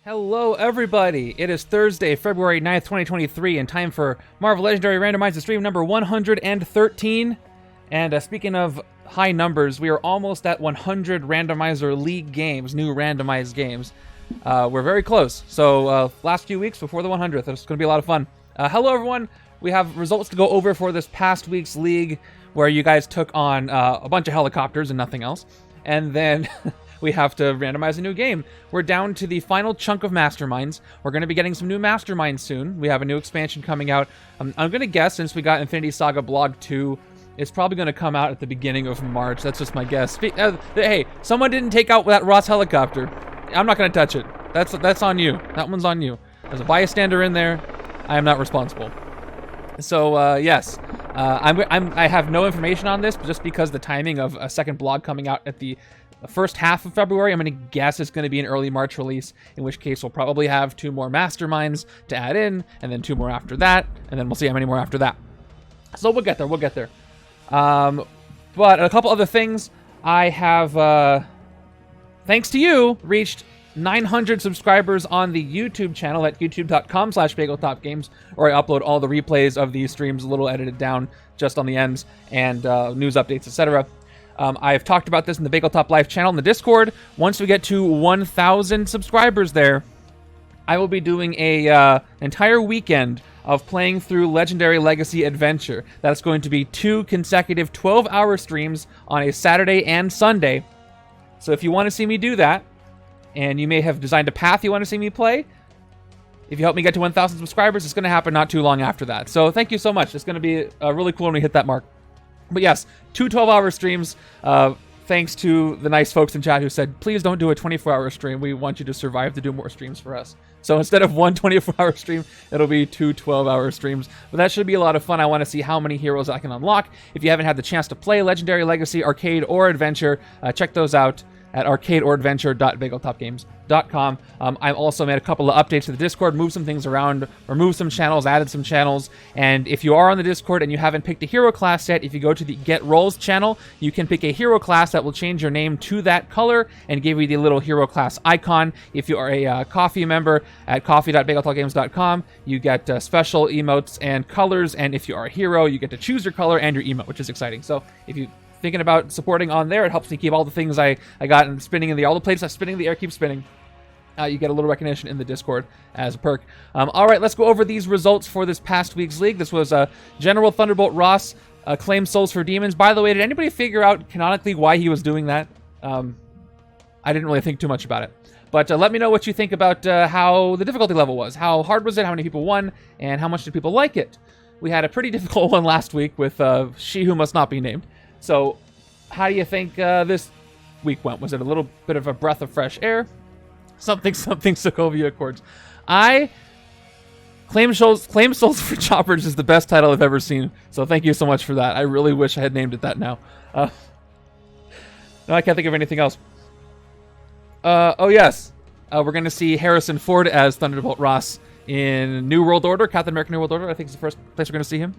Hello everybody, it is Thursday, February 9th, 2023, and time for Marvel Legendary Randomizer stream number 113. And speaking of high numbers, we are almost at 100 Randomizer League games, new randomized games. We're very close, so last few weeks before the 100th, it's going to be a lot of fun. Hello everyone, we have results to go over for this past week's league, where you guys took on a bunch of helicopters and nothing else. And then we have to randomize a new game. We're down to the final chunk of Masterminds. We're going to be getting some new Masterminds soon. We have a new expansion coming out. I'm going to guess, since we got Infinity Saga Blog 2, it's probably going to come out at the beginning of March. That's just my guess. Hey, someone didn't take out that Ross helicopter. I'm not going to touch it. That's on you. That one's on you. There's a bystander in there. I am not responsible. So, yes. I have no information on this, but just because the timing of a second blog coming out at the first half of February, I'm going to guess it's going to be an early March release, in which case we'll probably have 2 more Masterminds to add in, and then 2 more after that, and then we'll see how many more after that. So we'll get there. But a couple other things. I have, thanks to you, reached 900 subscribers on the YouTube channel at youtube.com/BagleTopGames, where I upload all the replays of these streams, a little edited down just on the ends, and news updates, etc. I've talked about this in the Bagletop Live channel in the Discord. Once we get to 1,000 subscribers there, I will be doing a entire weekend of playing through Legendary Legacy Adventure. That's going to be 2 consecutive 12-hour streams on a Saturday and Sunday. So if you want to see me do that, and you may have designed a path you want to see me play, if you help me get to 1,000 subscribers, it's going to happen not too long after that. So thank you so much. It's going to be really cool when we hit that mark. But yes, 2 12-hour streams, thanks to the nice folks in chat who said, please don't do a 24-hour stream. We want you to survive to do more streams for us. So instead of 1 24-hour stream, it'll be 2 12-hour streams. But that should be a lot of fun. I want to see how many heroes I can unlock. If you haven't had the chance to play Legendary Legacy, Arcade, or Adventure, check those out at arcadeoradventure.bageltopgames.com. I also made a couple of updates to the Discord, moved some things around, removed some channels, added some channels. And if you are on the Discord and you haven't picked a hero class yet, if you go to the Get Roles channel, you can pick a hero class that will change your name to that color and give you the little hero class icon. If you are a Coffee member at coffee.bageltopgames.com, you get special emotes and colors. And if you are a hero, you get to choose your color and your emote, which is exciting. So if you thinking about supporting on there, it helps me keep all the things I got and spinning in all the plates I'm spinning, the air keeps spinning. You get a little recognition in the Discord as a perk. All right, let's go over these results for this past week's league. This was General Thunderbolt Ross claimed souls for demons. By the way, did anybody figure out canonically why he was doing that? I didn't really think too much about it. But let me know what you think about how the difficulty level was. How hard was it? How many people won? And how much did people like it? We had a pretty difficult one last week with She Who Must Not Be Named. So, how do you think this week went? Was it a little bit of a breath of fresh air? Something Sokovia Accords. Claim Souls for Choppers is the best title I've ever seen. So thank you so much for that. I really wish I had named it that now. No, I can't think of anything else. Oh yes. We're going to see Harrison Ford as Thunderbolt Ross in New World Order. Captain America New World Order, I think is the first place we're going to see him.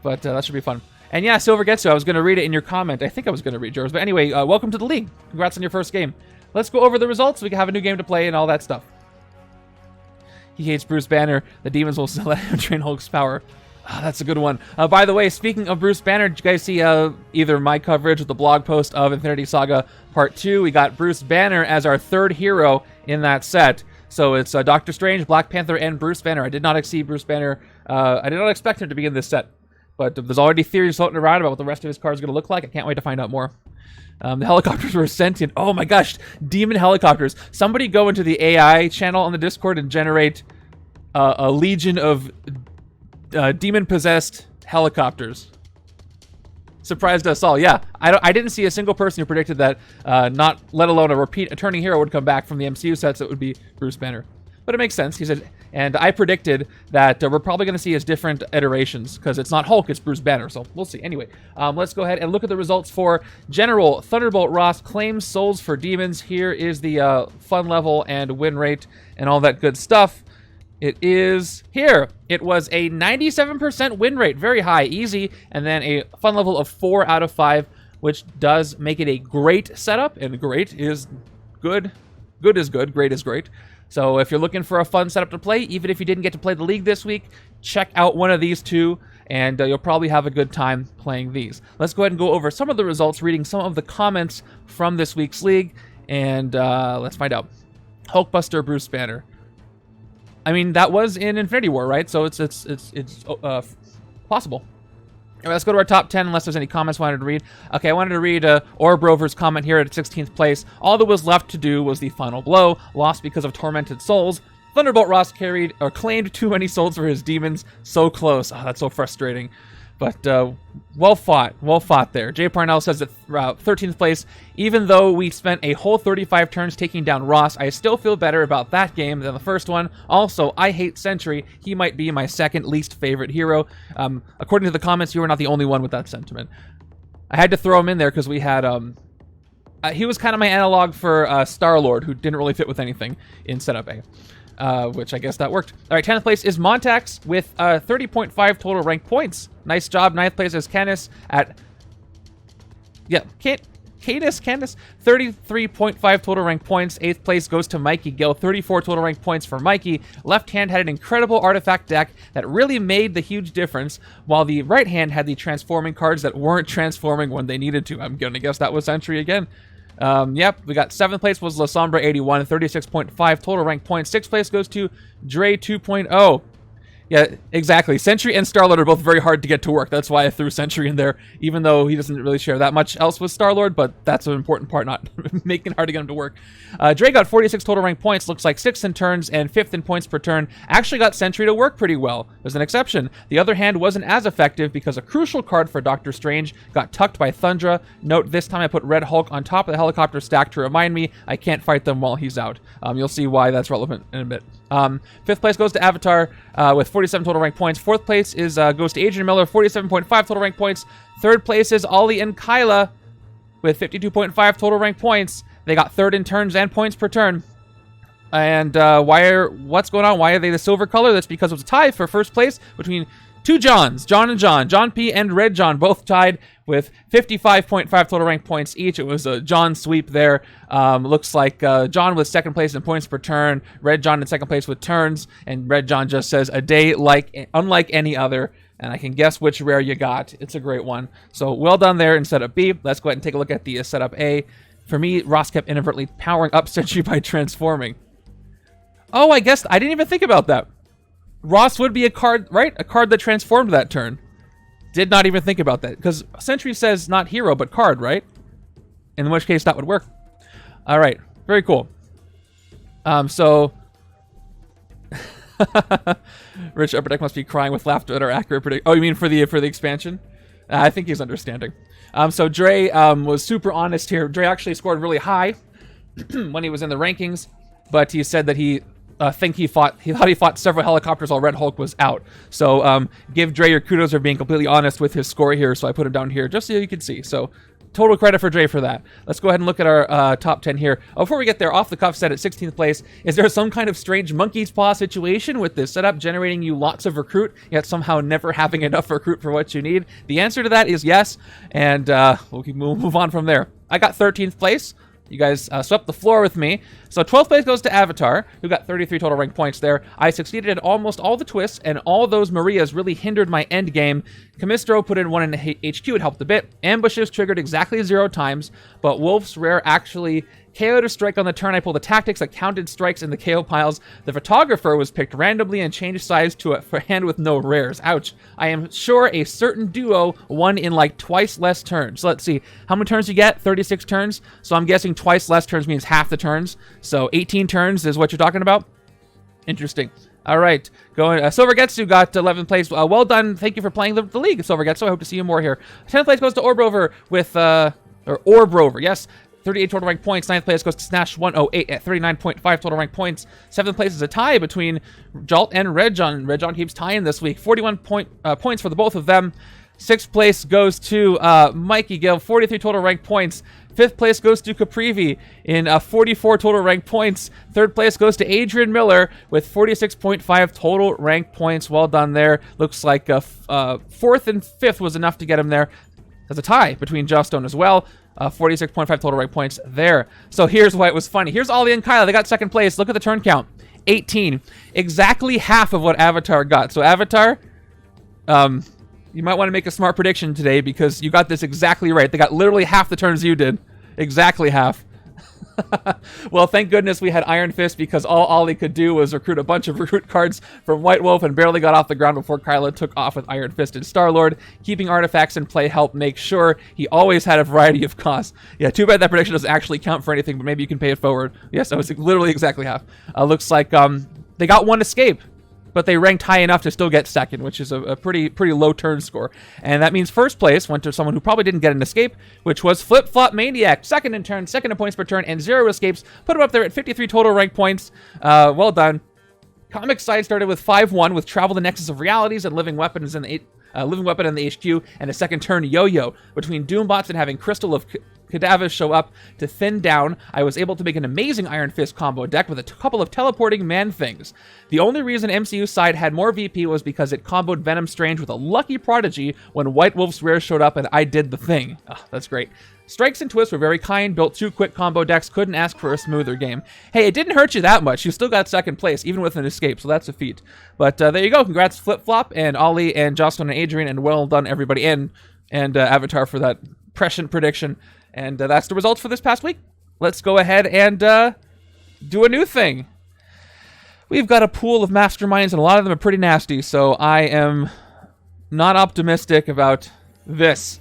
But that should be fun. And yeah, Silver Getsu, I was going to read it in your comment. I think I was going to read yours. But anyway, welcome to the league. Congrats on your first game. Let's go over the results so we can have a new game to play and all that stuff. He hates Bruce Banner. The demons will let him train Hulk's power. That's a good one. By the way, speaking of Bruce Banner, did you guys see either my coverage with the blog post of Infinity Saga Part 2? We got Bruce Banner as our 3rd hero in that set. So it's Doctor Strange, Black Panther, and Bruce Banner. I did not exceed Bruce Banner. I did not expect him to be in this set. But there's already theories floating around about what the rest of his card is going to look like. I can't wait to find out more. The helicopters were sentient. Oh my gosh, demon helicopters. Somebody go into the AI channel on the Discord and generate a legion of demon-possessed helicopters. Surprised us all. Yeah, I didn't see a single person who predicted that, not let alone a returning hero would come back from the MCU sets. It would be Bruce Banner. But it makes sense. He said, and I predicted that we're probably going to see his different iterations because it's not Hulk, it's Bruce Banner. So we'll see. Anyway, let's go ahead and look at the results for General Thunderbolt Ross claims souls for demons. Here is the fun level and win rate and all that good stuff. It is here. It was a 97% win rate, very high, easy, and then a fun level of 4 out of 5, which does make it a great setup, and great is good. Good is good, great is great. So if you're looking for a fun setup to play, even if you didn't get to play the league this week, check out one of these two, and you'll probably have a good time playing these. Let's go ahead and go over some of the results, reading some of the comments from this week's league, and let's find out. Hulkbuster Bruce Banner. I mean, that was in Infinity War, right? So it's possible. All right, let's go to our top 10, unless there's any comments I wanted to read. Okay, I wanted to read Orbrover's comment here at 16th place. All that was left to do was the final blow, lost because of tormented souls. Thunderbolt Ross claimed too many souls for his demons. So close. Oh, that's so frustrating. But well fought there. Jay Parnell says at 13th place, even though we spent a whole 35 turns taking down Ross, I still feel better about that game than the first one. Also, I hate Sentry. He might be my second least favorite hero. According to the comments, you were not the only one with that sentiment. I had to throw him in there because we had... he was kind of my analog for Star-Lord, who didn't really fit with anything in setup A. Which I guess that worked. All right, 10th place is Montax with 30.5 total rank points. Nice job. 9th place is Canis at... Yeah, Canis, 33.5 total rank points. 8th place goes to Mikey Gill, 34 total rank points for Mikey. Left hand had an incredible artifact deck that really made the huge difference, while the right hand had the transforming cards that weren't transforming when they needed to. I'm gonna guess that was Sentry again. Yep, we got 7th place was La Sombra 81, 36.5 total rank points. 6th place goes to Dre 2.0. Yeah, exactly. Sentry and Star-Lord are both very hard to get to work. That's why I threw Sentry in there, even though he doesn't really share that much else with Star-Lord, but that's an important part, not making it hard to get him to work. Dre got 46 total rank points, looks like 6th in turns and 5th in points per turn. Actually got Sentry to work pretty well. There's an exception. The other hand wasn't as effective because a crucial card for Doctor Strange got tucked by Thundra. Note, this time I put Red Hulk on top of the helicopter stack to remind me I can't fight them while he's out. You'll see why that's relevant in a bit. 5th place goes to Avatar with 47 total rank points. 4th place is goes to Adrian Miller, 47.5 total rank points. 3rd place is Ollie and Kyla with 52.5 total rank points. They got 3rd in turns and points per turn. And what's going on? Why are they the silver color? That's because it was a tie for 1st place between two Johns, John and John. John P. and Red John both tied with 55.5 total rank points each. It was a John sweep there. Looks like John was 2nd place in points per turn, Red John in 2nd place with turns, and Red John just says, a day unlike any other, and I can guess which rare you got. It's a great one. So well done there in setup B. Let's go ahead and take a look at the setup A. For me, Ross kept inadvertently powering up Sentry by transforming. Oh, I guess I didn't even think about that. Ross would be a card, right? A card that transformed that turn. Did not even think about that, because Sentry says not hero, but card, right? In which case, that would work. All right, very cool. So... Rich Upper Deck must be crying with laughter at our accurate prediction. Oh, you mean for the expansion? I think he's understanding. So Dre was super honest here. Dre actually scored really high when he was in the rankings, but he said that he thought he fought several helicopters while Red Hulk was out. So give Dre your kudos for being completely honest with his score here. So I put him down here just so you can see. So total credit for Dre for that. Let's go ahead and look at our top 10 here. Before we get there, off the cuff set at 16th place, is there some kind of strange monkey's paw situation with this setup generating you lots of recruit, yet somehow never having enough recruit for what you need? The answer to that is yes, and we'll move on from there. I got 13th place. You guys swept the floor with me. So 12th place goes to Avatar, who got 33 total rank points there. I succeeded at almost all the twists, and all those Marias really hindered my end game. Camistro put in one in HQ, it helped a bit. Ambushes triggered exactly 0 times, but Wolf's Rare actually KO'd a strike on the turn. I pulled the tactics that counted strikes in the KO piles. The Photographer was picked randomly and changed size to a hand with no rares. Ouch. I am sure a certain duo won in like twice less turns. So let's see. How many turns you get? 36 turns. So I'm guessing twice less turns means half the turns. So 18 turns is what you're talking about? Interesting. All right. Going. Silver Getsu got 11th place. Well done. Thank you for playing the league, Silver Getsu. I hope to see you more here. 10th place goes to Orbrover with... or Orbrover, yes. 38 total rank points. 9th place goes to Snash 108 at 39.5 total rank points. 7th place is a tie between Jolt and Red John. Red John keeps tying this week. 41 points for the both of them. 6th place goes to Mikey Gill, 43 total rank points. 5th place goes to Caprivi in 44 total rank points. 3rd place goes to Adrian Miller with 46.5 total rank points. Well done there. Looks like 4th and 5th was enough to get him there. There's a tie between Bloodstone as well. 46.5 total rank points there. So here's why it was funny. Here's Ollie and Kyla. They got second place. Look at the turn count. 18. Exactly half of what Avatar got. So Avatar, you might want to make a smart prediction today because you got this exactly right. They got literally half the turns you did. Exactly half. Well, thank goodness we had Iron Fist because all Ollie could do was recruit a bunch of recruit cards from White Wolf and barely got off the ground before Kyla took off with Iron Fist and Star-Lord. Keeping artifacts in play helped make sure he always had a variety of costs. Yeah, too bad that prediction doesn't actually count for anything, but maybe you can pay it forward. Yes, that was literally exactly half. Looks like they got one escape, but they ranked high enough to still get second, which is a pretty low turn score. And that means first place went to someone who probably didn't get an escape, which was Flip Flop Maniac. Second in turn, second in points per turn, and 0 escapes. Put him up there at 53 total rank points. Well done. Comic side started with 5-1 with Travel the Nexus of Realities and Living Weapons in the Living Weapon in the HQ, and a second turn yo-yo. Between Doombots and having Crystal of Cadavers show up to thin down, I was able to make an amazing Iron Fist combo deck with a couple of teleporting man-things. The only reason MCU side had more VP was because it comboed Venom Strange with a Lucky Prodigy when White Wolf's Rare showed up and I did the thing. Oh, that's great. Strikes and Twists were very kind, built 2 quick combo decks, couldn't ask for a smoother game. Hey, it didn't hurt you that much. You still got second place, even with an escape, so that's a feat. But there you go. Congrats, Flip Flop, and Ollie, and Jocelyn, and Adrian, and well done, everybody, and Avatar for that prescient prediction. And that's the results for this past week. Let's go ahead and do a new thing. We've got a pool of masterminds, and a lot of them are pretty nasty, so I am not optimistic about this.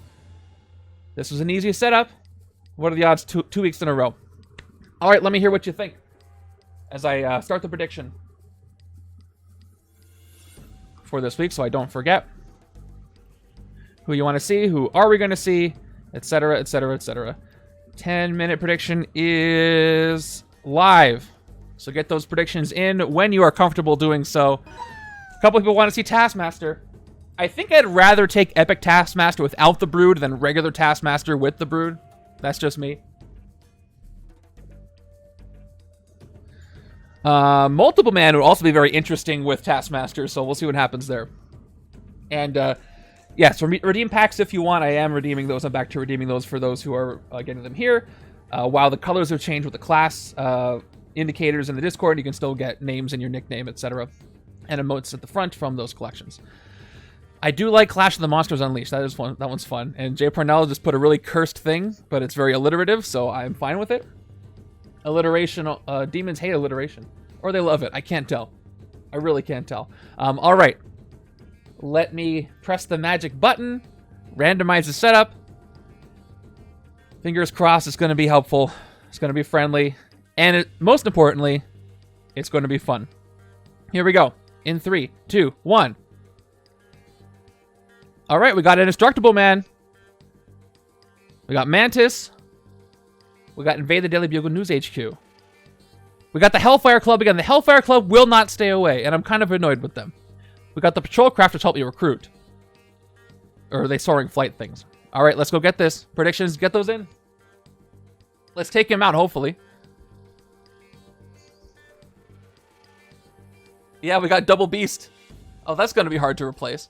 This was an easy setup. What are the odds 2 weeks in a row? All right, let me hear what you think as I start the prediction for this week so I don't forget who you want to see, who are we going to see, etc., etc., etc. 10-minute prediction is live. So get those predictions in when you are comfortable doing so. A couple people want to see Taskmaster. I think I'd rather take Epic Taskmaster without the Brood than regular Taskmaster with the Brood. That's just me. Multiple Man would also be very interesting with Taskmaster, so we'll see what happens there. And, yes, redeem packs if you want. I am redeeming those. I'm back to redeeming those for those who are getting them here. While the colors have changed with the class indicators in the Discord, you can still get names and your nickname, etc. and emotes at the front from those collections. I do like Clash of the Monsters Unleashed. That is fun. That one's fun. And Jay Parnell just put a really cursed thing, but it's very alliterative, so I'm fine with it. Alliteration. Demons hate alliteration. Or they love it. I can't tell. I really can't tell. All right. Let me press the magic button. Randomize the setup. Fingers crossed it's going to be helpful. It's going to be friendly. And most importantly, it's going to be fun. Here we go. In 3, 2, 1. All right, we got Indestructible Man. We got Mantis. We got Invade the Daily Bugle News HQ. We got the Hellfire Club again. The Hellfire Club will not stay away, and I'm kind of annoyed with them. We got the Patrol Crafters help you recruit. Or are they soaring flight things? All right, let's go get this. Predictions, get those in. Let's take him out, hopefully. Yeah, we got Double Beast. Oh, that's going to be hard to replace.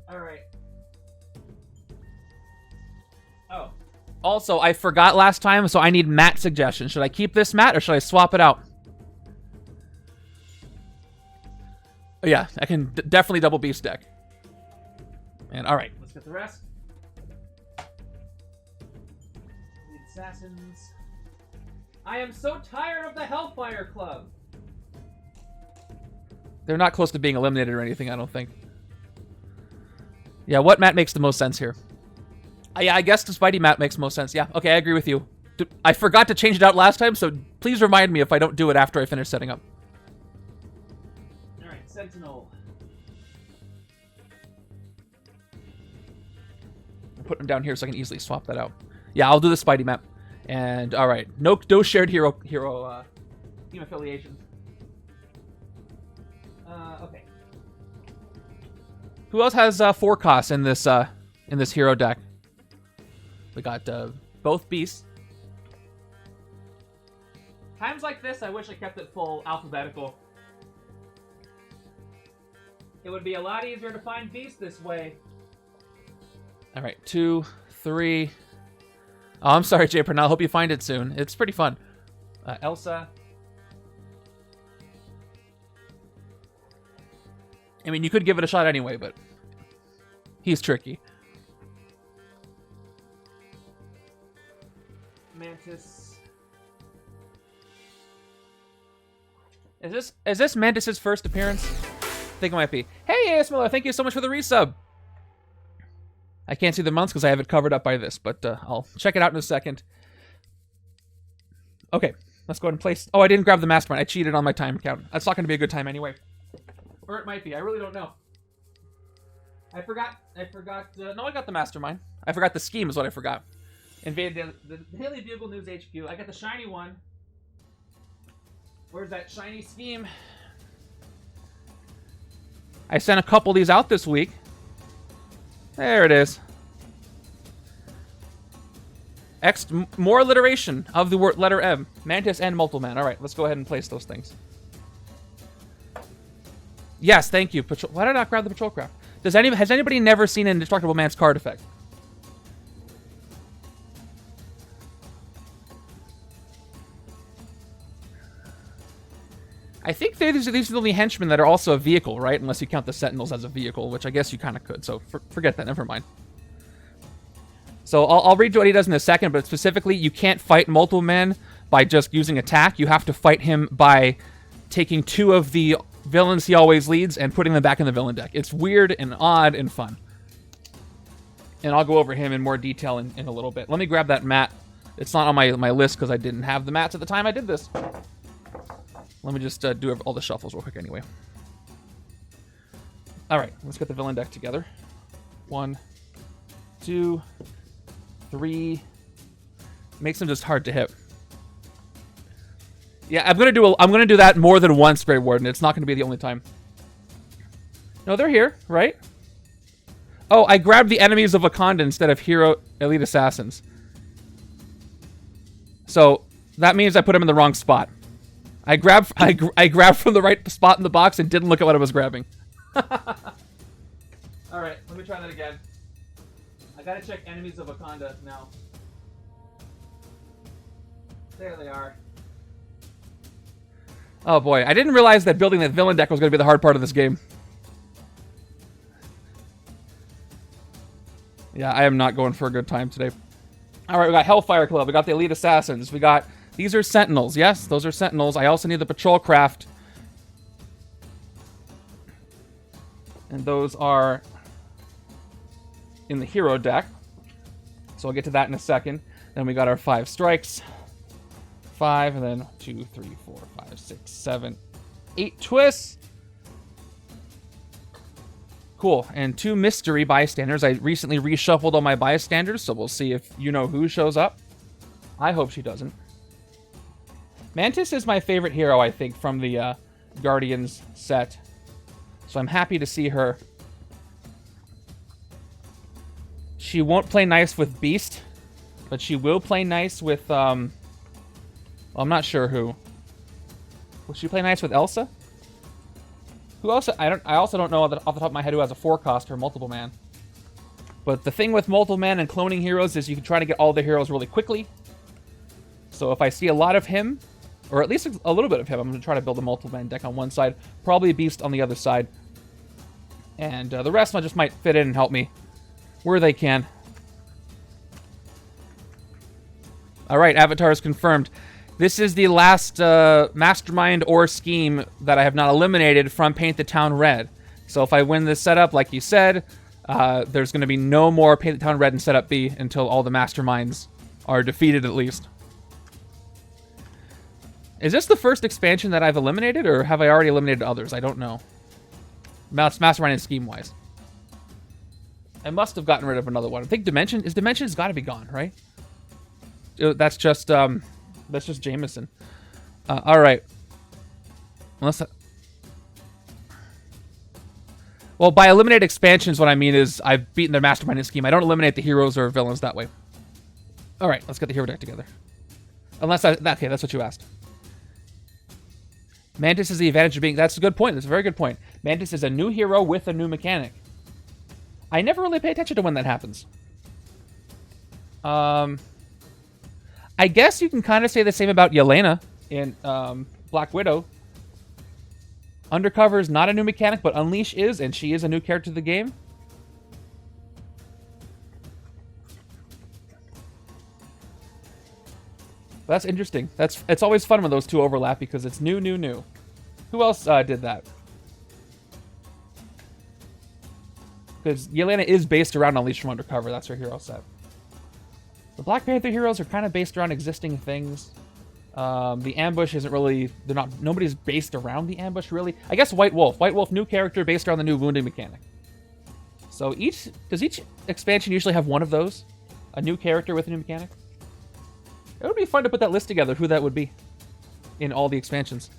All right. Oh. Also, I forgot last time, so I need Matt suggestions. Should I keep this Matt, or should I swap it out? Oh, yeah, I can definitely Double Beast deck. And all right, let's get the rest. Need assassins. I am so tired of the Hellfire Club. They're not close to being eliminated or anything, I don't think. Yeah, what Matt makes the most sense here? Yeah, I guess the Spidey Matt makes most sense. Yeah, okay, I agree with you. I forgot to change it out last time, so please remind me if I don't do it after I finish setting up. Alright, Sentinel. I'll put him down here so I can easily swap that out. Yeah, I'll do the Spidey map. And, alright, no shared hero team affiliations. Okay. Who else has 4 costs in this hero deck? We got both beasts. Times like this, I wish I kept it full alphabetical. It would be a lot easier to find beasts this way. All right, 2, 3. Oh, I'm sorry, Jay Pernell. Hope you find it soon. It's pretty fun. Elsa. I mean, you could give it a shot anyway, but he's tricky. Mantis. Is this Mantis's first appearance? I think it might be. Hey, AS Miller, thank you so much for the resub. I can't see the months because I have it covered up by this, but I'll check it out in a second. Okay, let's go ahead and place... Oh, I didn't grab the Mastermind. I cheated on my time count. That's not going to be a good time anyway. Or it might be. I really don't know. I forgot... no, I got the Mastermind. I forgot the scheme is what I forgot. Invade the Daily Bugle News HQ. I got the shiny one. Where's that shiny scheme? I sent a couple of these out this week. There it is. More alliteration of the word letter M. Mantis and Multiple Man. All right, let's go ahead and place those things. Yes, thank you. Why did I not grab the Patrol Craft? Has anybody never seen an Indestructible Man's card effect? I think these are the only henchmen that are also a vehicle, right? Unless you count the Sentinels as a vehicle, which I guess you kind of could. So forget that. Never mind. So I'll read you what he does in a second, but specifically, you can't fight Multiple Man by just using attack. You have to fight him by taking 2 of the villains he always leads and putting them back in the villain deck. It's weird and odd and fun. And I'll go over him in more detail in a little bit. Let me grab that mat. It's not on my list because I didn't have the mats at the time I did this. Let me just do all the shuffles real quick anyway. All right, let's get the villain deck together. 1, 2, 3. Makes them just hard to hit. Yeah, I'm gonna do that more than once, Grey Warden. It's not gonna be the only time. No, they're here, right? Oh, I grabbed the enemies of Wakanda instead of hero elite assassins. So that means I put them in the wrong spot. I grabbed from the right spot in the box and didn't look at what I was grabbing. All right, let me try that again. I gotta check enemies of Wakanda now. There they are. Oh boy, I didn't realize that building that villain deck was gonna be the hard part of this game. Yeah, I am not going for a good time today. All right, we got Hellfire Club. We got the Elite Assassins. We got... These are Sentinels. Yes, those are Sentinels. I also need the Patrol Craft. And those are in the hero deck. So I'll get to that in a second. Then we got our 5 strikes. 5, and then 2, 3, 4, 5, 6, 7, 8 twists. Cool. And 2 mystery bystanders. I recently reshuffled all my bystanders, so we'll see if you know who shows up. I hope she doesn't. Mantis is my favorite hero, I think, from the Guardians set. So I'm happy to see her. She won't play nice with Beast, but she will play nice with, well, I'm not sure who. Will she play nice with Elsa? Who else? I also don't know off the top of my head who has a 4-cost or Multiple Man. But the thing with Multiple Man and cloning heroes is you can try to get all the heroes really quickly. So if I see a lot of him, or at least a little bit of him, I'm going to try to build a Multiple Man deck on one side. Probably a Beast on the other side. And the rest just might fit in and help me where they can. Alright, Avatar is confirmed. This is the last Mastermind or scheme that I have not eliminated from Paint the Town Red. So if I win this setup, like you said, there's going to be no more Paint the Town Red in Setup B until all the Masterminds are defeated at least. Is this the first expansion that I've eliminated, or have I already eliminated others? I don't know. Mastermind and scheme-wise. I must have gotten rid of another one. I think Dimension's got to be gone, right? That's just Jameson. All right. Well, by eliminate expansions, what I mean is I've beaten their Mastermind and scheme. I don't eliminate the heroes or villains that way. All right, let's get the hero deck together. Okay, that's what you asked. Mantis is the advantage of being... That's a good point. That's a very good point. Mantis is a new hero with a new mechanic. I never really pay attention to when that happens. I guess you can kind of say the same about Yelena in Black Widow. Undercover is not a new mechanic, but Unleash is, and she is a new character to the game. That's interesting. It's always fun when those two overlap because it's new. Who else did that? Because Yelena is based around Unleash from Undercover. That's her hero set. The Black Panther heroes are kind of based around existing things. The ambush isn't really... Nobody's based around the ambush, really. I guess White Wolf. White Wolf, new character based around the new wounding mechanic. So does each expansion usually have one of those? A new character with a new mechanic? It would be fun to put that list together, who that would be in all the expansions.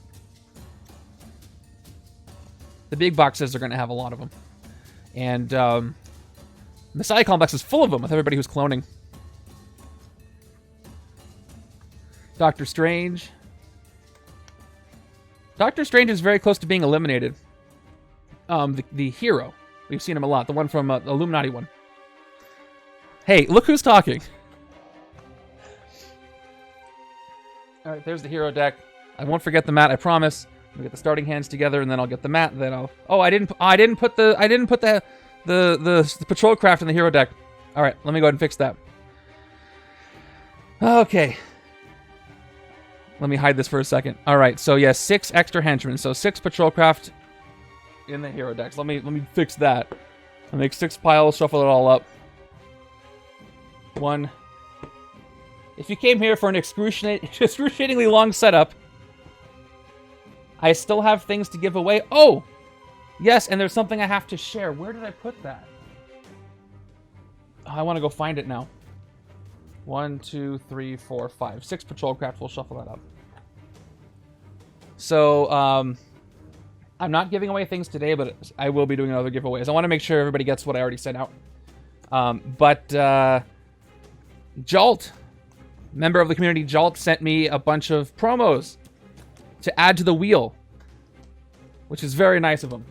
The big boxes are going to have a lot of them. And Messiah Complex is full of them with everybody who's cloning. Doctor Strange. Doctor Strange is very close to being eliminated. The hero. We've seen him a lot. The one from the Illuminati one. Hey, look who's talking. Alright, there's the hero deck. I won't forget the mat, I promise. We'll get the starting hands together, and then I'll get the mat. Then I'll... Oh, I didn't put the patrol craft in the hero deck. All right, let me go ahead and fix that. Okay. Let me hide this for a second. All right, so yeah, 6 extra henchmen. So 6 patrol craft in the hero decks. Let me fix that. I'll make 6 piles, shuffle it all up. 1. If you came here for an excruciatingly long setup, I still have things to give away. Oh! Yes, and there's something I have to share. Where did I put that? Oh, I want to go find it now. 1, 2, 3, 4, 5. 6 patrol craft. We'll shuffle that up. So, I'm not giving away things today, but I will be doing other giveaways. I want to make sure everybody gets what I already sent out. Jolt, member of the community, Jolt sent me a bunch of promos to add to the wheel, which is very nice of him.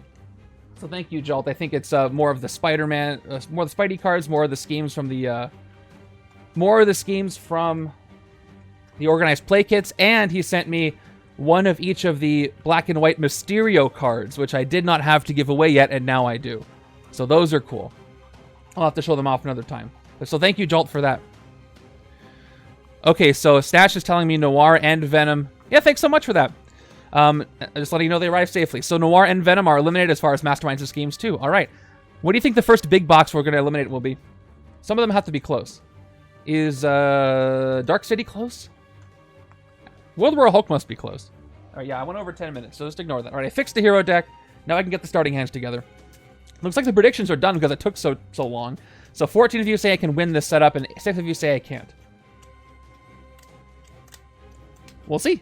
So thank you, Jolt. I think it's more of the Spider-Man, more of the Spidey cards, more of the schemes from the organized play kits, and he sent me one of each of the black and white Mysterio cards, which I did not have to give away yet, and now I do. So those are cool. I'll have to show them off another time. So thank you, Jolt, for that. Okay, so Stash is telling me Noir and Venom. Yeah, thanks so much for that. Just letting you know they arrived safely. So Noir and Venom are eliminated as far as Masterminds and schemes too. All right. What do you think the first big box we're going to eliminate will be? Some of them have to be close. Is Dark City close? World War Hulk must be close. All right, yeah, I went over 10 minutes, so just ignore that. All right, I fixed the hero deck. Now I can get the starting hands together. Looks like the predictions are done because it took so long. So 14 of you say I can win this setup, and 6 of you say I can't. We'll see.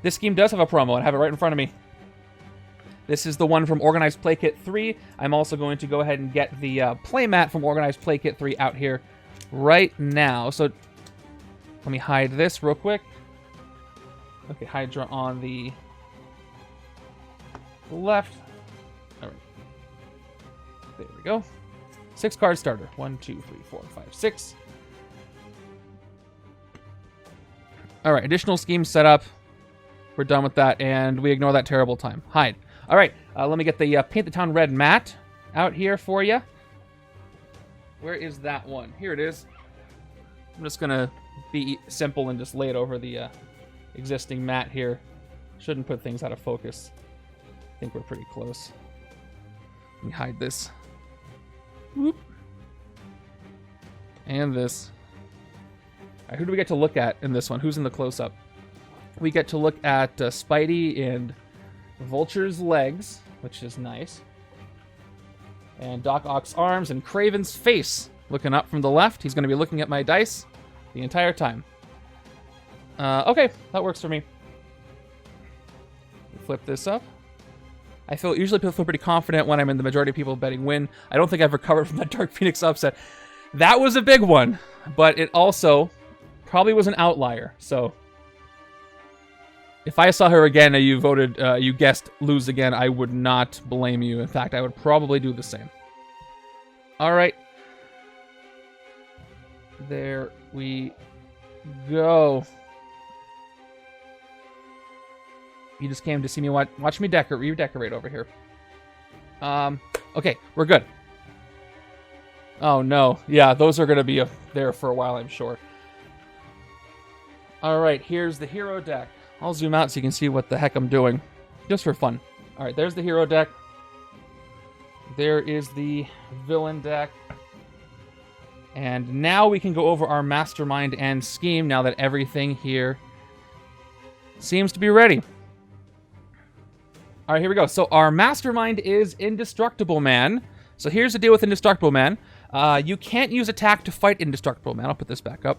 This scheme does have a promo, and I have it right in front of me. This is the one from Organized Play Kit 3. I'm also going to go ahead and get the playmat from Organized Play Kit 3 out here right now. So let me hide this real quick. Okay, Hydra on the left. All right. There we go. 6 card starter. 1, 2, 3, 4, 5, 6. All right, additional scheme set up. We're done with that, and we ignore that terrible time. Hide. All right, let me get the Paint the Town Red mat out here for you. Where is that one? Here it is. I'm just going to be simple and just lay it over the existing mat here. Shouldn't put things out of focus. I think we're pretty close. Let me hide this. Whoop. And this. All right, who do we get to look at in this one? Who's in the close-up? We get to look at Spidey and Vulture's legs, which is nice. And Doc Ock's arms and Kraven's face looking up from the left. He's going to be looking at my dice the entire time. Okay, that works for me. Flip this up. I usually feel pretty confident when I'm in the majority of people betting win. I don't think I've recovered from that Dark Phoenix upset. That was a big one, but it also probably was an outlier, so If I saw her again and you voted, you guessed lose again, I would not blame you. In fact, I would probably do the same. All right. There we go. You just came to see me watch me redecorate over here. Okay, we're good. Oh no, yeah, those are gonna be there for a while, I'm sure. All right, here's the hero deck. I'll zoom out so you can see what the heck I'm doing, just for fun. All right, there's the hero deck. There is the villain deck. And now we can go over our mastermind and scheme now that everything here seems to be ready. All right, here we go. So our mastermind is Indestructible Man. So here's the deal with Indestructible Man. You can't use attack to fight Indestructible Man. I'll put this back up.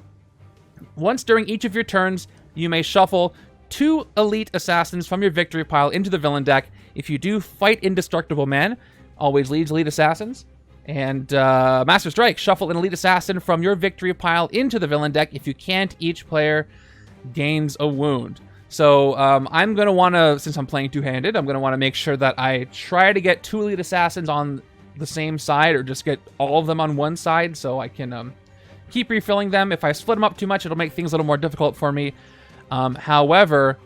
Once during each of your turns, you may shuffle 2 elite assassins from your victory pile into the villain deck. If you do fight Indestructible Man, always leads elite assassins. And Master Strike, shuffle an elite assassin from your victory pile into the villain deck. If you can't, each player gains a wound. So I'm going to want to, since I'm playing two-handed, I'm going to want to make sure that I try to get 2 elite assassins on the same side, or just get all of them on one side so I can keep refilling them. If I split them up too much, it'll make things a little more difficult for me. However,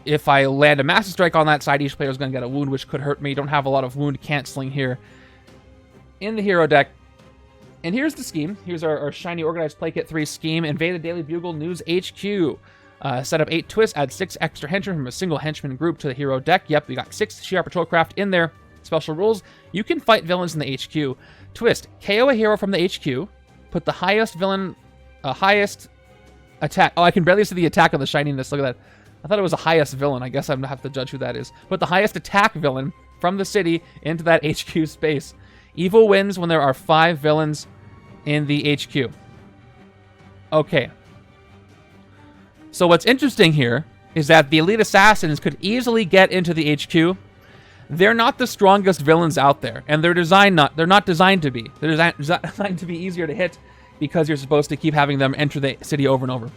if I land a Master Strike on that side, each player is going to get a wound, which could hurt me. Don't have a lot of wound canceling here in the hero deck. And here's the scheme. Here's our shiny organized play kit 3 scheme. Invade the Daily Bugle News HQ. Set up 8 twists. Add 6 extra henchmen from a single henchman group to the hero deck. Yep, we got 6 Shi'ar patrolcraft in there. Special rules: you can fight villains in the HQ. Twist: KO a hero from the HQ. Put the highest villain, highest attack. Oh, I can barely see the attack on the shininess. Look at that. I thought it was the highest villain. I guess I'm gonna have to judge who that is. Put the highest attack villain from the city into that HQ space. Evil wins when there are 5 villains in the HQ. Okay. So what's interesting here is that the elite assassins could easily get into the HQ. They're not the strongest villains out there, and they're not designed to be. They're designed to be easier to hit because you're supposed to keep having them enter the city over and over.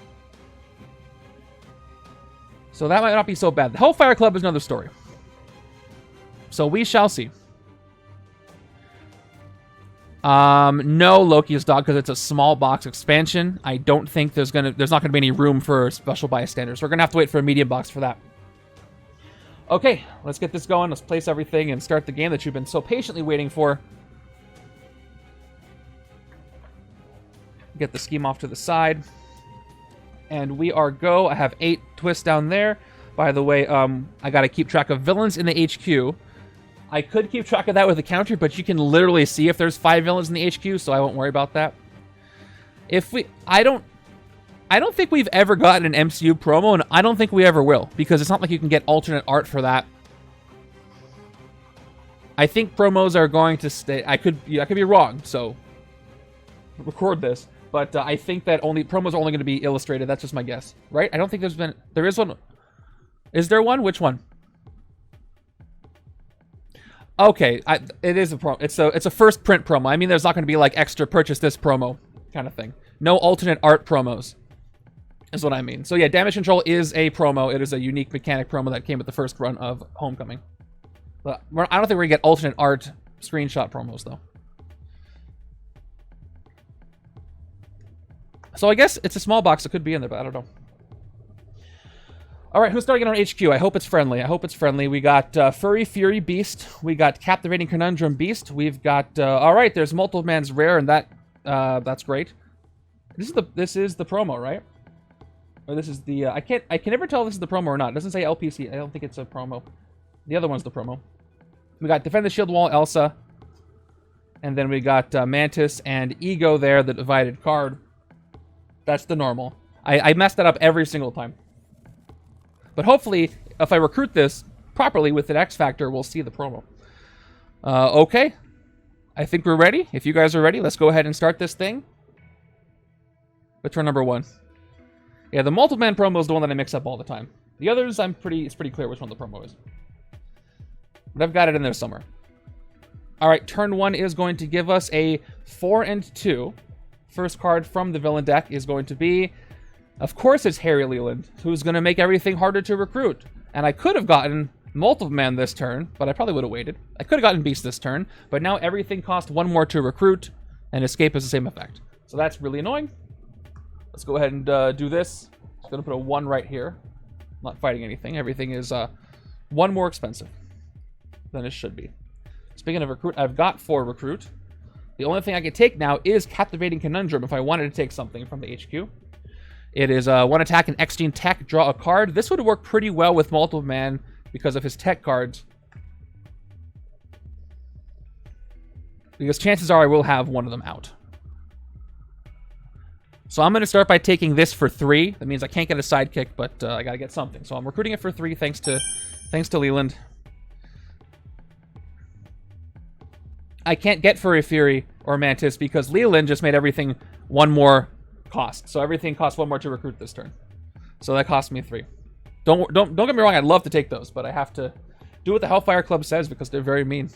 So that might not be so bad. The Hellfire Club is another story. So we shall see. No Loki's Dog, because it's a small box expansion. I don't think there's not gonna be any room for special bystanders. We're gonna have to wait for a medium box for that. Okay, let's get this going. Let's place everything and start the game that you've been so patiently waiting for. Get the scheme off to the side. And we are go. I have 8 twists down there. By the way, I got to keep track of villains in the HQ. I could keep track of that with a counter, but you can literally see if there's 5 villains in the HQ, so I won't worry about that. I don't think we've ever gotten an MCU promo, and I don't think we ever will, because it's not like you can get alternate art for that. I think promos are going to stay. I could be wrong, so record this. But I think that promos are only going to be illustrated. That's just my guess, right? I don't think there is one. Is there one? Which one? Okay, it is a promo. It's a first print promo. I mean, there's not going to be like extra purchase this promo kind of thing. No alternate art promos is what I mean. So yeah, Damage Control is a promo. It is a unique mechanic promo that came with the first run of Homecoming. But I don't think we're going to get alternate art screenshot promos, though. So I guess it's a small box. It could be in there, but I don't know. All right, who's starting on HQ? I hope it's friendly. We got Furry Fury Beast. We got Captivating Conundrum Beast. We've got... all right, there's Multiple Man's Rare, and that's great. This is the promo, right? Or this is the... I can never tell if this is the promo or not. It doesn't say LPC. I don't think it's a promo. The other one's the promo. We got Defend the Shield Wall, Elsa. And then we got Mantis and Ego there, the divided card. That's the normal. I messed that up every single time. But hopefully, if I recruit this properly with an X Factor, we'll see the promo. Okay. I think we're ready. If you guys are ready, let's go ahead and start this thing. Let's turn number 1. Yeah, the Multiple Man promo is the one that I mix up all the time. The others, it's pretty clear which one the promo is. But I've got it in there somewhere. All right, turn 1 is going to give us a 4 and 2. First card from the villain deck is going to be Of course it's Harry Leland, who's going to make everything harder to recruit. And I could have gotten Multiple Man this turn, but I probably would have waited. I could have gotten Beast this turn, but now everything costs 1 more to recruit, and Escape has the same effect. So that's really annoying. Let's go ahead and do this. Just going to put a 1 right here. Not fighting anything. Everything is 1 more expensive than it should be. Speaking of recruit, I've got 4 recruit. The only thing I can take now is Captivating Conundrum if I wanted to take something from the HQ. It is 1 attack and Extreme Tech, draw a card. This would work pretty well with Multiple Man because of his tech cards. Because chances are I will have one of them out. So I'm going to start by taking this for 3. That means I can't get a sidekick, but I got to get something. So I'm recruiting it for 3 thanks to Leland. I can't get Furry Fury or Mantis because Leland just made everything 1 more cost. So everything costs 1 more to recruit this turn. So that cost me 3. Don't get me wrong, I'd love to take those, but I have to do what the Hellfire Club says because they're very mean.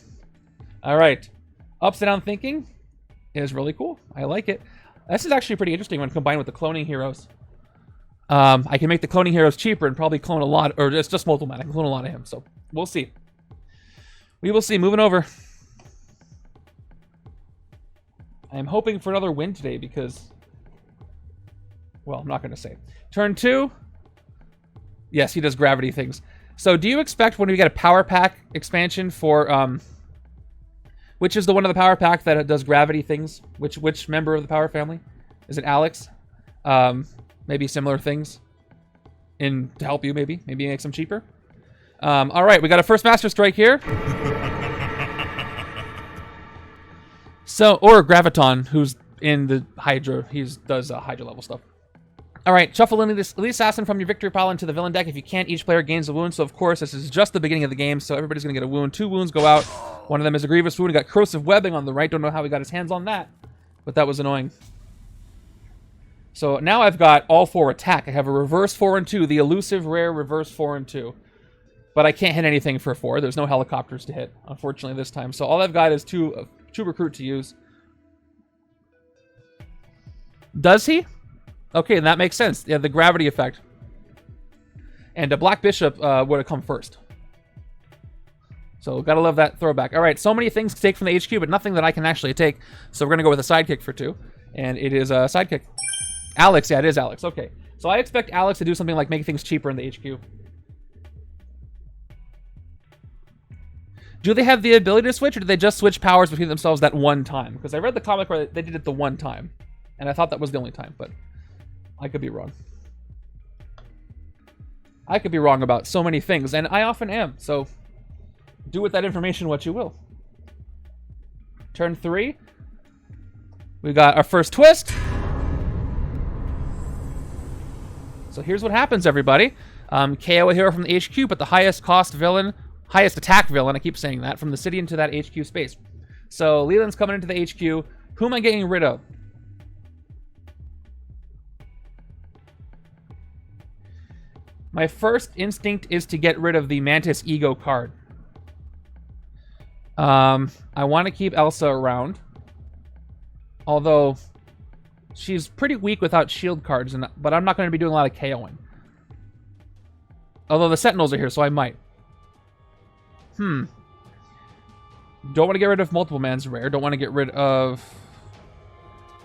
All right. Upside Down Thinking is really cool. I like it. This is actually pretty interesting when combined with the cloning heroes. I can make the cloning heroes cheaper and probably clone a lot, or it's just Multiple Man. I can clone a lot of him, so we'll see. We will see. Moving over. I'm hoping for another win today because, well, I'm not going to say. Turn 2. Yes, he does gravity things. So do you expect when we get a power pack expansion for, which is the one of the power pack that does gravity things? Which member of the power family? Is it Alex? Maybe similar things to help you, maybe make them cheaper. All right, we got a first Master Strike here. So, or Graviton, who's in the Hydra. He does Hydra level stuff. All right, shuffle in the Elite Assassin from your victory pile into the villain deck. If you can't, each player gains a wound. So, of course, this is just the beginning of the game, so everybody's going to get a wound. 2 wounds go out. One of them is a Grievous wound. He got Corrosive Webbing on the right. Don't know how he got his hands on that, but that was annoying. So now I've got all 4 attack. I have a reverse 4 and 2, the elusive rare reverse 4 and 2. But I can't hit anything for 4. There's no helicopters to hit, unfortunately, this time. So all I've got is 2 recruit to use. Does he? Okay, that makes sense. Yeah, the gravity effect. And a Black Bishop would have come first. So gotta love that throwback. All right, so many things to take from the HQ, but nothing that I can actually take. So we're gonna go with a sidekick for 2. And it is a sidekick. Alex, yeah, it is Alex. Okay. So I expect Alex to do something like make things cheaper in the HQ. Do they have the ability to switch, or do they just switch powers between themselves that one time? Because I read the comic where they did it the one time. And I thought that was the only time, but I could be wrong. I could be wrong about so many things, and I often am. So do with that information what you will. Turn 3. We got our first twist. So here's what happens, everybody. KO a hero from the HQ, but the highest attack villain, I keep saying that, from the city into that HQ space. So Leland's coming into the HQ. Who am I getting rid of? My first instinct is to get rid of the Mantis Ego card. I want to keep Elsa around. Although she's pretty weak without shield cards, but I'm not going to be doing a lot of KOing. Although the Sentinels are here, so I might. Don't want to get rid of Multiple Man's rare. Don't want to get rid of...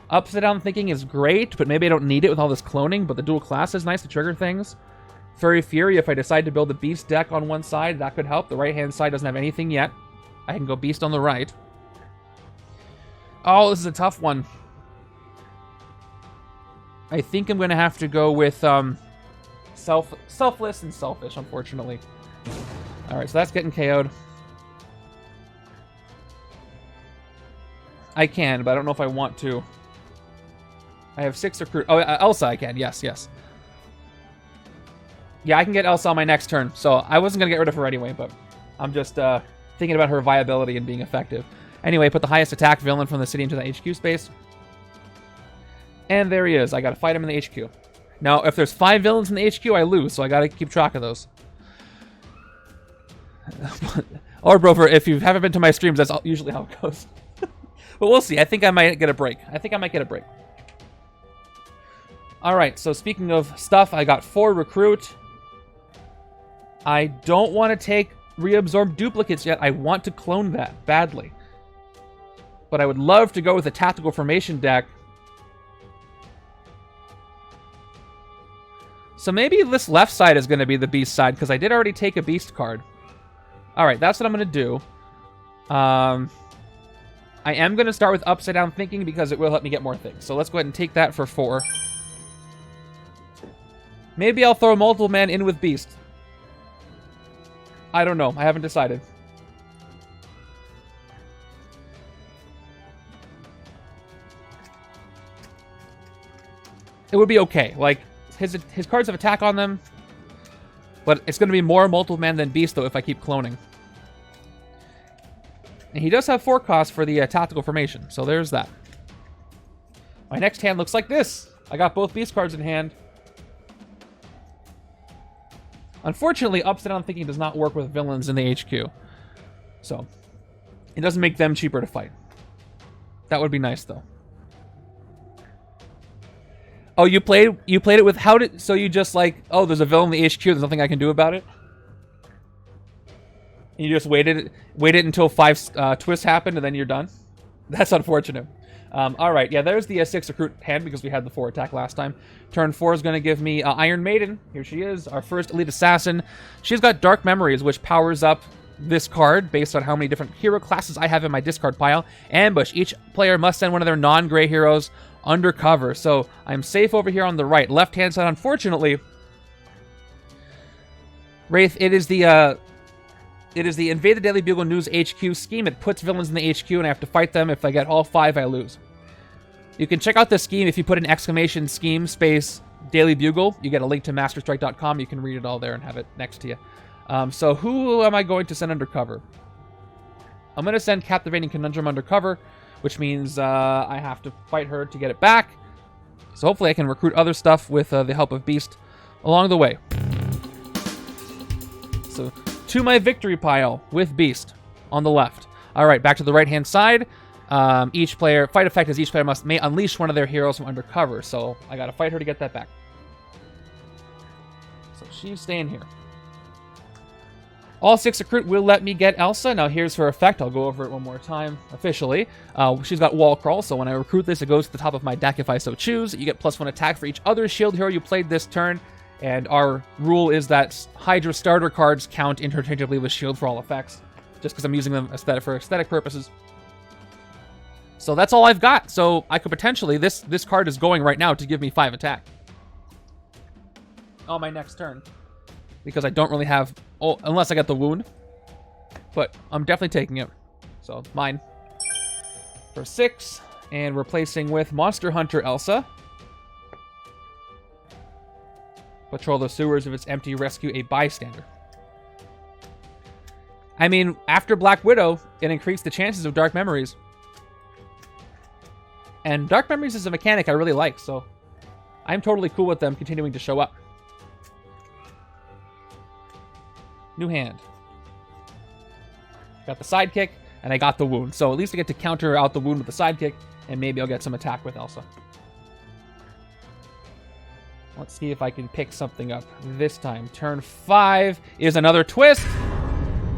Upside Down Thinking is great, but maybe I don't need it with all this cloning, but the dual class is nice to trigger things. Furry Fury, if I decide to build a Beast deck on one side, that could help. The right-hand side doesn't have anything yet. I can go Beast on the right. Oh, this is a tough one. I think I'm going to have to go with Selfless and Selfish, unfortunately. Alright, so that's getting KO'd. I can, but I don't know if I want to. I have 6 recruit. Oh, Elsa I can. Yes. Yeah, I can get Elsa on my next turn. So I wasn't going to get rid of her anyway, but I'm just thinking about her viability and being effective. Anyway, put the highest attack villain from the city into the HQ space. And there he is. I got to fight him in the HQ. Now, if there's 5 villains in the HQ, I lose, so I got to keep track of those. Or, Brover, if you haven't been to my streams, that's usually how it goes. But we'll see. I think I might get a break. Alright, so speaking of stuff, I got 4 recruit. I don't want to take reabsorb duplicates yet. I want to clone that badly. But I would love to go with a tactical formation deck. So maybe this left side is going to be the beast side, because I did already take a beast card. Alright, that's what I'm going to do. I am going to start with upside down thinking, because it will help me get more things. So let's go ahead and take that for 4. Maybe I'll throw multiple man in with beast. I don't know. I haven't decided. It would be okay. Like, his cards have attack on them, but it's going to be more multiple man than beast, though, if I keep cloning. And he does have 4 costs for the tactical formation, so there's that. My next hand looks like this. I got both beast cards in hand. Unfortunately, upside down thinking does not work with villains in the HQ. So, it doesn't make them cheaper to fight. That would be nice, though. Oh, you played it with so you just like, oh, there's a villain in the HQ, there's nothing I can do about it? And you just waited until 5 twists happened and then you're done? That's unfortunate. Alright, yeah, there's the 6 recruit hand because we had the 4 attack last time. Turn 4 is going to give me Iron Maiden. Here she is, our first elite assassin. She's got Dark Memories, which powers up this card based on how many different hero classes I have in my discard pile. Ambush. Each player must send one of their non-gray heroes undercover. So I'm safe over here on the right. Left-hand side, unfortunately, Wraith, it is the Invade the Daily Bugle News HQ scheme. It puts villains in the HQ, and I have to fight them. If I get all 5, I lose. You can check out the scheme if you put an exclamation scheme space Daily Bugle. You get a link to masterstrike.com. You can read it all there and have it next to you. So who am I going to send undercover? I'm going to send Captivating Conundrum undercover, which means I have to fight her to get it back. So hopefully I can recruit other stuff with the help of Beast along the way. So to my victory pile with Beast on the left. All right, back to the right-hand side. Each player, fight effect is each player may unleash one of their heroes from undercover. So I got to fight her to get that back. So she's staying here. All 6 recruit will let me get Elsa. Now here's her effect. I'll go over it one more time officially. She's got Wall Crawl, so when I recruit this, it goes to the top of my deck if I so choose. You get +1 attack for each other shield hero you played this turn. And our rule is that Hydra starter cards count interchangeably with shield for all effects. Just because I'm using them for aesthetic purposes. So that's all I've got. So I could potentially, this card is going right now to give me 5 attack. On my next turn. Because I don't really have... Oh, unless I got the wound. But I'm definitely taking it. So, mine. For 6. And replacing with Monster Hunter Elsa. Patrol the sewers if it's empty. Rescue a bystander. I mean, after Black Widow, it increased the chances of Dark Memories. And Dark Memories is a mechanic I really like, so... I'm totally cool with them continuing to show up. New hand. Got the sidekick, and I got the wound. So at least I get to counter out the wound with the sidekick, and maybe I'll get some attack with Elsa. Let's see if I can pick something up this time. Turn 5 is another twist.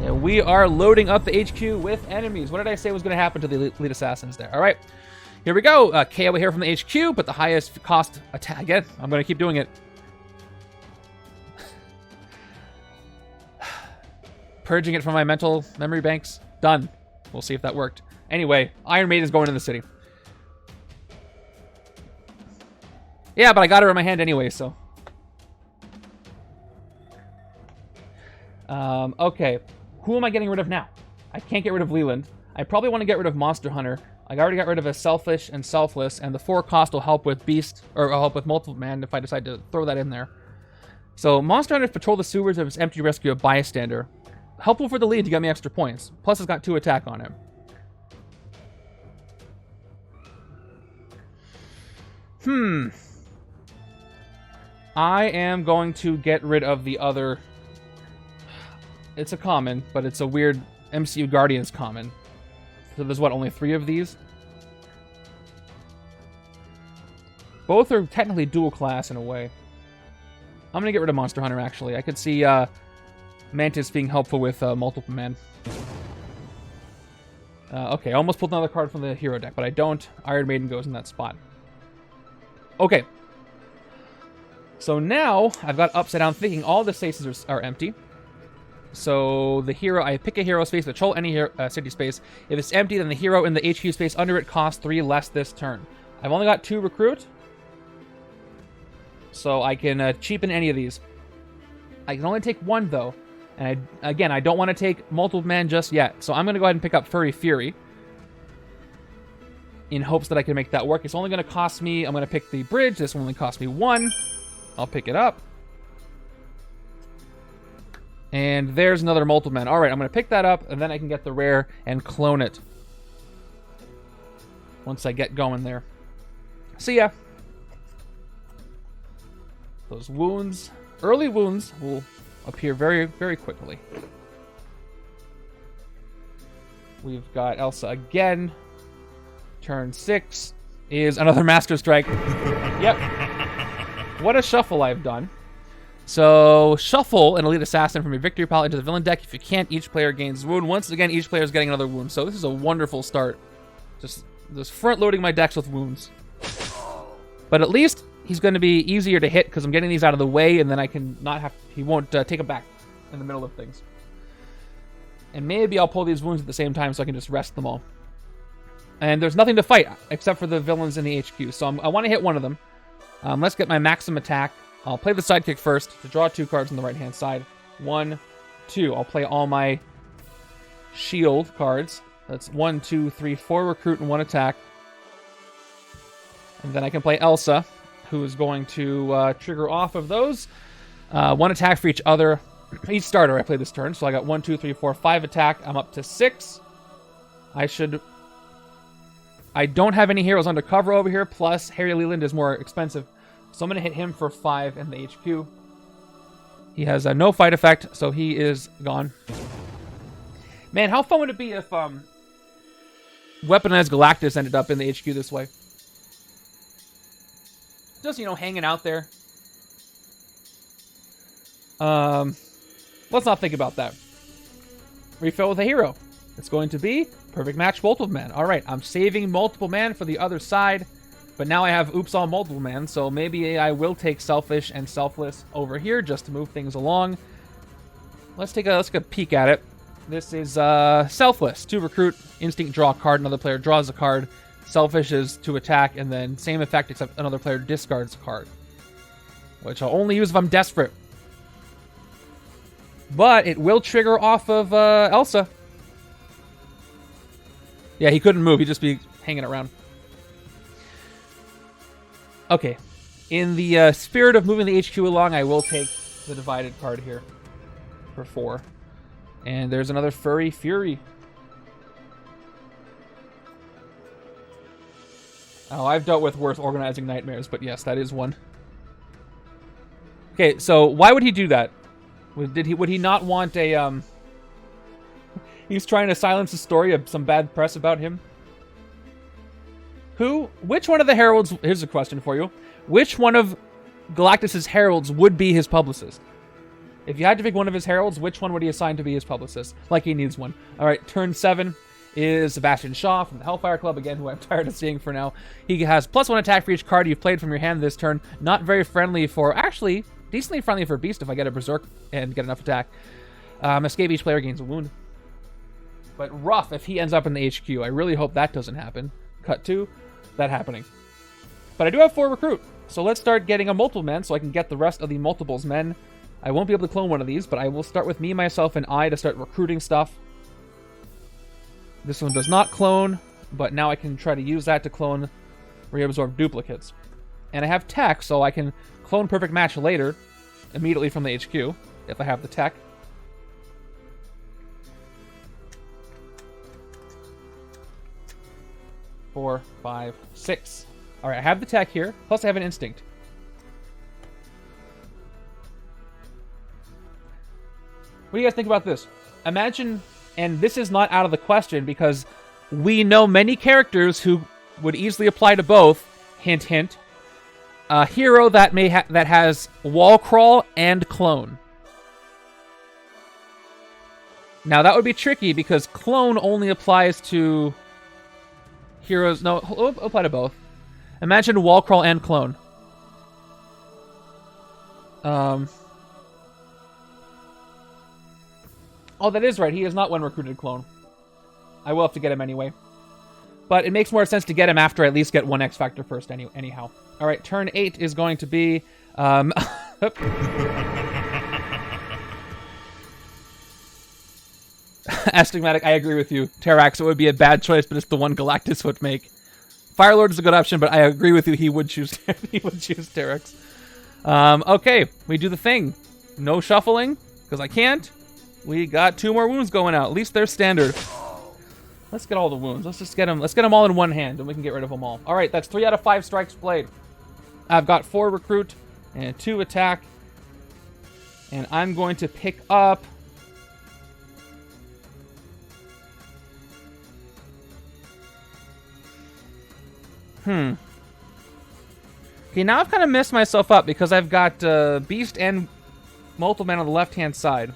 And we are loading up the HQ with enemies. What did I say was going to happen to the elite assassins there? All right, here we go. KO here from the HQ, but the highest cost attack. Again, I'm going to keep doing it. Purging it from my mental memory banks. Done. We'll see if that worked. Anyway, Iron Maiden is going in the city. Yeah, but I got her in my hand anyway, so. Okay. Who am I getting rid of now? I can't get rid of Leland. I probably want to get rid of Monster Hunter. I already got rid of a Selfish and Selfless, and the 4 cost will help with Beast, or will help with Multiple Man if I decide to throw that in there. So, Monster Hunter patrol the sewers if it's empty, rescue a bystander. Helpful for the lead to get me extra points. Plus, it's got 2 attack on him. I am going to get rid of the other... It's a common, but it's a weird MCU Guardians common. So there's, what, only 3 of these? Both are technically dual class in a way. I'm going to get rid of Monster Hunter, actually. I could see Mantis being helpful with Multiple Man. Okay, I almost pulled another card from the hero deck, but I don't. Iron Maiden goes in that spot. Okay. So now, I've got Upside Down Thinking. All the spaces are empty. So the hero, I pick a hero space, control any hero, city space. If it's empty, then the hero in the HQ space under it costs 3 less this turn. I've only got 2 recruit. So I can cheapen any of these. I can only take 1, though. And again, I don't want to take Multiple Man just yet. So I'm going to go ahead and pick up Furry Fury. In hopes that I can make that work. It's only going to cost me... I'm going to pick the bridge. This one only cost me 1. I'll pick it up. And there's another Multiple Man. Alright, I'm going to pick that up. And then I can get the rare and clone it. Once I get going there. See ya. Those wounds... Early wounds will... appear very, very quickly. We've got Elsa again. Turn 6 is another Master Strike. Yep. What a shuffle I've done. So, shuffle an Elite Assassin from your victory pile into the villain deck. If you can't, each player gains wound. Once again, each player is getting another wound. So this is a wonderful start. Just front-loading my decks with wounds. But at least... he's going to be easier to hit because I'm getting these out of the way, and then I can not have... he won't take them back in the middle of things. And maybe I'll pull these wounds at the same time so I can just rest them all. And there's nothing to fight except for the villains in the HQ. So I want to hit one of them. Let's get my maximum attack. I'll play the sidekick first to draw 2 cards on the right-hand side. 1, 2. I'll play all my shield cards. That's 1, 2, 3, 4 recruit and 1 attack. And then I can play Elsa, who is going to trigger off of those. 1 attack for each starter I play this turn. So I got 1, 2, 3, 4, 5 attack. I'm up to 6. I don't have any heroes under cover over here, plus Harry Leland is more expensive. So I'm going to hit him for 5 in the HQ. He has no fight effect, so he is gone. Man, how fun would it be if Weaponized Galactus ended up in the HQ this way? Just, hanging out there. Let's not think about that. Refill with a hero. It's going to be Perfect Match Multiple Man. Alright, I'm saving Multiple Man for the other side. But now I have Oops All Multiple Man, so maybe I will take Selfish and Selfless over here just to move things along. Let's take a peek at it. This is Selfless. To recruit, instinct draw a card, another player draws a card. Selfish is to attack, and then same effect except another player discards a card. Which I'll only use if I'm desperate. But it will trigger off of Elsa. Yeah, he couldn't move. He'd just be hanging around. Okay. In the spirit of moving the HQ along, I will take the divided card here for 4. And there's another Furry Fury. Oh, I've dealt with worse organizing nightmares, but yes, that is one. Okay, so why would he do that? Would he not want a he's trying to silence the story of some bad press about him? Which one of the heralds, here's a question for you. Which one of Galactus's heralds would be his publicist? If you had to pick one of his heralds, which one would he assign to be his publicist? Like he needs one. Alright, turn 7 is Sebastian Shaw from the Hellfire Club, again, who I'm tired of seeing for now. He has +1 attack for each card you've played from your hand this turn. Not very friendly for, actually, decently friendly for Beast if I get a Berserk and get enough attack. Escape, each player gains a wound. But rough if he ends up in the HQ. I really hope that doesn't happen. Cut 2, that happening. But I do have 4 recruit, so let's start getting a multiple man so I can get the rest of the multiples men. I won't be able to clone one of these, but I will start with me, myself, and I to start recruiting stuff. This one does not clone, but now I can try to use that to clone reabsorb duplicates. And I have tech, so I can clone Perfect Match later, immediately from the HQ, if I have the tech. Four, 5, 6. Alright, I have the tech here, plus I have an instinct. What do you guys think about this? Imagine, and this is not out of the question because we know many characters who would easily apply to both, hint hint, a hero that that has wall crawl and clone. Now that would be tricky because clone only applies to heroes. No, it'll apply to both. Imagine wall crawl and clone. Oh, that is right. He is not one recruited clone. I will have to get him anyway. But it makes more sense to get him after I at least get one X Factor first anyhow. All right, turn 8 is going to be... Astigmatic, I agree with you. Terrax, it would be a bad choice, but it's the one Galactus would make. Firelord is a good option, but I agree with you. He would choose Terrax. Okay, we do the thing. No shuffling, because I can't. We got 2 more wounds going out. At least they're standard. Let's get all the wounds. Let's just get them. Let's get them all in one hand, and we can get rid of them all. All right, that's 3 out of 5 strikes played. I've got 4 recruit and 2 attack, and I'm going to pick up. Okay, now I've kind of messed myself up because I've got Beast and Multiple Man on the left-hand side.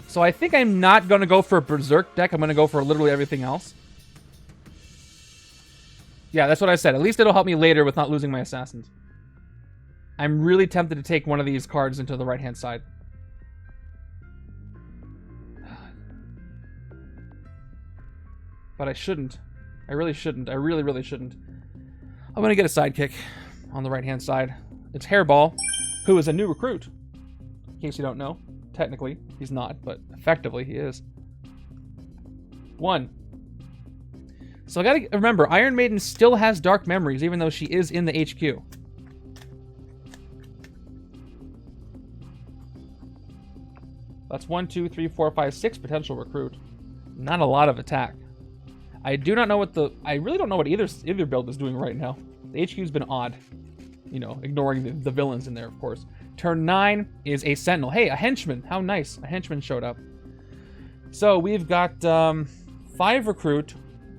So I think I'm not going to go for a Berserk deck. I'm going to go for literally everything else. Yeah, that's what I said. At least it'll help me later with not losing my Assassins. I'm really tempted to take one of these cards into the right-hand side. But I shouldn't. I really shouldn't. I really, really shouldn't. I'm going to get a sidekick on the right-hand side. It's Hairball, who is a new recruit. In case you don't know. Technically, he's not, but effectively he is. 1. So I gotta remember, Iron Maiden still has Dark Memories, even though she is in the HQ. That's 1, 2, 3, 4, 5, 6 potential recruit. Not a lot of attack. I do not know what I really don't know what either build is doing right now. The HQ's been odd. You know, ignoring the villains in there, of course. Turn 9 is a Sentinel. Hey, a Henchman. How nice. A Henchman showed up. So we've got 5 recruit.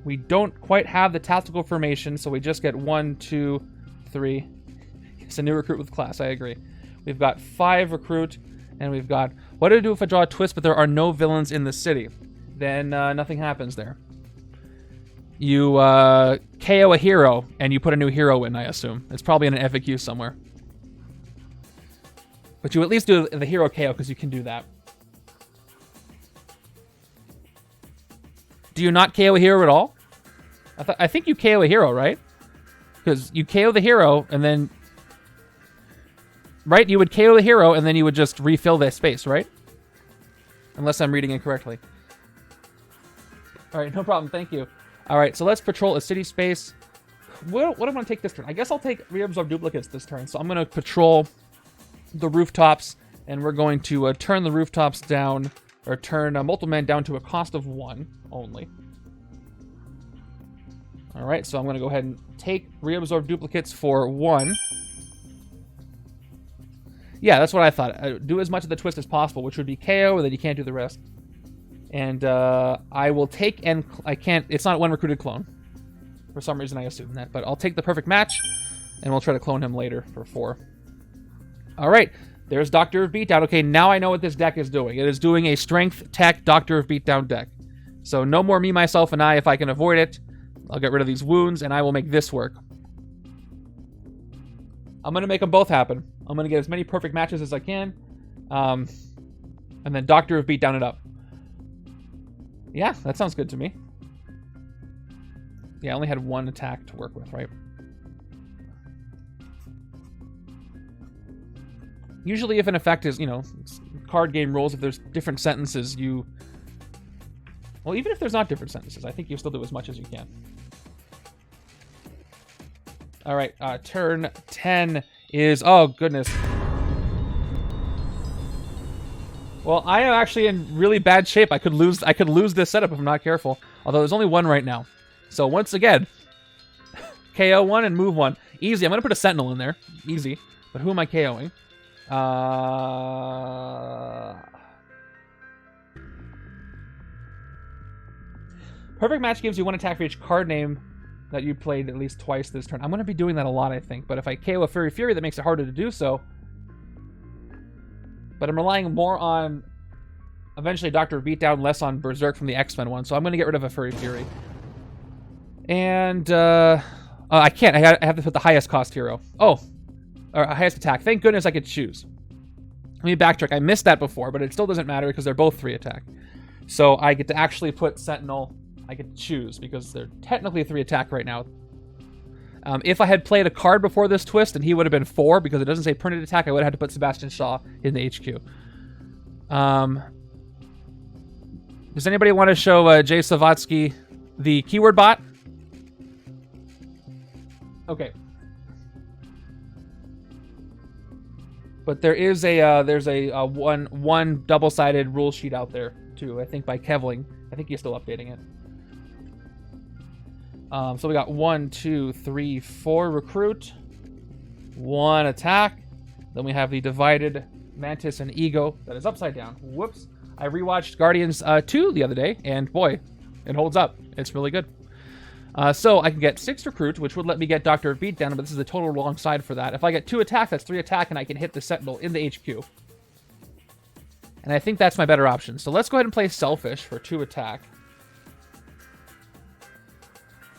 We don't quite have the tactical formation, so we just get 1, 2, 3. It's a new recruit with class, I agree. We've got 5 recruit, and we've got... What do I do if I draw a twist, but there are no villains in the city? Then nothing happens there. You KO a hero, and you put a new hero in, I assume. It's probably in an FAQ somewhere. But you at least do the hero KO, because you can do that. Do you not KO a hero at all? I think you KO a hero, right? Because you KO the hero, and then... Right? You would KO the hero, and then you would just refill that space, right? Unless I'm reading incorrectly. Alright, no problem, thank you. Alright, so let's patrol a city space. What do I want to take this turn? I guess I'll take reabsorb duplicates this turn. So I'm going to patrol the rooftops, and we're going to turn the rooftops down, or turn Multiple Man down to a cost of 1 only. Alright, so I'm going to go ahead and take reabsorb duplicates for 1. Yeah, that's what I thought. Do as much of the twist as possible, which would be KO, and then you can't do the rest. And I will take, and I can't, it's not one recruited clone. For some reason I assumed that, but I'll take the perfect match, and we'll try to clone him later for 4. Alright, there's Doctor of Beatdown. Okay, now I know what this deck is doing. It is doing a Strength Tech Doctor of Beatdown deck. So no more me, myself, and I if I can avoid it. I'll get rid of these wounds, and I will make this work. I'm going to make them both happen. I'm going to get as many perfect matches as I can. And then Doctor of Beatdown it up. Yeah, that sounds good to me. Yeah, I only had 1 attack to work with, right? Usually if an effect is, you know, card game rules, if there's different sentences, you... Well, even if there's not different sentences, I think you still do as much as you can. Alright, turn 10 is... Oh, goodness. Well, I am actually in really bad shape. I could lose this setup if I'm not careful. Although there's only 1 right now. So once again, KO 1 and move 1. Easy. I'm going to put a Sentinel in there. Easy. But who am I KOing? Perfect match gives you 1 attack for each card name that you played at least twice this turn. I'm going to be doing that a lot, I think. But if I KO a Furry Fury, that makes it harder to do so. But I'm relying more on eventually Dr. Beatdown, less on Berserk from the X-Men one. So I'm going to get rid of a Furry Fury. And I can't. I have to put the highest cost hero. Oh, or highest attack. Thank goodness I could choose. Let me backtrack. I missed that before, but it still doesn't matter because they're both 3 attack. So I get to actually put Sentinel. I get to choose because they're technically 3 attack right now. If I had played a card before this twist and he would have been 4 because it doesn't say printed attack, I would have had to put Sebastian Shaw in the HQ. Does anybody want to show Jay Savatsky the keyword bot? Okay. But there is there's a one double-sided rule sheet out there too. I think by Kevling. I think he's still updating it. So we got 1, 2, 3, 4 recruit, 1 attack. Then we have the divided Mantis and Ego that is upside down. Whoops! I rewatched Guardians 2 the other day, and boy, it holds up. It's really good. So I can get 6 recruit, which would let me get Dr. Beatdown, but this is the total wrong side for that. If I get 2 attack, that's 3 attack, and I can hit the Sentinel in the HQ. And I think that's my better option. So let's go ahead and play Selfish for 2 attack.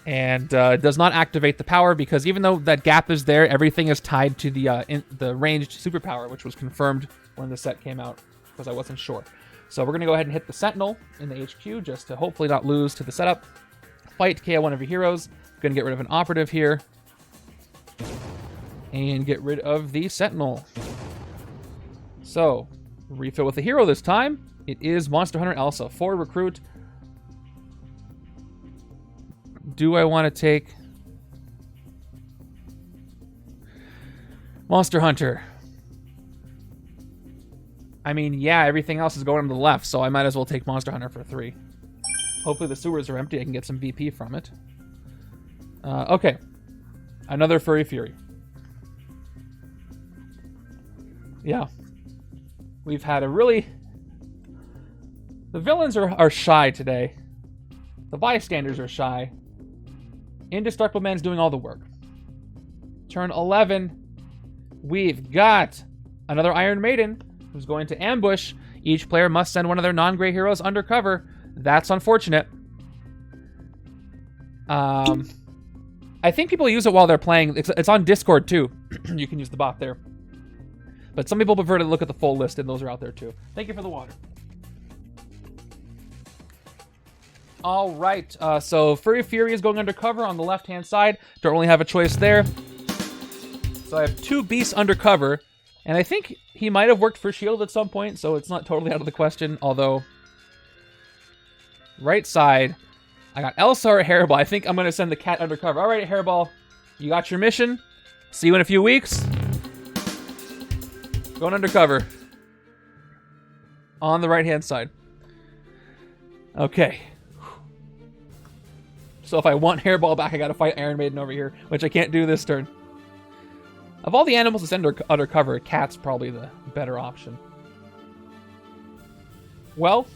And it does not activate the power because even though that gap is there, everything is tied to the ranged superpower, which was confirmed when the set came out because I wasn't sure. So we're going to go ahead and hit the Sentinel in the HQ just to hopefully not lose to the setup. Fight, KO one of your heroes. Going to get rid of an operative here. And get rid of the Sentinel. So, refill with the hero this time. It is Monster Hunter Elsa. 4 recruit. Do I want to take Monster Hunter? I mean, yeah, everything else is going on the left, so I might as well take Monster Hunter for 3. Hopefully the sewers are empty. I can get some VP from it. Okay. Another Furry Fury. Yeah. We've had a really... The villains are shy today. The bystanders are shy. Indestructible Man's doing all the work. Turn 11. We've got another Iron Maiden who's going to ambush. Each player must send one of their non-gray heroes undercover. That's unfortunate. I think people use it while they're playing. It's on Discord too. You can use the bot there. But some people prefer to look at the full list, and those are out there too. Thank you for the water. All right, so Furry Fury is going undercover on the left-hand side. Don't really have a choice there. So I have 2 beasts undercover, and I think he might have worked for Shield at some point, so it's not totally out of the question, although... Right side, I got Elsa or Hairball. I think I'm going to send the cat undercover. All right, Hairball, you got your mission. See you in a few weeks. Going undercover. On the right-hand side. Okay. So if I want Hairball back, I got to fight Iron Maiden over here, which I can't do this turn. Of all the animals to send undercover, cat's probably the better option. Well...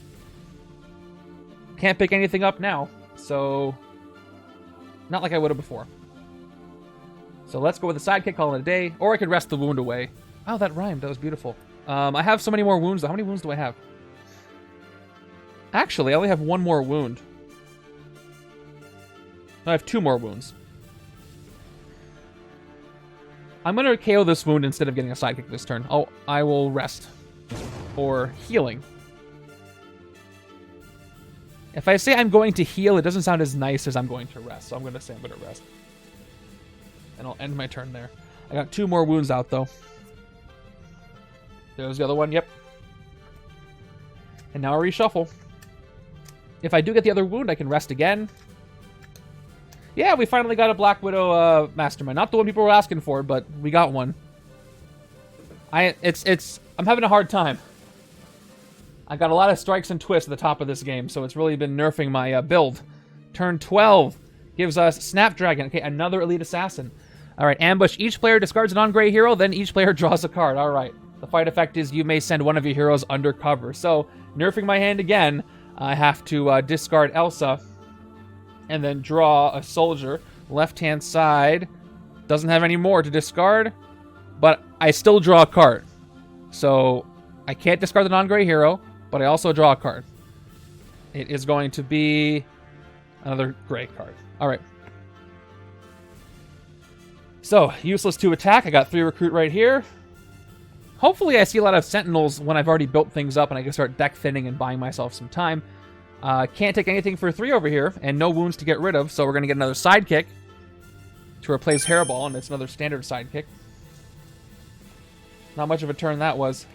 Can't pick anything up now, so not like I would have before. So let's go with the sidekick, call it a day, or I could rest the wound away. Oh, that rhymed. That was beautiful. I have so many more wounds. How many wounds do I have? Actually, I only have 1 more wound. I have 2 more wounds. I'm going to KO this wound instead of getting a sidekick this turn. Oh, I will rest. Or healing. If I say I'm going to heal, it doesn't sound as nice as I'm going to rest. So I'm going to say I'm going to rest. And I'll end my turn there. I got 2 more wounds out, though. There's the other one. Yep. And now I reshuffle. If I do get the other wound, I can rest again. Yeah, we finally got a Black Widow Mastermind. Not the one people were asking for, but we got one. I'm having a hard time. I got a lot of strikes and twists at the top of this game, so it's really been nerfing my build. Turn 12 gives us Snapdragon. Okay, another Elite Assassin. All right, ambush. Each player discards a non-gray hero, then each player draws a card. All right. The fight effect is you may send one of your heroes undercover. So, nerfing my hand again, I have to discard Elsa and then draw a soldier. Left-hand side doesn't have any more to discard, but I still draw a card. So I can't discard the non-gray hero, but I also draw a card. It is going to be another gray card. All right. So, useless to attack. I got 3 recruit right here. Hopefully I see a lot of Sentinels when I've already built things up and I can start deck thinning and buying myself some time. Can't take anything for 3 over here, and no wounds to get rid of, so we're going to get another sidekick to replace Hairball, and it's another standard sidekick. Not much of a turn that was.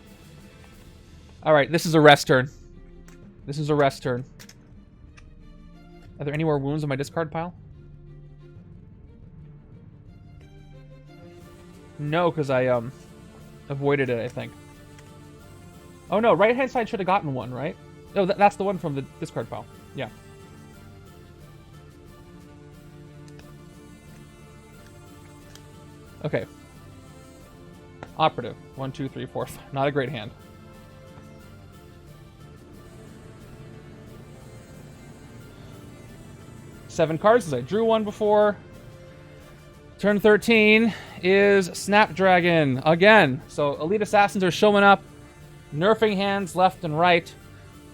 Alright, this is a rest turn. This is a rest turn. Are there any more wounds in my discard pile? No, because I avoided it, I think. Oh no, right-hand side should have gotten one, right? No, that's the one from the discard pile. Yeah. Okay. Operative. 1, 2, 3, 4, 5. Not a great hand. Seven cards, as I drew one before. Turn 13 is Snapdragon again. So Elite Assassins are showing up, nerfing hands left and right.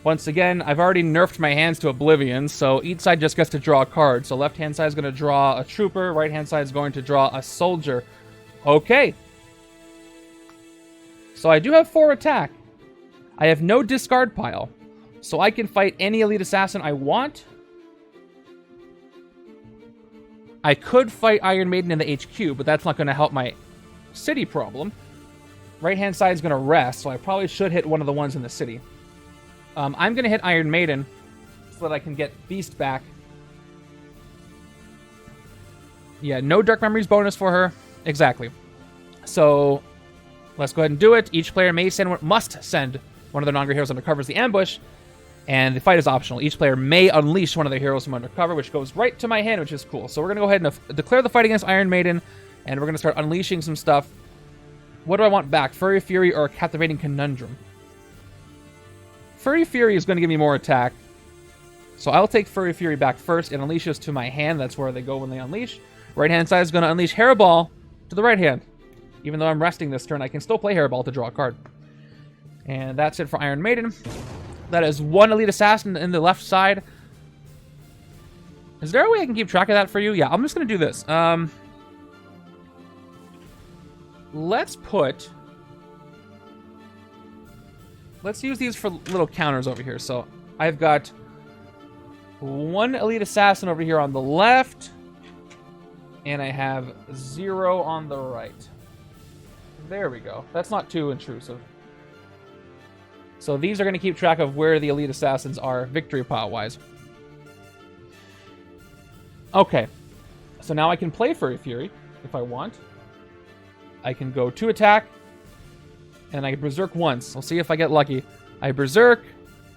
Once again, I've already nerfed my hands to oblivion, so each side just gets to draw a card. So left-hand side is going to draw a trooper, right-hand side is going to draw a soldier. Okay. So I do have 4 attack. I have no discard pile, so I can fight any Elite Assassin I want. I could fight Iron Maiden in the HQ, but that's not going to help my city problem. Right-hand side is going to rest, so I probably should hit one of the ones in the city. I'm going to hit Iron Maiden so that I can get Beast back. Yeah, no Dark Memories bonus for her. Exactly. So, let's go ahead and do it. Each player must send one of their non-gray heroes under covers the ambush, and the fight is optional. Each player may unleash one of their heroes from undercover, which goes right to my hand, which is cool. So we're going to go ahead and declare the fight against Iron Maiden, and we're going to start unleashing some stuff. What do I want back? Furry Fury or Captivating Conundrum? Furry Fury is going to give me more attack. So I'll take Furry Fury back first and unleash this to my hand. That's where they go when they unleash. Right-hand side is going to unleash Hairball to the right hand. Even though I'm resting this turn, I can still play Hairball to draw a card. And that's it for Iron Maiden. That is 1 Elite Assassin in the left side. Is there a way I can keep track of that for you? Yeah, I'm just going to do this. Let's use these for little counters over here. So I've got 1 Elite Assassin over here on the left. And I have 0 on the right. There we go. That's not too intrusive. So these are going to keep track of where the Elite Assassins are victory pile-wise. Okay. So now I can play Furry Fury if I want. I can go 2 attack. And I can Berserk once. I'll see if I get lucky. I Berserk.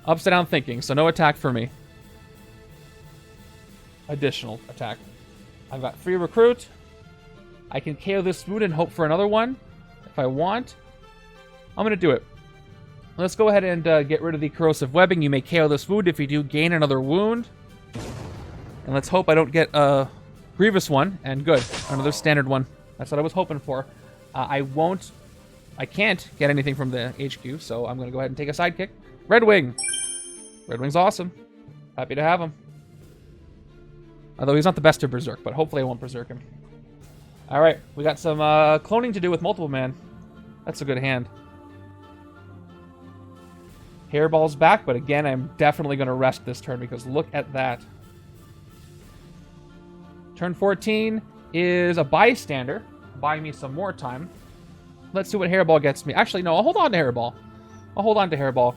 Upside Down Thinking. So no attack for me. Additional attack. I've got 3 recruit. I can KO this wound and hope for another one if I want. I'm going to do it. Let's go ahead and get rid of the corrosive webbing. You may KO this wound if you do gain another wound. And let's hope I don't get a grievous one. And good. Another standard one. That's what I was hoping for. I can't get anything from the HQ, so I'm going to go ahead and take a sidekick. Red Wing. Red Wing's awesome. Happy to have him. Although he's not the best to Berserk, but hopefully I won't Berserk him. Alright, we got some cloning to do with Multiple Man. That's a good hand. Hairball's back, but again, I'm definitely going to rest this turn because look at that. Turn 14 is a bystander, buying me some more time. Let's see what Hairball gets me. Actually, no, I'll hold on to Hairball. I'll hold on to Hairball.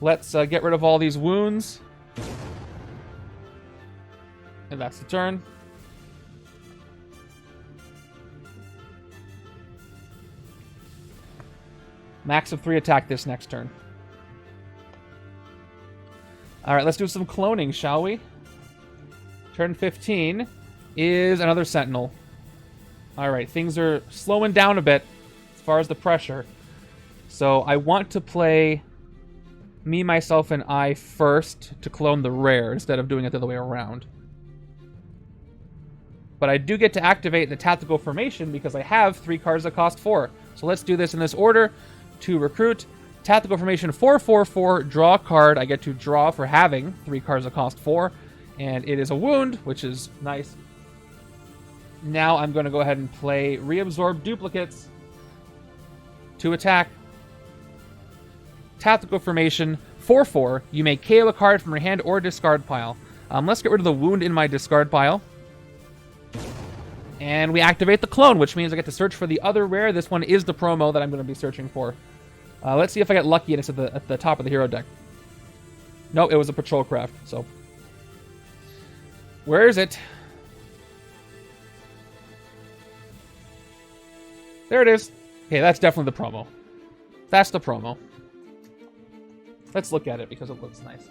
Let's get rid of all these wounds. And that's the turn. Max of 3 attack this next turn. Alright, let's do some cloning, shall we? Turn 15 is another Sentinel. Alright, things are slowing down a bit as far as the pressure. So I want to play me, myself, and I first to clone the rare instead of doing it the other way around. but I do get to activate the tactical formation because I have 3 cards that cost 4. So let's do this in this order. To recruit, tactical formation 4/4/4, draw a card. I get to draw for having 3 cards that cost 4, and it is a wound, which is nice. Now I'm going to go ahead and play Reabsorb Duplicates to attack. Tactical formation 4/4. You may KO a card from your hand or discard pile. Let's get rid of the wound in my discard pile. And we activate the clone, which means I get to search for the other rare. This one is the promo that I'm going to be searching for. Let's see if I get lucky and it's at the top of the hero deck. Nope, it was a patrol craft. So, where is it? There it is. Okay, that's definitely the promo. That's the promo. Let's look at it because it looks nice.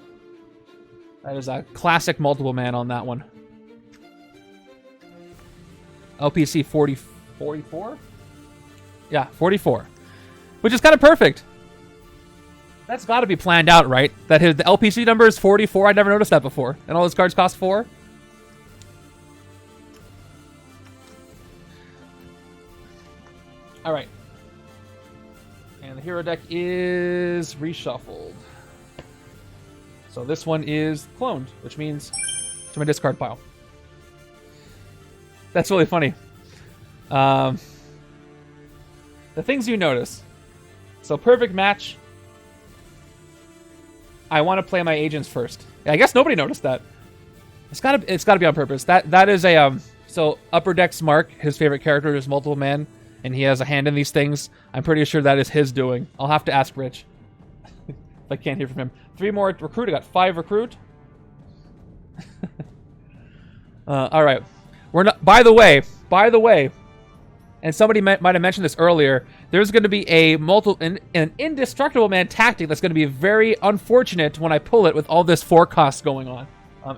That is a classic multiple man on that one. LPC 44? Yeah, 44. Which is kind of perfect. That's got to be planned out, right? That the LPC number is 44. I never noticed that before. And all his cards cost 4. All right. And the hero deck is reshuffled. So this one is cloned, which means to my discard pile. That's really funny. The things you notice. So perfect match. I want to play my agents first. I guess nobody noticed that. It's gotta be on purpose. That is a so Upper Deck's Mark, his favorite character is multiple man, and he has a hand in these things. I'm pretty sure that is his doing. I'll have to ask Rich. If I can't hear from him. 3 more recruit. I got 5 recruit. All right. We're not. By the way, and somebody might have mentioned this earlier. There's going to be an Indestructible Man tactic that's going to be very unfortunate when I pull it with all this forecast going on.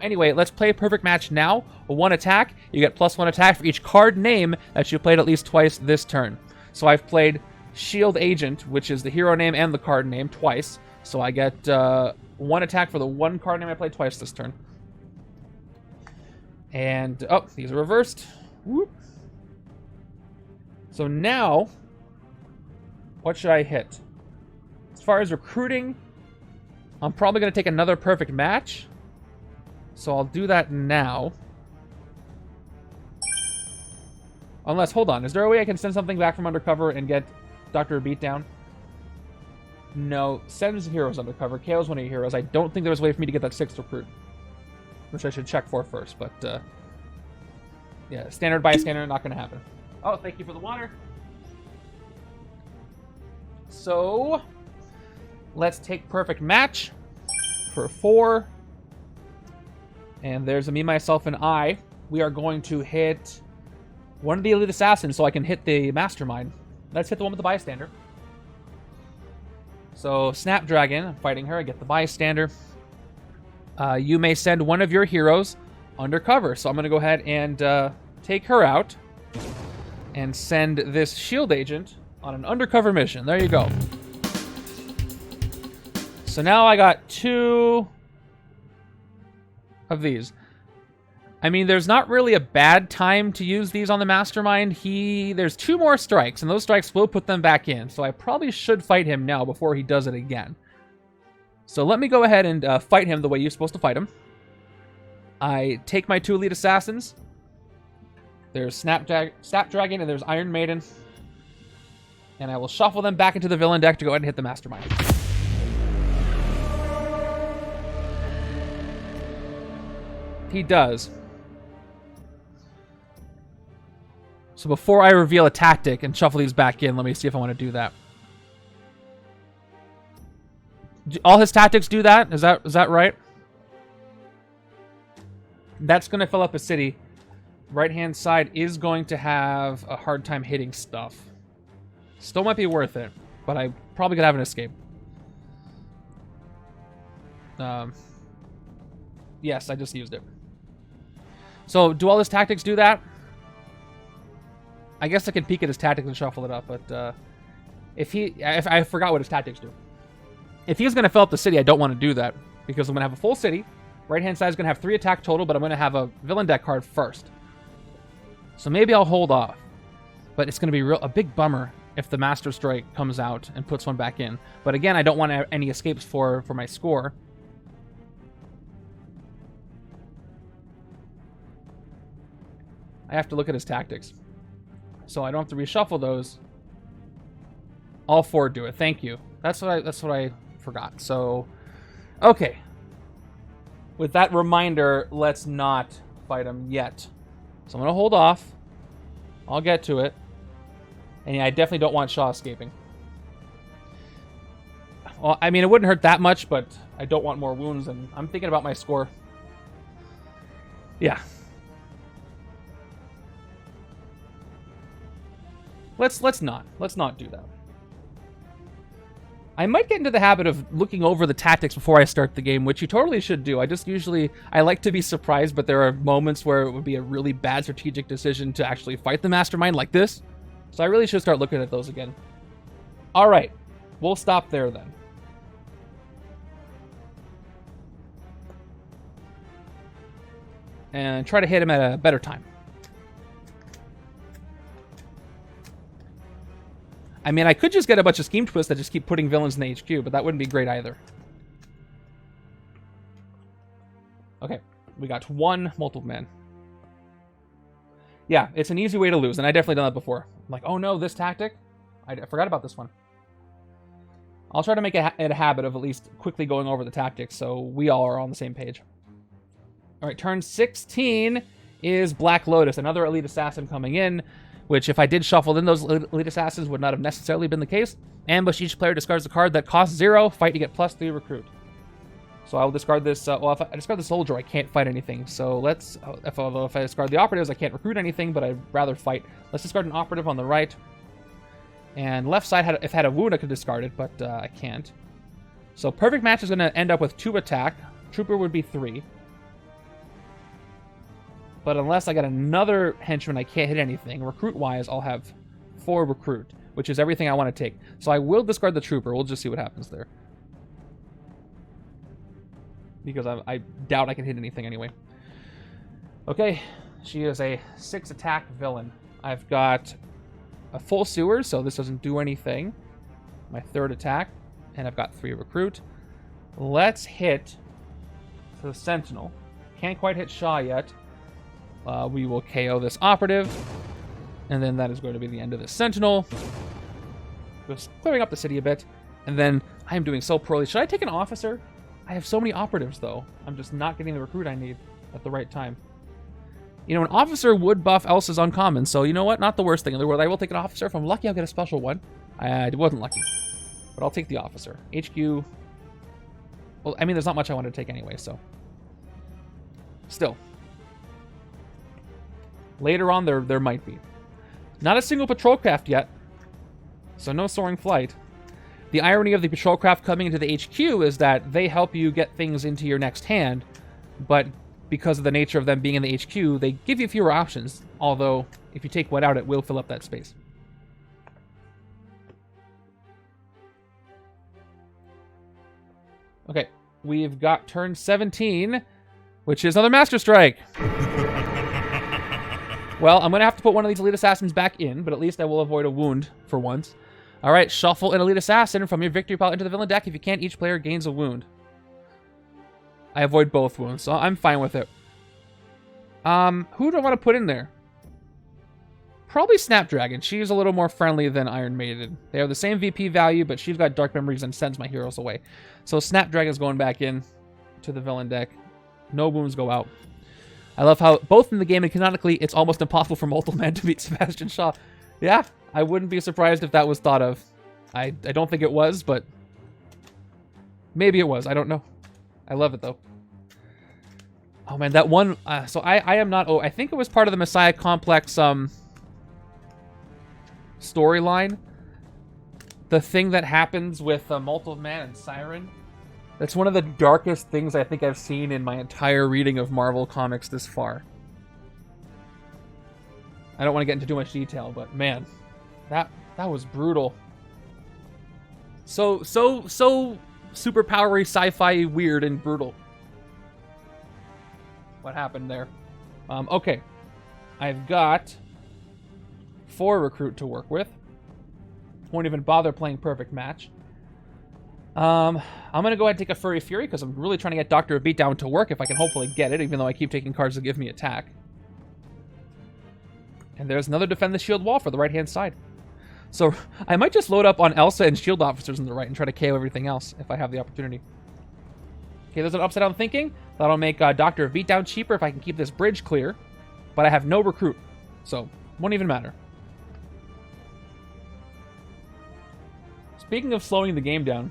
Anyway, let's play a perfect match now. 1 attack. You get +1 attack for each card name that you played at least twice this turn. So I've played Shield Agent, which is the hero name and the card name, twice. So I get 1 attack for the 1 card name I played twice this turn. And, oh, these are reversed. Whoop. So now, what should I hit? As far as recruiting, I'm probably going to take another perfect match. So I'll do that now. Unless, hold on, is there a way I can send something back from undercover and get Dr. Beatdown? No, sends heroes undercover. KO's one of your heroes. I don't think there's a way for me to get that 6th recruit. Which I should check for first, but yeah, standard bystander, not going to happen. Oh, thank you for the water. So, let's take perfect match for 4. And there's a me, myself, and I. We are going to hit one of the elite assassins so I can hit the Mastermind. Let's hit the one with the bystander. So, Snapdragon, I'm fighting her. I get the bystander. You may send one of your heroes undercover. So I'm going to go ahead and take her out and send this shield agent on an undercover mission. There you go. So now I got 2 of these. I mean, there's not really a bad time to use these on the Mastermind. There's 2 more strikes, and those strikes will put them back in. So I probably should fight him now before he does it again. So let me go ahead and fight him the way you're supposed to fight him. I take my 2 elite assassins. There's Snapdragon and there's Iron Maiden. And I will shuffle them back into the villain deck to go ahead and hit the Mastermind. He does. So before I reveal a tactic and shuffle these back in, let me see if I want to do that. All his tactics do that? Is that right? That's going to fill up a city. Right-hand side is going to have a hard time hitting stuff. Still might be worth it, but I probably could have an escape. Yes, I just used it. So, do all his tactics do that? I guess I can peek at his tactics and shuffle it up, but if I forgot what his tactics do. If he's going to fill up the city, I don't want to do that, because I'm going to have a full city. Right-hand side is going to have 3 attack total, but I'm going to have a villain deck card first. So maybe I'll hold off. But it's going to be a big bummer if the Master Strike comes out and puts one back in. But again, I don't want any escapes for my score. I have to look at his tactics. So I don't have to reshuffle those. All 4 do it. Thank you. That's what I forgot. So, okay. With that reminder, let's not fight him yet. So I'm going to hold off. I'll get to it. And yeah, I definitely don't want Shaw escaping. Well, I mean, it wouldn't hurt that much, but I don't want more wounds, and I'm thinking about my score. Yeah. Let's not do that. I might get into the habit of looking over the tactics before I start the game, which you totally should do. I like to be surprised, but there are moments where it would be a really bad strategic decision to actually fight the Mastermind like this. So I really should start looking at those again. All right, we'll stop there then. And try to hit him at a better time. I mean, I could just get a bunch of scheme twists that just keep putting villains in the HQ, but that wouldn't be great either. Okay, we got 1 multiple man. Yeah, it's an easy way to lose, and I definitely done that before. I'm like, oh no, this tactic? I forgot about this one. I'll try to make it a habit of at least quickly going over the tactics so we all are on the same page. All right, turn 16 is Black Lotus, another elite assassin coming in, which if I did shuffle in those elite assassins would not have necessarily been the case. Ambush, each player discards a card that costs 0, fight to get +3 recruit. So I will discard this, well, if I discard the soldier, I can't fight anything. So let's, although if I discard the operatives, I can't recruit anything, but I'd rather fight. Let's discard an operative on the right. And left side, if I had a wound, I could discard it, but I can't. So perfect match is going to end up with 2 attack. Trooper would be 3. But unless I got another henchman, I can't hit anything. Recruit-wise, I'll have 4 recruit, which is everything I want to take. So I will discard the trooper. We'll just see what happens there. Because I doubt I can hit anything anyway. Okay, she is a 6 attack villain. I've got a full sewer, so this doesn't do anything. My 3rd attack, and I've got 3 recruit. Let's hit the Sentinel. Can't quite hit Shaw yet. We will KO this operative, and then that is going to be the end of this Sentinel. Just clearing up the city a bit, and then I am doing so poorly. Should I take an officer? I have so many operatives, though. I'm just not getting the recruit I need at the right time. You know, an officer would buff Elsa's uncommon, so you know what? Not the worst thing in the world. I will take an officer. If I'm lucky, I'll get a special one. I wasn't lucky, but I'll take the officer. HQ. Well, I mean, there's not much I wanted to take anyway, so. Still. Later on, there might be. Not a single patrol craft yet, so no soaring flight. The irony of the patrol craft coming into the HQ is that they help you get things into your next hand, but because of the nature of them being in the HQ, they give you fewer options, although if you take one out, it will fill up that space. Okay, we've got turn 17, which is another Master Strike. Well, I'm going to have to put one of these Elite Assassins back in, but at least I will avoid a wound for once. All right, shuffle an Elite Assassin from your victory pile into the villain deck. If you can't, each player gains a wound. I avoid both wounds, so I'm fine with it. Who do I want to put in there? Probably Snapdragon. She's a little more friendly than Iron Maiden. They have the same VP value, but she's got Dark Memories and sends my heroes away. So Snapdragon's going back in to the villain deck. No wounds go out. I love how both in the game and canonically, it's almost impossible for multiple men to beat Sebastian Shaw. Yeah, I wouldn't be surprised if that was thought of. I don't think it was, but maybe it was. I don't know. I love it, though. Oh, man, that one... so I am not... Oh, I think it was part of the Messiah Complex storyline. The thing that happens with Multiple Man and Siren. That's one of the darkest things I think I've seen in my entire reading of Marvel Comics this far. I don't want to get into too much detail, but man, that was brutal. So super powery, sci-fi, weird, and brutal. What happened there? Okay, I've got 4 recruit to work with. Won't even bother playing perfect match. I'm going to go ahead and take a Furry Fury because I'm really trying to get Doctor of Beatdown to work if I can hopefully get it, even though I keep taking cards to give me attack. And there's another Defend the Shield wall for the right-hand side. So I might just load up on Elsa and Shield Officers on the right and try to KO everything else if I have the opportunity. Okay, there's an upside-down thinking. That'll make Doctor of Beatdown cheaper if I can keep this bridge clear. But I have no recruit, so won't even matter. Speaking of slowing the game down,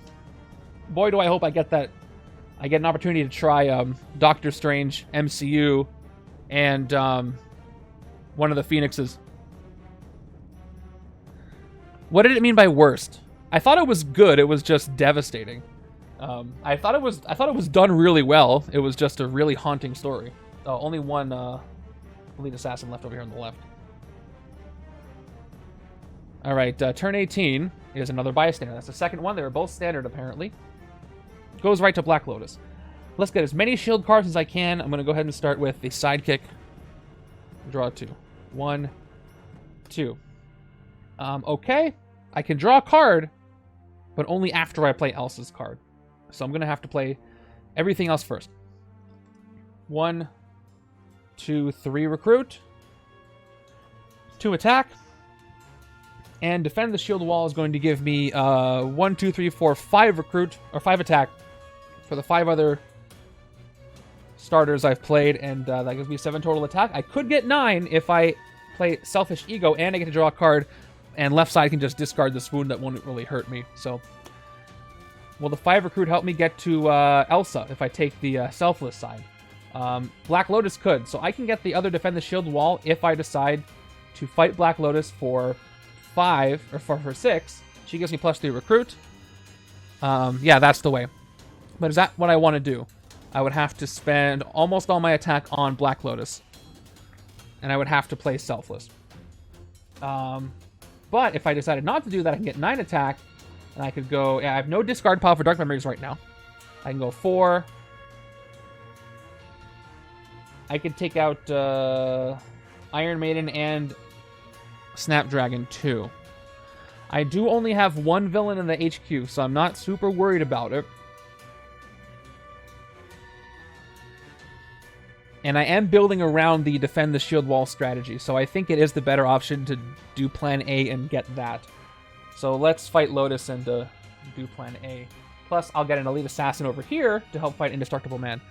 boy, do I hope I get that. I get an opportunity to try Doctor Strange, MCU, and one of the Phoenixes. What did it mean by worst? I thought it was good. It was just devastating. I thought it was done really well. It was just a really haunting story. Only one elite assassin left over here on the left. All right, turn 18 is another bystander. That's the second one. They were both standard, apparently. Goes right to Black Lotus. Let's get as many shield cards as I can. I'm going to go ahead and start with the sidekick. Draw 2. 1, 2. Okay. I can draw a card, but only after I play Elsa's card. So I'm going to have to play everything else first. 1, 2, 3 recruit. 2 attack. And Defend the Shield Wall is going to give me 1, 2, 3, 4, 5 recruit, or 5 attack for the 5 other starters I've played, and that gives me 7 total attack. I could get 9 if I play Selfish Ego, and I get to draw a card, and left side can just discard this wound that won't really hurt me. So, will the 5 recruit help me get to Elsa if I take the Selfless side? Black Lotus could, so I can get the other Defend the Shield Wall if I decide to fight Black Lotus for 5, or for 6. She gives me +3 recruit. Yeah, that's the way. But is that what I want to do? I would have to spend almost all my attack on Black Lotus. And I would have to play Selfless. But if I decided not to do that, I can get 9 attack. And I could go... Yeah, I have no discard pile for Dark Memories right now. I can go 4. I could take out Iron Maiden and Snapdragon 2. I do only have 1 villain in the HQ, so I'm not super worried about it. And I am building around the Defend the Shield Wall strategy, so I think it is the better option to do Plan A and get that. So let's fight Lotus and do Plan A. Plus, I'll get an Elite Assassin over here to help fight Indestructible Man.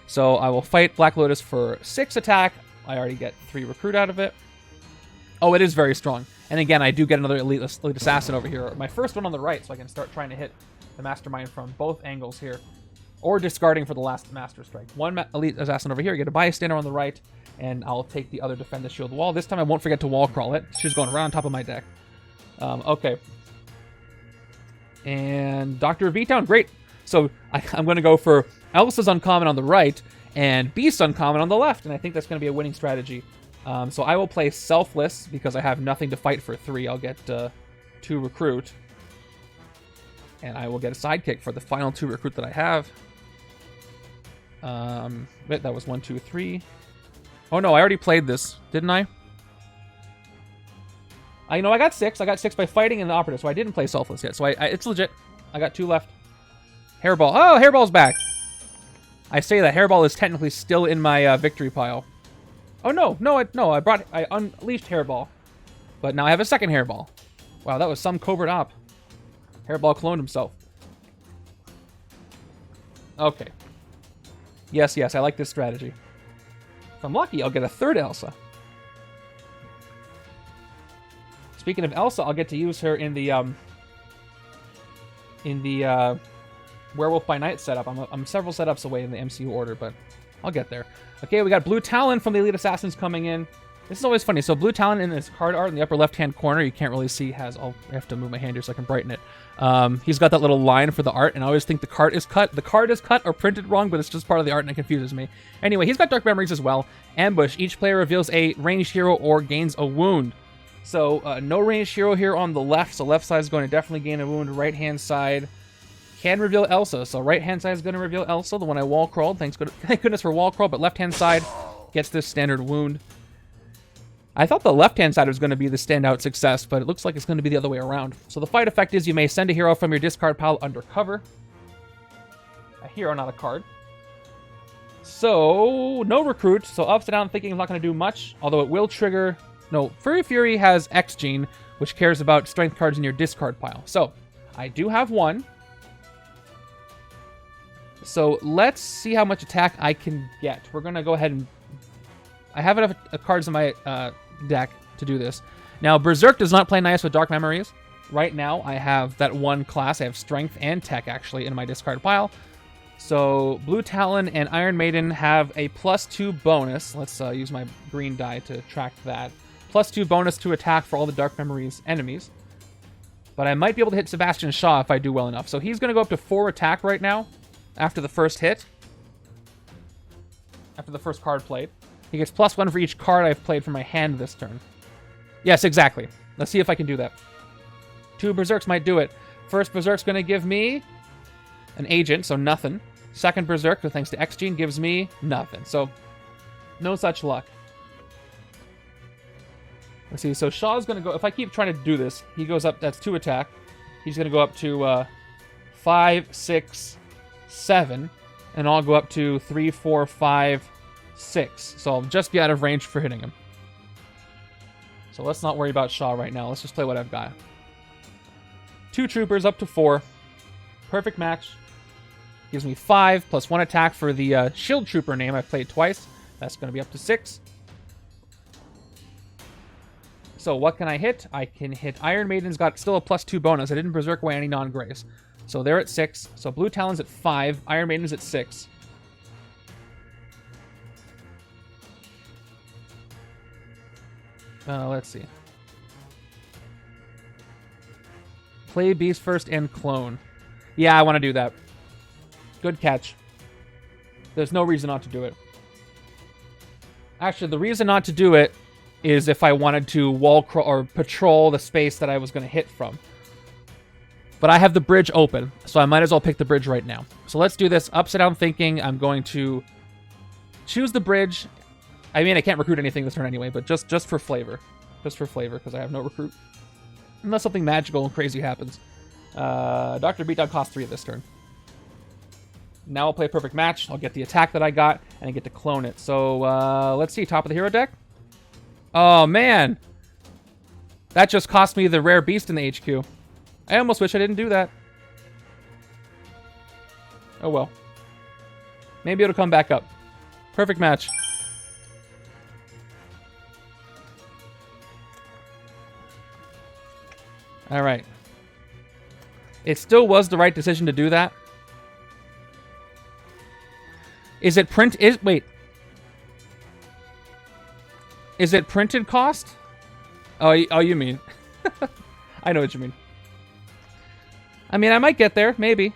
So I will fight Black Lotus for 6 attack. I already get 3 recruit out of it. Oh, it is very strong. And again, I do get another Elite Assassin over here. My first one on the right, so I can start trying to hit the Mastermind from both angles here. Or discarding for the last Master Strike. 1 Elite Assassin over here, get a Bystander on the right, and I'll take the other Defend the Shield Wall. This time I won't forget to wall crawl it. She's going right on top of my deck. Okay. And Doctor of Beatdown, great. So I'm going to go for Elsa's uncommon on the right, and Beast's uncommon on the left, and I think that's going to be a winning strategy. So I will play Selfless, because I have nothing to fight for 3. I'll get 2 recruit. And I will get a sidekick for the final 2 recruit that I have. Wait, that was 1, 2, 3. Oh no, I already played this, didn't I? I got 6. I got 6 by fighting in the operative, so I didn't play Selfless yet. So it's legit. I got 2 left. Hairball. Oh, Hairball's back. I say that Hairball is technically still in my victory pile. Oh no, I unleashed Hairball, but now I have a second Hairball. Wow, that was some covert op. Hairball cloned himself. Okay. Yes, I like this strategy. If I'm lucky, I'll get a 3rd Elsa. Speaking of Elsa, I'll get to use her in the Werewolf by Night setup. I'm several setups away in the MCU order, but I'll get there. Okay, we got Blue Talon from the Elite Assassins coming in. This is always funny. So Blue Talon in his card art in the upper left-hand corner, you can't really see, I have to move my hand here so I can brighten it. He's got that little line for the art, and I always think the card is cut. The card is cut or printed wrong, but it's just part of the art, and it confuses me. Anyway, he's got Dark Memories as well. Ambush. Each player reveals a ranged hero or gains a wound. So no ranged hero here on the left, so left side is going to definitely gain a wound. Right-hand side can reveal Elsa, so right-hand side is going to reveal Elsa, the one I wall crawled. Thank goodness for wall crawl, but left-hand side gets this standard wound. I thought the left-hand side was going to be the standout success, but it looks like it's going to be the other way around. So the fight effect is you may send a hero from your discard pile under cover. A hero, not a card. So, no recruit. So upside down thinking is not going to do much, although it will trigger... No, Furry Fury has X Gene, which cares about strength cards in your discard pile. So, I do have one. So let's see how much attack I can get. We're going to go ahead and... I have enough cards in my deck to do this. Now, Berserk does not play nice with Dark Memories. Right now, I have that one class. I have Strength and Tech, actually, in my discard pile. So, Blue Talon and Iron Maiden have a +2 bonus. Let's use my green die to track that. +2 bonus to attack for all the Dark Memories enemies. But I might be able to hit Sebastian Shaw if I do well enough. So he's going to go up to 4 attack right now after the first hit. After the first card played. He gets +1 for each card I've played from my hand this turn. Yes, exactly. Let's see if I can do that. 2 Berserks might do it. First Berserk's going to give me an agent, so nothing. Second Berserk, thanks to X Gene, gives me nothing. So, no such luck. Let's see, so Shaw's going to go... If I keep trying to do this, he goes up... That's 2 attack. He's going to go up to 5, 6, 7. And I'll go up to 3, 4, 5, 6. So I'll just be out of range for hitting him. So let's not worry about Shaw right now. Let's just play what I've got. 2 troopers up to 4. Perfect match. Gives me 5 plus 1 attack for the shield trooper name I've played twice. That's going to be up to 6. So what can I hit? I can hit Iron Maiden's got still a +2 bonus. I didn't berserk away any non-grays. So they're at 6. So Blue Talon's at 5. Iron Maiden's at 6. Let's see. Play Beast first and Clone. Yeah, I want to do that. Good catch. There's no reason not to do it. Actually, the reason not to do it is if I wanted to wall crawl or patrol the space that I was going to hit from. But I have the bridge open, so I might as well pick the bridge right now. So let's do this. Upside down thinking. I'm going to choose the bridge. I mean, I can't recruit anything this turn anyway, but just for flavor. Just for flavor, because I have no recruit. Unless something magical and crazy happens. Dr. Beatdown costs 3 this turn. Now I'll play a perfect match. I'll get the attack that I got, and I get to clone it. So, let's see. Top of the hero deck. Oh, man. That just cost me the rare beast in the HQ. I almost wish I didn't do that. Oh, well. Maybe it'll come back up. Perfect match. All right. It still was the right decision to do that. Is it print? Wait. Is it printed cost? Oh, you mean? I know what you mean. I mean, I might get there, maybe.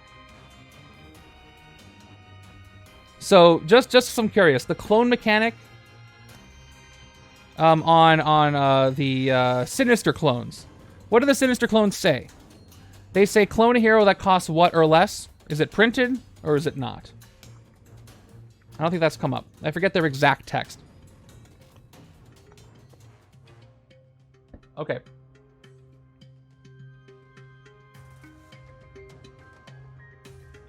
So, just some curious. The clone mechanic on the Sinister clones. What do the Sinister clones say? They say clone a hero that costs what or less. Is it printed or is it not? I don't think that's come up. I forget their exact text. Okay.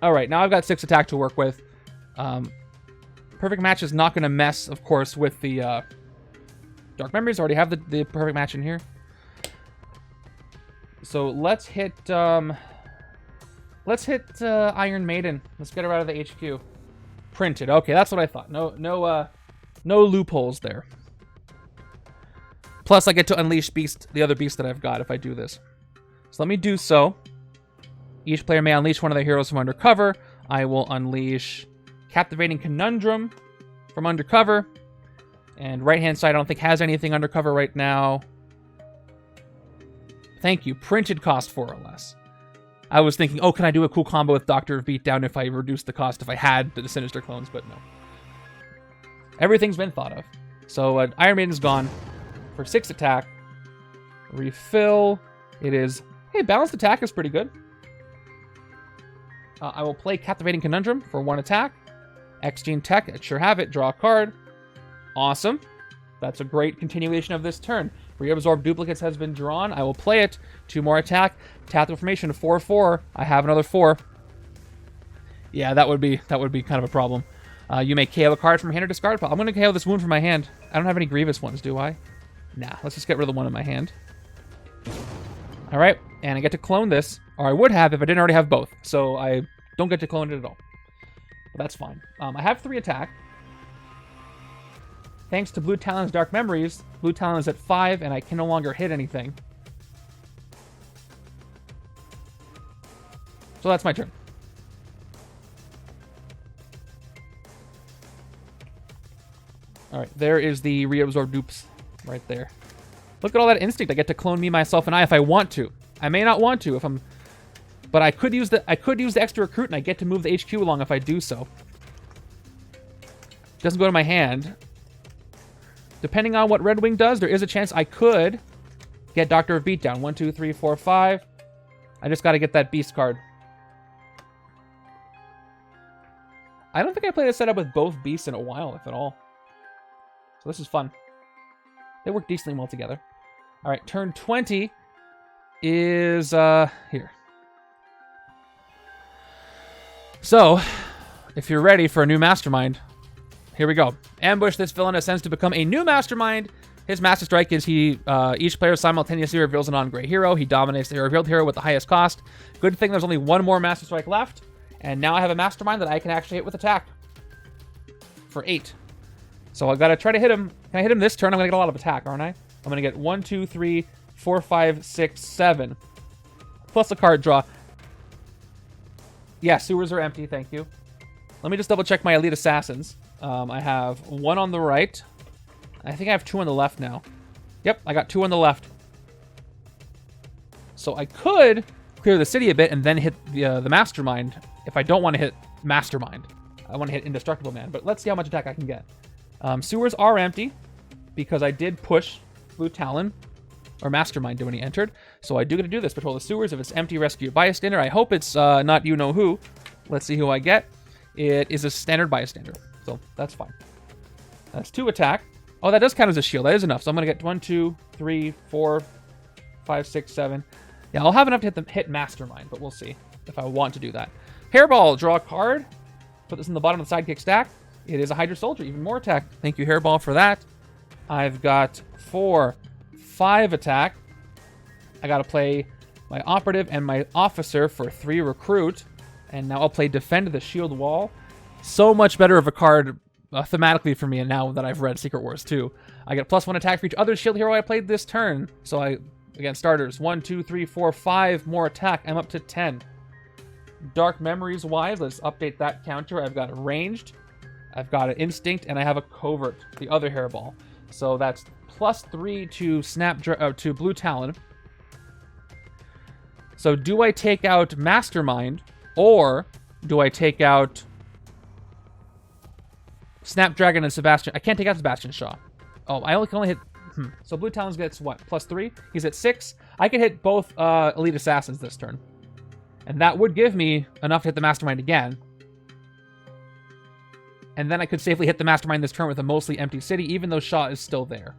Alright, now I've got 6 attack to work with. Perfect match is not going to mess, of course, with the Dark Memories. I already have the perfect match in here. So let's hit Iron Maiden. Let's get her out of the HQ. Printed. Okay, that's what I thought. No loopholes there. Plus, I get to unleash the other beast that I've got if I do this. So let me do so. Each player may unleash one of their heroes from undercover. I will unleash Captivating Conundrum from undercover. And right-hand side I don't think has anything undercover right now. Thank you. Printed cost 4 or less. I was thinking, oh, can I do a cool combo with Doctor of Beatdown if I reduce the cost if I had the Sinister clones, but no. Everything's been thought of. So Iron Maiden's gone for 6 attack. Refill. It is... Hey, balanced attack is pretty good. I will play Captivating Conundrum for 1 attack. X Gene Tech, I sure have it. Draw a card. Awesome. That's a great continuation of this turn. Reabsorb Duplicates has been drawn. I will play it. 2 more attack. Tap information. 4/4. I have another 4. Yeah, that would be kind of a problem. You may KO a card from hand or discard pile. I'm going to KO this wound from my hand. I don't have any Grievous ones, do I? Nah, let's just get rid of the one in my hand. All right, and I get to clone this, or I would have if I didn't already have both. So I don't get to clone it at all. But that's fine. I have 3 attack. Thanks to Blue Talon's Dark Memories, Blue Talon is at 5, and I can no longer hit anything. So that's my turn. All right, there is the reabsorb dupes right there. Look at all that instinct. I get to clone me, myself, and I if I want to. I may not want to if I'm, but I could use the extra recruit, and I get to move the HQ along if I do so. Doesn't go to my hand. Depending on what Red Wing does, there is a chance I could get Doctor of Beatdown. 1, 2, 3, 4, 5. I just got to get that beast card. I don't think I played a setup with both beasts in a while, if at all. So this is fun. They work decently well together. All right, turn 20 is here. So, if you're ready for a new Mastermind, here we go. Ambush this villain ascends to become a new Mastermind. His Master Strike is each player simultaneously reveals a non-gray hero. He dominates the revealed hero with the highest cost. Good thing there's only 1 more Master Strike left. And now I have a Mastermind that I can actually hit with attack. For 8. So I gotta try to hit him. Can I hit him this turn? I'm gonna get a lot of attack, aren't I? I'm gonna get 1, 2, 3, 4, 5, 6, 7. Plus a card draw. Yeah, sewers are empty, thank you. Let me just double check my Elite Assassins. I have 1 on the right. I think I have 2 on the left now. Yep, I got 2 on the left. So I could clear the city a bit and then hit the Mastermind if I don't want to hit Mastermind. I want to hit Indestructible Man, but let's see how much attack I can get. Sewers are empty because I did push Blue Talon or Mastermind when he entered. So I do get to do this. Patrol the sewers. If it's empty, rescue a bystander. I hope it's not you-know-who. Let's see who I get. It is a standard bystander. So that's fine. That's 2 attack. Oh, that does count as a shield. That is enough. So I'm going to get 1, 2, 3, 4, 5, 6, 7. Yeah, I'll have enough to hit Mastermind, but we'll see if I want to do that. Hairball, draw a card. Put this in the bottom of the sidekick stack. It is a Hydra Soldier, even more attack. Thank you, Hairball, for that. I've got 4, 5 attack. I got to play my Operative and my Officer for 3 recruit. And now I'll play Defend the Shield Wall. So much better of a card thematically for me, and now that I've read Secret Wars 2. I get +1 attack for each other shield hero I played this turn. So again, starters, 1, 2, 3, 4, 5 more attack. I'm up to 10. Dark Memories wise, let's update that counter. I've got a ranged, I've got an instinct, and I have a covert, the other hairball. So that's +3 to to Blue Talon. So do I take out Mastermind, or do I take out Snapdragon and Sebastian? I can't take out Sebastian Shaw. Oh, I can only hit... So Blue Talon gets what? +3? He's at 6. I can hit both Elite Assassins this turn. And that would give me enough to hit the Mastermind again. And then I could safely hit the Mastermind this turn with a mostly empty city, even though Shaw is still there.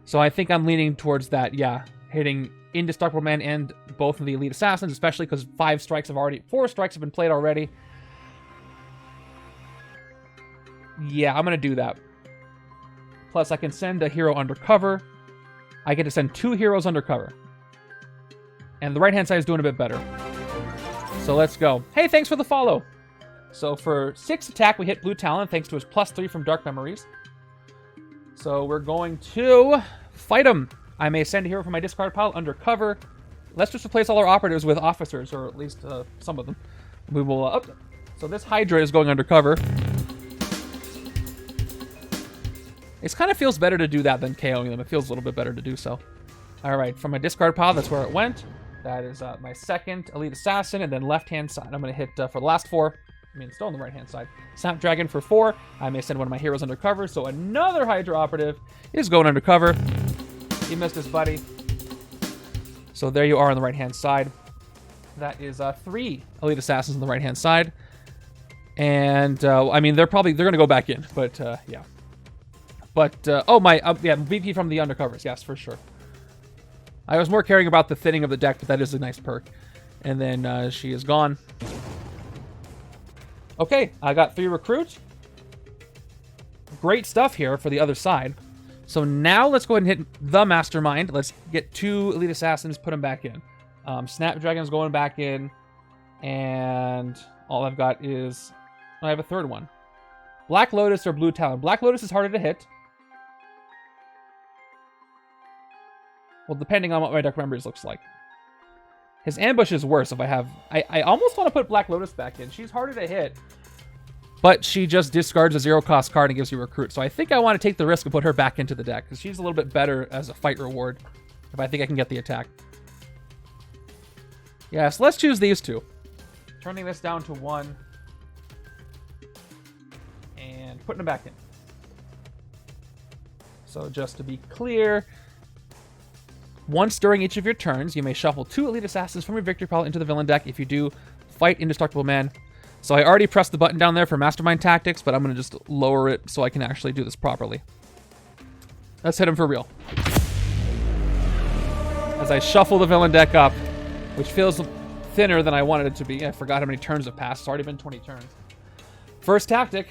So I think I'm leaning towards that, yeah. Hitting Indestructible Man and both of the Elite Assassins, especially because 4 strikes have been played already. Yeah, I'm going to do that. Plus, I can send a hero undercover. I get to send 2 heroes undercover. And the right-hand side is doing a bit better. So let's go. Hey, thanks for the follow. So for 6 attack, we hit Blue Talon, thanks to his +3 from Dark Memories. So we're going to fight him. I may send a hero from my discard pile undercover. Let's just replace all our operatives with officers, or at least some of them. We will So this Hydra is going undercover. It kind of feels better to do that than KOing them. It feels a little bit better to do so. All right, from my discard pile, that's where it went. That is my second Elite Assassin, and then left-hand side. I'm going to hit for the last 4. I mean, still on the right-hand side. Snapdragon for 4. I may send one of my heroes undercover, so another Hydra operative is going undercover. He missed his buddy. So there you are on the right-hand side. That is 3 Elite Assassins on the right-hand side. And, I mean, they're going to go back in, but, yeah. But, oh, my, yeah, BP from the undercovers. Yes, for sure. I was more caring about the thinning of the deck, but that is a nice perk. And then she is gone. Okay, I got 3 recruits. Great stuff here for the other side. So now let's go ahead and hit the Mastermind. Let's get 2 Elite Assassins, put them back in. Snapdragon's going back in. And all I've got is... I have a third one. Black Lotus or Blue Talon. Black Lotus is harder to hit. Well, depending on what my deck members looks like. His ambush is worse if I have... I almost want to put Black Lotus back in. She's harder to hit. But she just discards a 0-cost card and gives you a recruit. So I think I want to take the risk and put her back into the deck. Because she's a little bit better as a fight reward. If I think I can get the attack. Yeah, so let's choose these 2. Turning this down to 1. And putting them back in. So just to be clear... Once during each of your turns, you may shuffle 2 Elite Assassins from your victory pile into the villain deck. If you do, fight Indestructible Man. So I already pressed the button down there for Mastermind Tactics, but I'm going to just lower it so I can actually do this properly. Let's hit him for real. As I shuffle the villain deck up, which feels thinner than I wanted it to be. I forgot how many turns have passed. It's already been 20 turns. First tactic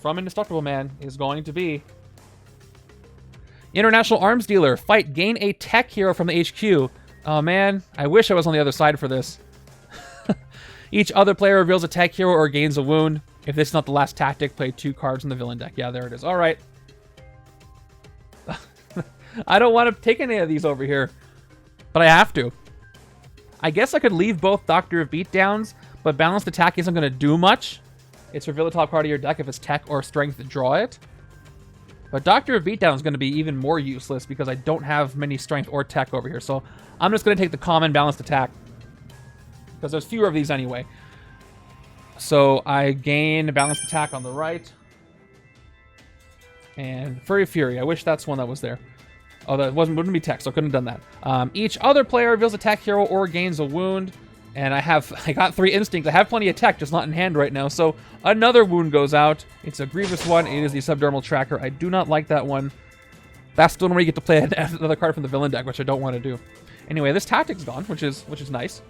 from Indestructible Man is going to be... International Arms Dealer. Fight. Gain a tech hero from the HQ. Oh, man. I wish I was on the other side for this. Each other player reveals a tech hero or gains a wound. If this is not the last tactic, play 2 cards in the villain deck. Yeah, there it is. All right. I don't want to take any of these over here, but I have to. I guess I could leave both Doctor of Beatdowns, but Balanced Attack isn't going to do much. It's reveal the top card of your deck if it's tech or strength to draw it. But Doctor of Beatdown is going to be even more useless because I don't have many strength or tech over here. So I'm just going to take the common Balanced Attack because there's fewer of these anyway. So I gain a Balanced Attack on the right. And Furry Fury. I wish that's one that was there. Oh, that wouldn't be tech, so I couldn't have done that. Each other player reveals a tech hero or gains a wound. And I got 3 instincts. I have plenty of tech, just not in hand right now. So another wound goes out. It's a grievous one. It is the Subdermal Tracker. I do not like that one. That's the one where you get to play another card from the villain deck, which I don't want to do. Anyway, this tactic's gone, which is nice.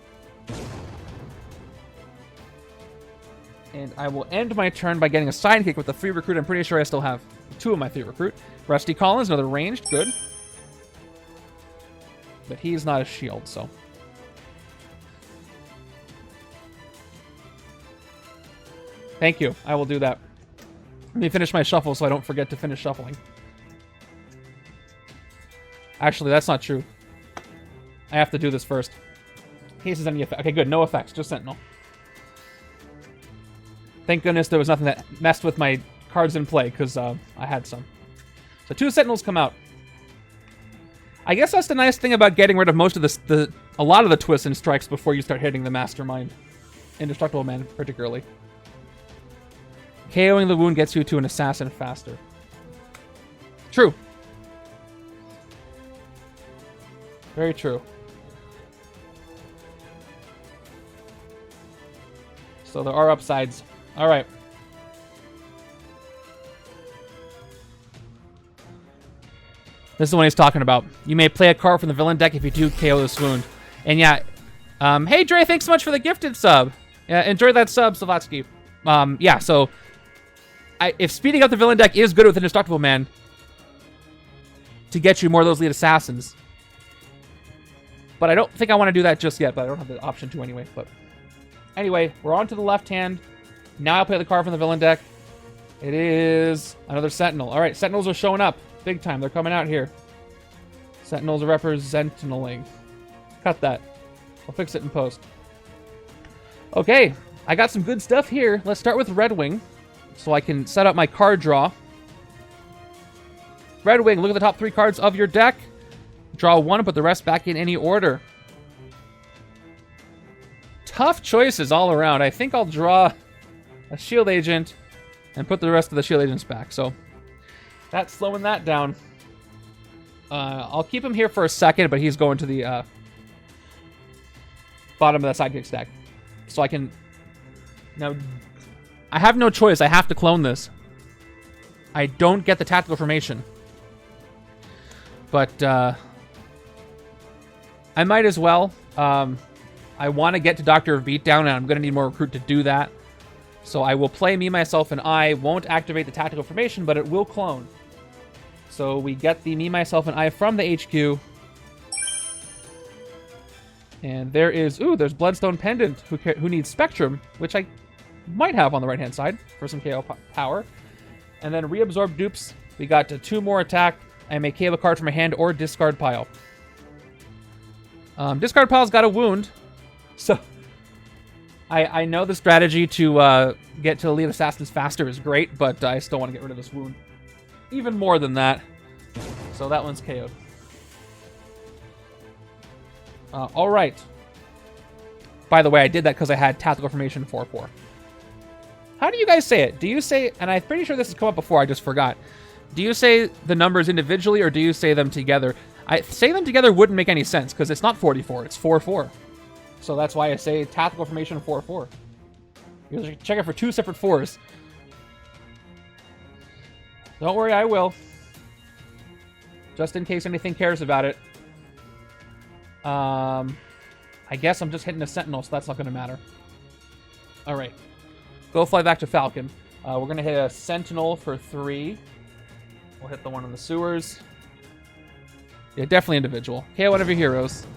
And I will end my turn by getting a sidekick with a 3 recruit. I'm pretty sure I still have 2 of my 3 recruit. Rusty Collins, another ranged, good. But he's not a shield, so... Thank you. I will do that. Let me finish my shuffle so I don't forget to finish shuffling. Actually, that's not true. I have to do this first. In case there's any effect. Okay, good. No effects. Just Sentinel. Thank goodness there was nothing that messed with my cards in play, because I had some. So 2 Sentinels come out. I guess that's the nice thing about getting rid of most of a lot of the twists and strikes before you start hitting the Mastermind. Indestructible Man, particularly. KOing the wound gets you to an assassin faster. True. Very true. So there are upsides. All right. This is the one he's talking about. You may play a card from the villain deck if you do KO this wound. And yeah, hey Dre, thanks so much for the gifted sub. Yeah, enjoy that sub, Slavatsky. Yeah, so if speeding up the villain deck is good with Indestructible Man to get you more of those lead assassins. But I don't think I want to do that just yet, but I don't have the option to anyway. But anyway, we're on to the left hand. Now I'll play the card from the villain deck. It is another Sentinel. All right, Sentinels are showing up big time. They're coming out here. Sentinels are representing. Cut that. I'll fix it in post. Okay, I got some good stuff here. Let's start with Red Wing, so I can set up my card draw. Red Wing, look at the top 3 cards of your deck. Draw 1 and put the rest back in any order. Tough choices all around. I think I'll draw a Shield Agent and put the rest of the Shield Agents back. So that's slowing that down. I'll keep him here for a second, but he's going to the bottom of that sidekick stack. So I can... Now, I have no choice. I have to clone this. I don't get the tactical formation. But I might as well. I want to get to Doctor of Beatdown, and I'm going to need more recruit to do that. So I will play me, myself, and I. Won't activate the tactical formation, but it will clone. So we get the me, myself, and I from the HQ. And there is... Ooh, there's Bloodstone Pendant, who needs Spectrum, which I might have on the right-hand side for some KO power. And then Reabsorb Dupes. We got 2 more attack. I may KO a card from my hand or discard pile. Discard pile's got a wound. So, I know the strategy to get to Elite Assassins faster is great, but I still want to get rid of this wound. Even more than that. So that one's KO'd. Alright. By the way, I did that because I had Tactical Formation 4-4. How do you guys say it? Do you say, and I'm pretty sure this has come up before, I just forgot. Do you say the numbers individually, or do you say them together? Say them together wouldn't make any sense, because it's not 44, it's 4-4. So that's why I say Tactical Formation 4-4. You check it for 2 separate 4s. Don't worry, I will. Just in case anything cares about it. I guess I'm just hitting a Sentinel, so that's not going to matter. Alright. Go fly back to Falcon. We're going to hit a Sentinel for 3. We'll hit the one in the sewers. Yeah, definitely individual. KO one of your heroes.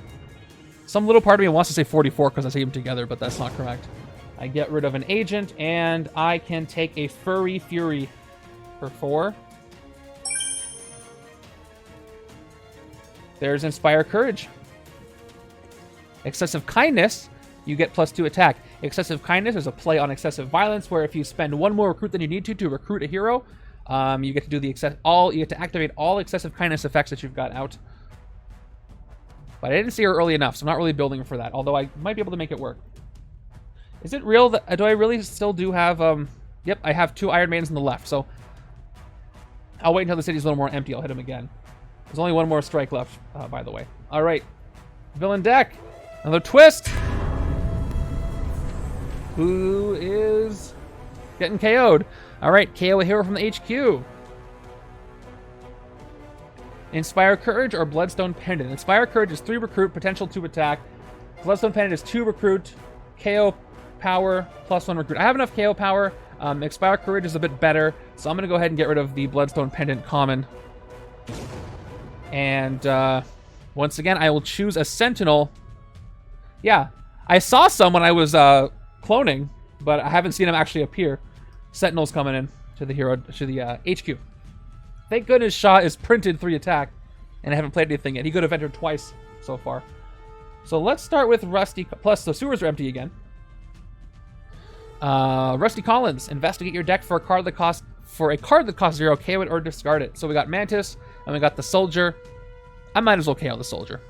Some little part of me wants to say 44 because I see them together, but that's not correct. I get rid of an agent, and I can take a Furry Fury for 4. There's Inspire Courage. Excessive Kindness, you get +2 attack. Excessive Kindness is a play on Excessive Violence, where if you spend 1 more recruit than you need to recruit a hero, you get to do the you get to activate all Excessive Kindness effects that you've got out. But I didn't see her early enough, so I'm not really building for that. Although I might be able to make it work. Is it real that do I really still do have? Yep, I have 2 Iron Maidens on the left. So I'll wait until the city's a little more empty. I'll hit him again. There's only 1 more strike left, by the way. All right, villain deck. Another twist. Who is getting KO'd? All right, KO a hero from the HQ. Inspire Courage or Bloodstone Pendant. Inspire Courage is 3 recruit, potential 2 attack. Bloodstone Pendant is 2 recruit, KO power, +1 recruit. I have enough KO power. Inspire Courage is a bit better, so I'm going to go ahead and get rid of the Bloodstone Pendant common. And once again, I will choose a Sentinel. Yeah, I saw some when I was cloning, but I haven't seen them actually appear. Sentinel's coming in to the hero, to the HQ. Thank goodness Shi'ar is printed 3 attack, and I haven't played anything yet. He could have entered twice so far. So let's start with Rusty, plus the sewers are empty again. Rusty Collins, investigate your deck for a card that costs 0, KO it or discard it. So we got Mantis, and we got the Soldier. I might as well KO the Soldier.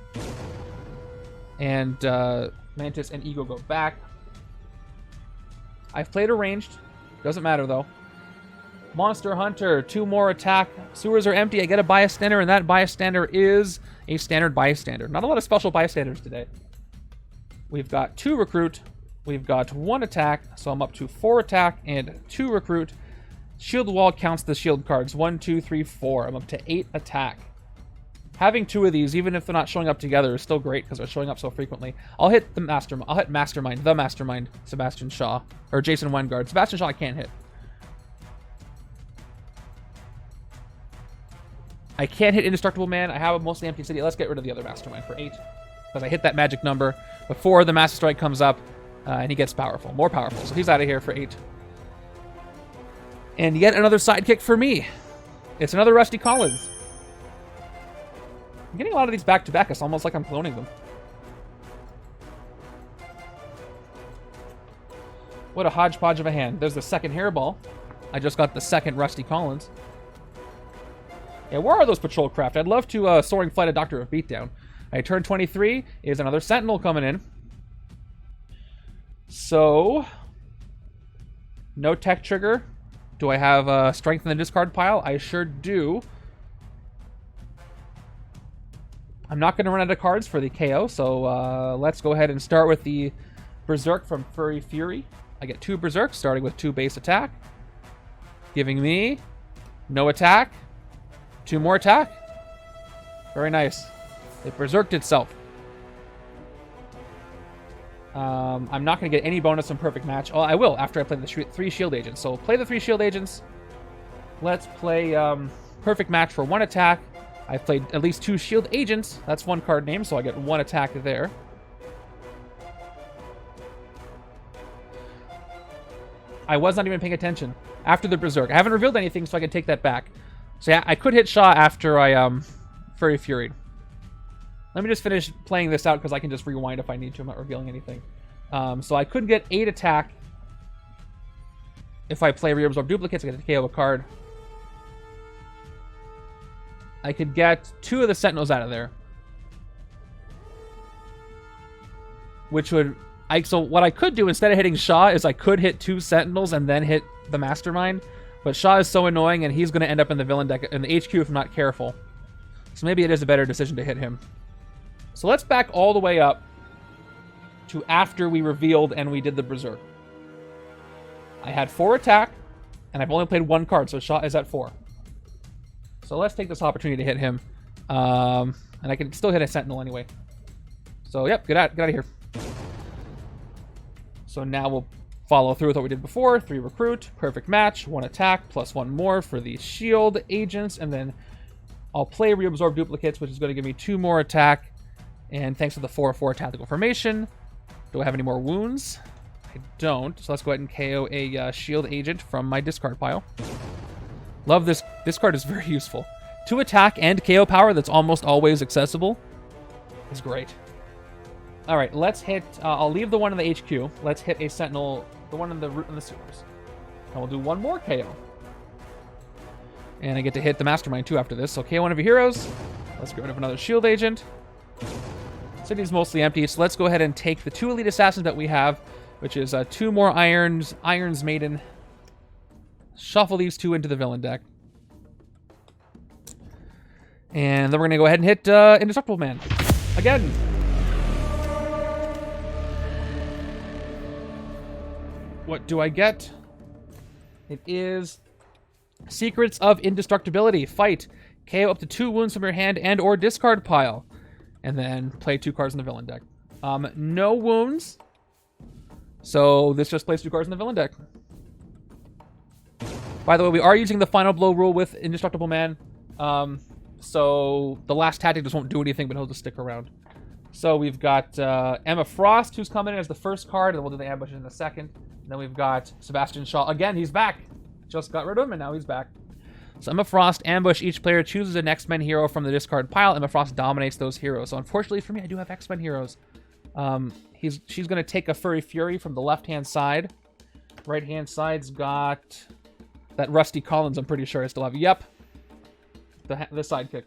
And Mantis and Ego go back. I've played Arranged. Doesn't matter, though. Monster Hunter, 2 more attack. Sewers are empty. I get a bystander, and that bystander is a standard bystander. Not a lot of special bystanders today. We've got 2 recruit. We've got 1 attack, so I'm up to 4 attack and 2 recruit. Shield Wall counts the shield cards. 1, 2, 3, 4. I'm up to 8 attack. Having 2 of these, even if they're not showing up together, is still great because they're showing up so frequently. I'll hit the Mastermind. I'll hit Mastermind, the Mastermind, Sebastian Shaw. Or Jason Weingard. Sebastian Shaw I can't hit. I can't hit Indestructible Man. I have a mostly empty city. Let's get rid of the other Mastermind for 8. Because I hit that magic number before the Master Strike comes up. And he gets powerful. More powerful. So he's out of here for 8. And yet another sidekick for me. It's another Rusty Collins. I'm getting a lot of these back-to-back. It's almost like I'm cloning them. What a hodgepodge of a hand. There's the second hairball. I just got the second Rusty Collins. Yeah, where are those patrol craft? I'd love to Soaring Flight a Doctor of Beatdown. I turn 23. Is another Sentinel coming in. So, no tech trigger. Do I have strength in the discard pile? I sure do. I'm not going to run out of cards for the KO, so let's go ahead and start with the Berserk from Furry Fury. I get 2 Berserks, starting with 2 base attack, giving me No attack. 2 more attack. Very nice. It berserked itself. I'm not going to get any bonus in perfect match. Oh, I will after I play the 3 shield agents. So play the 3 shield agents. Let's play perfect match for 1 attack. I played at least 2 shield agents. That's 1 card name, so I get 1 attack there. I was not even paying attention after the berserk. I haven't revealed anything, so I can take that back. So yeah, I could hit Shi'ar after I Furry Fury. Let me just finish playing this out because I can just rewind if I need to. I'm not revealing anything. So I could get 8 attack if I play Reabsorb Duplicates. I get to KO a card. I could get 2 of the Sentinels out of there, which would... So what I could do instead of hitting Shi'ar is I could hit 2 Sentinels and then hit the Mastermind. But Shi'ar is so annoying and he's going to end up in the villain deck in the HQ if I'm not careful. So maybe it is a better decision to hit him. So let's back all the way up to after we revealed and we did the Berserk. I had 4 attack and I've only played 1 card, so Shi'ar is at 4. So let's take this opportunity to hit him. And I can still hit a Sentinel anyway. So yep, get out of here. So now we'll follow through with what we did before. 3 recruit, perfect match, 1 attack, plus 1 more for the shield agents, and then I'll play Reabsorb Duplicates, which is going to give me 2 more attack, and thanks to the 4/4 tactical formation. Do I have any more wounds? I don't, so let's go ahead and KO a shield agent from my discard pile. Love this. This card is very useful. 2 attack and KO power that's almost always accessible is great. All right, let's hit... I'll leave the one in the HQ. Let's hit a Sentinel, the one in the sewers. And we'll do 1 more KO. And I get to hit the Mastermind too after this. So KO one of your heroes. Let's get rid of another shield agent. City's mostly empty, so let's go ahead and take the 2 elite assassins that we have, which is 2 more Iron's Maiden. Shuffle these 2 into the villain deck. And then we're going to go ahead and hit Indestructible Man. Again. What do I get? It is Secrets of Indestructibility. Fight. KO up to 2 wounds from your hand and or discard pile. And then play 2 cards in the villain deck. No wounds. So this just plays 2 cards in the villain deck. By the way, we are using the final blow rule with Indestructible Man. So the last tactic just won't do anything, but he'll just stick around. So we've got Emma Frost, who's coming in as the first card, and we'll do the ambushes in the second. And then we've got Sebastian Shaw. Again, he's back. Just got rid of him, and now he's back. So Emma Frost, ambush. Each player chooses an X-Men hero from the discard pile. Emma Frost dominates those heroes. So unfortunately for me, I do have X-Men heroes. She's going to take a Furry Fury from the left-hand side. Right-hand side's got that Rusty Collins, I'm pretty sure I still have. Yep. The sidekick.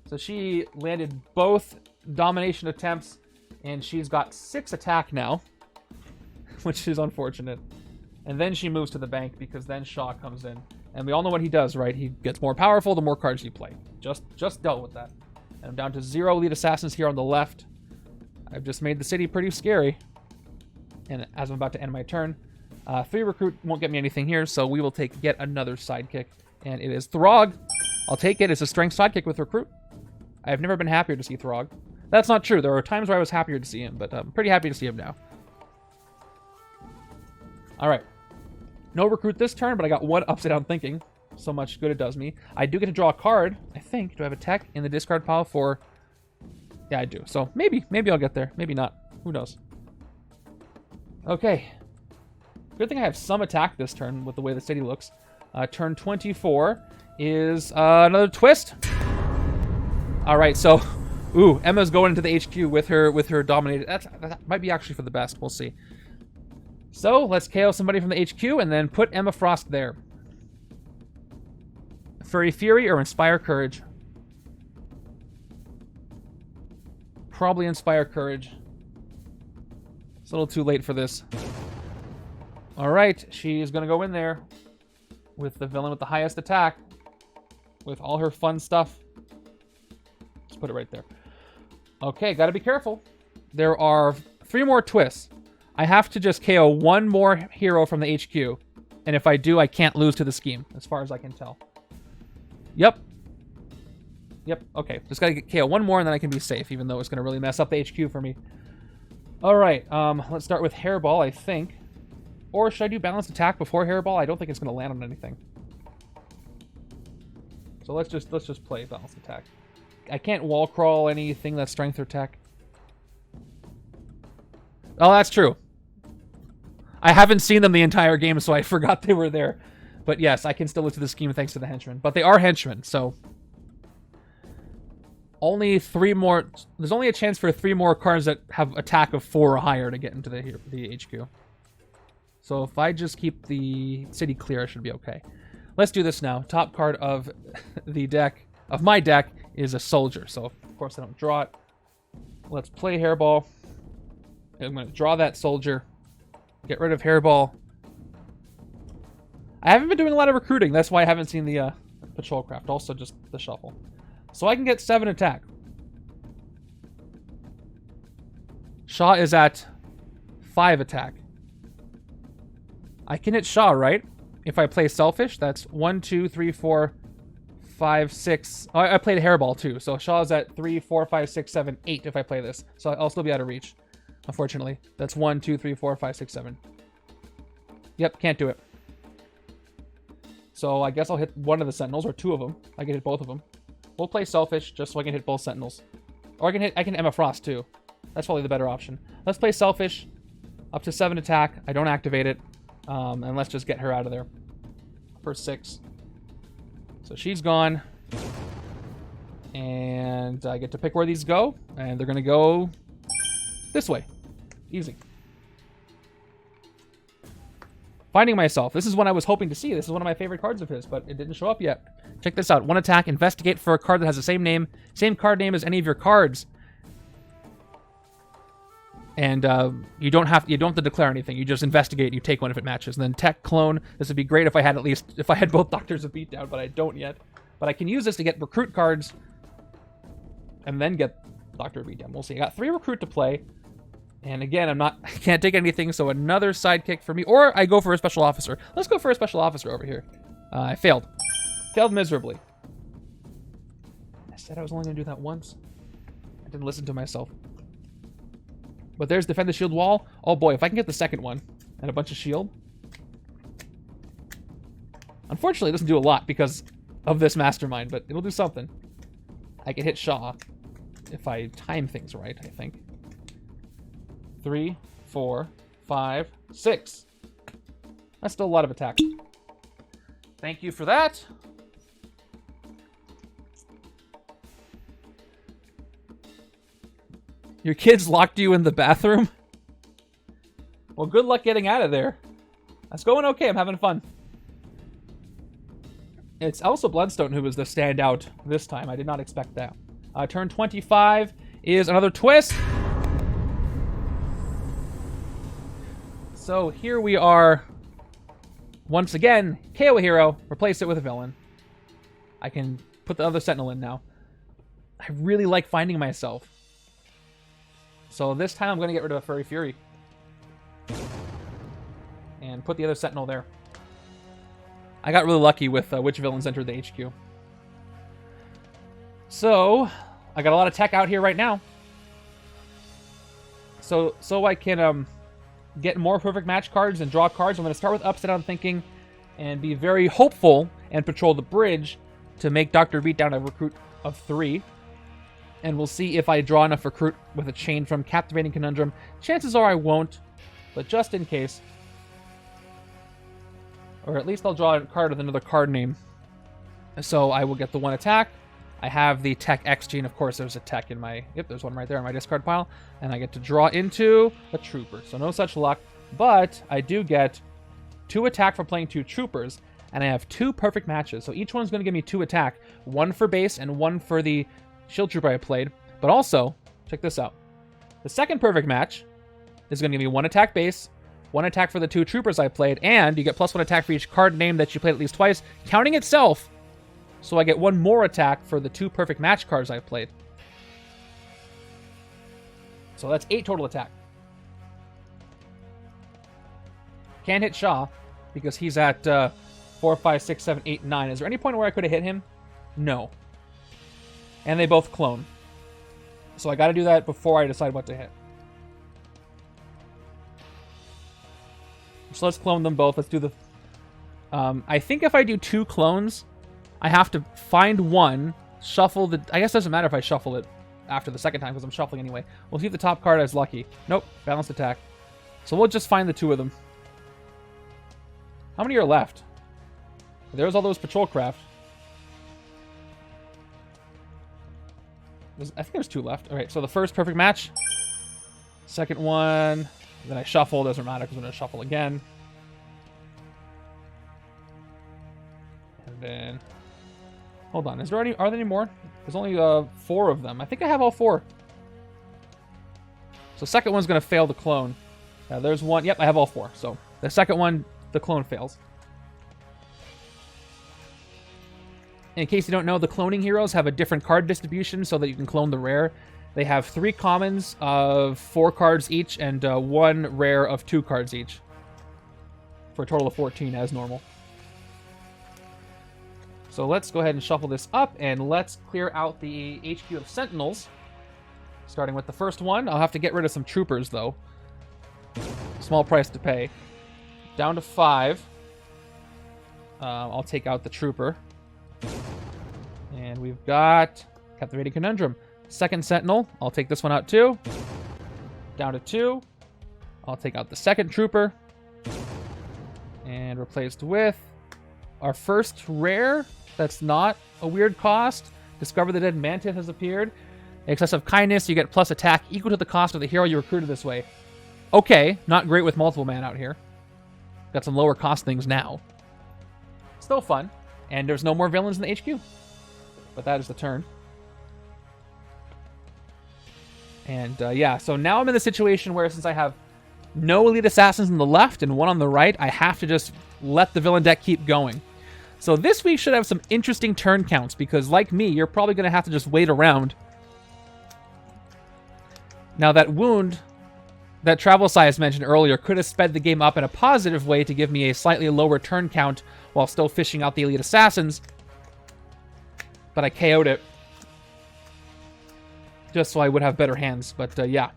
So she landed both domination attempts, and she's got 6 attack now, which is unfortunate. And then she moves to the bank because then Shaw comes in. And we all know what he does, right? He gets more powerful the more cards you play. Just dealt with that. And I'm down to 0 lead assassins here on the left. I've just made the city pretty scary. And as I'm about to end my turn, 3 recruit won't get me anything here, so we will take yet another sidekick. And it is Throg. I'll take it. It's a strength sidekick with recruit. I've never been happier to see Throg. That's not true. There are times where I was happier to see him, but I'm pretty happy to see him now. All right. No recruit this turn, but I got 1 upside down thinking. So much good it does me. I do get to draw a card, I think. Do I have a tech in the discard pile for... Yeah, I do. So maybe I'll get there. Maybe not. Who knows? Okay. Good thing I have some attack this turn with the way the city looks. Turn 24 is another twist. All right, so... Ooh, Emma's going into the HQ with her dominated... That might be actually for the best. We'll see. So, let's KO somebody from the HQ and then put Emma Frost there. Furry Fury or Inspire Courage? Probably Inspire Courage. It's a little too late for this. Alright, she's going to go in there with the villain with the highest attack. With all her fun stuff. Let's put it right there. Okay, gotta be careful. There are 3 more twists. I have to just KO 1 more hero from the HQ. And if I do, I can't lose to the scheme, as far as I can tell. Yep. Yep, okay. Just gotta get KO one more and then I can be safe, even though it's gonna really mess up the HQ for me. Alright, let's start with Hairball, I think. Or should I do balanced attack before Hairball? I don't think it's gonna land on anything. So let's just play balanced attack. I can't wall crawl anything that's strength or tech. Oh, that's true. I haven't seen them the entire game, so I forgot they were there. But yes, I can still look to the scheme thanks to the henchmen. But they are henchmen, so... Only 3 more... There's only a chance for 3 more cards that have attack of 4 or higher to get into the HQ. So if I just keep the city clear, I should be okay. Let's do this now. Top card of the deck, of my deck, is a soldier. So of course I don't draw it. Let's play Hairball. I'm going to draw that soldier. Get rid of Hairball. I haven't been doing a lot of recruiting. That's why I haven't seen the patrol craft. Also just the shuffle. So I can get 7 attack. Shaw is at 5 attack. I can hit Shaw, right? If I play Selfish, that's 1, 2, 3, 4, 5, 6. Oh, I played Hairball too. So Shaw's at 3, 4, 5, 6, 7, 8 if I play this. So I'll still be out of reach. Unfortunately. That's 1, 2, 3, 4, 5, 6, 7. Yep, can't do it. So I guess I'll hit one of the Sentinels, or 2 of them. I can hit both of them. We'll play Selfish, just so I can hit both Sentinels. Or I can Emma Frost, too. That's probably the better option. Let's play Selfish. Up to 7 attack. I don't activate it. And let's just get her out of there. For 6. So she's gone. And I get to pick where these go. And they're going to go this way. Easy. Finding Myself. This is one I was hoping to see. This is one of my favorite cards of his, but it didn't show up yet. Check this out. 1 attack. Investigate for a card that has the same card name as any of your cards. And you don't have to declare anything. You just investigate. You take one if it matches. And then Tech Clone. This would be great if I had both Doctors of Beatdown, but I don't yet. But I can use this to get recruit cards, and then get Doctor of Beatdown. We'll see. I got 3 recruit to play. And again, I can't take anything, so another sidekick for me. Or I go for a special officer. Let's go for a special officer over here. I failed. Failed miserably. I said I was only going to do that once. I didn't listen to myself. But there's Defend the Shield Wall. Oh boy, if I can get the second one and a bunch of shield. Unfortunately, it doesn't do a lot because of this Mastermind, but it'll do something. I can hit Shaw if I time things right, I think. 3, 4, 5, 6. That's still a lot of attack. Thank you for that. Your kids locked you in the bathroom? Well, good luck getting out of there. That's going okay. I'm having fun. It's Elsa Bloodstone who was the standout this time. I did not expect that. Turn 25 is another twist. So here we are. Once again, KO a hero, replace it with a villain. I can put the other Sentinel in now. I really like Finding Myself. So this time I'm going to get rid of a Furry Fury. And put the other Sentinel there. I got really lucky with which villains entered the HQ. So, I got a lot of tech out here right now. So I can get more perfect match cards and draw cards. I'm going to start with Upside Down Thinking and be very hopeful and patrol the bridge to make Dr. Beatdown a recruit of 3. And we'll see if I draw enough recruit with a chain from Captivating Conundrum. Chances are I won't, but just in case. Or at least I'll draw a card with another card name. So I will get the 1 attack. I have the Tech X gene. Of course, there's a Tech in my... Yep, there's one right there in my discard pile. And I get to draw into a Trooper. So no such luck. But I do get 2 attack for playing 2 Troopers. And I have 2 perfect matches. So each one's going to give me 2 attack. 1 for base and 1 for the Shield Trooper I played. But also, check this out. The second perfect match is going to give me 1 attack base, 1 attack for the 2 Troopers I played, and you get +1 attack for each card name that you played at least twice, counting itself. So I get 1 more attack for the 2 perfect match cards I played. So that's 8 total attack. Can't hit Shaw. because he's at 4, 5, 6, 7, 8, 9. Is there any point where I could have hit him? No. And they both clone. So I got to do that before I decide what to hit. So let's clone them both. Let's do the... I think if I do 2 clones, I have to find one, shuffle the... I guess it doesn't matter if I shuffle it after the second time because I'm shuffling anyway. We'll see if the top card is lucky. Nope. Balanced attack. So we'll just find the 2 of them. How many are left? There's all those patrol craft. I think there's 2 left. All right, so the first perfect match. Second one. Then I shuffle. Doesn't matter because I'm going to shuffle again. And then... Hold on. Are there any more? There's only 4 of them. I think I have all 4. So second one's going to fail the clone. There's one. Yep, I have all 4. So the second one, the clone fails. In case you don't know, the cloning heroes have a different card distribution so that you can clone the rare. They have 3 commons of 4 cards each and 1 rare of 2 cards each. For a total of 14 as normal. So let's go ahead and shuffle this up and let's clear out the HQ of Sentinels. Starting with the first one. I'll have to get rid of some troopers though. Small price to pay. Down to 5. I'll take out the trooper. And we've got Captivating Conundrum. Second Sentinel. I'll take this one out too. Down to 2. I'll take out the second trooper. And replaced with our first rare. That's not a weird cost. Discover the Dead Mantis has appeared. Excessive Kindness. You get plus attack equal to the cost of the hero you recruited this way. Okay. Not great with multiple man out here. Got some lower cost things now. Still fun. And there's no more villains in the HQ. But that is the turn. And yeah, so now I'm in the situation where since I have no elite assassins on the left and 1 on the right, I have to just let the villain deck keep going. So this week should have some interesting turn counts because like me, you're probably going to have to just wait around. Now that wound that Travel Size mentioned earlier could have sped the game up in a positive way to give me a slightly lower turn count while still fishing out the elite assassins. But I KO'd it. Just so I would have better hands. But yeah.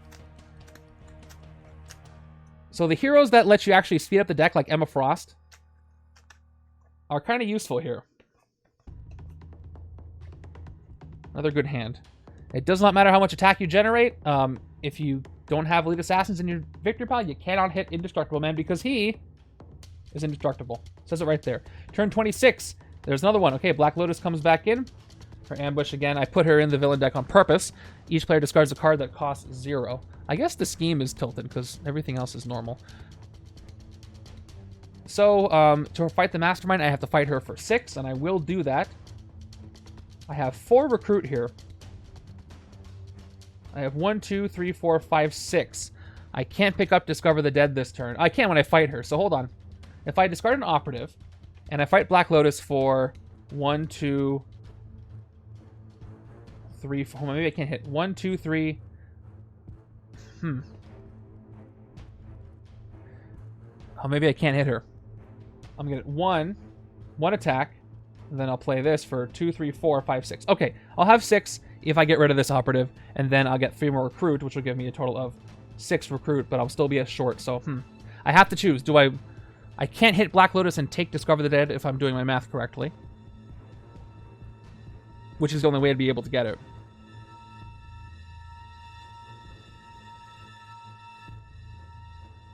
So the heroes that let you actually speed up the deck like Emma Frost are kind of useful here. Another good hand. It does not matter how much attack you generate. If you don't have elite assassins in your victory pile, you cannot hit Indestructible Man because he is indestructible. It says it right there. Turn 26. There's another one. Okay, Black Lotus comes back in. Her ambush again. I put her in the villain deck on purpose. Each player discards a card that costs 0. I guess the scheme is tilted because everything else is normal. So, to fight the Mastermind, I have to fight her for 6, and I will do that. I have 4 recruit here. I have 1, 2, 3, 4, 5, 6. I can't pick up Discover the Dead this turn. I can when I fight her, so hold on. If I discard an operative, and I fight Black Lotus for 1, 2, 3, 4... Maybe I can't hit. 1, 2, 3... Oh, maybe I can't hit her. I'm going to get 1 attack, and then I'll play this for 2, 3, 4, 5, 6. Okay, I'll have 6 if I get rid of this operative, and then I'll get 3 more recruit, which will give me a total of 6 recruit, but I'll still be a short, so I have to choose. Do I can't hit Black Lotus and take Discover the Dead if I'm doing my math correctly, which is the only way to be able to get it.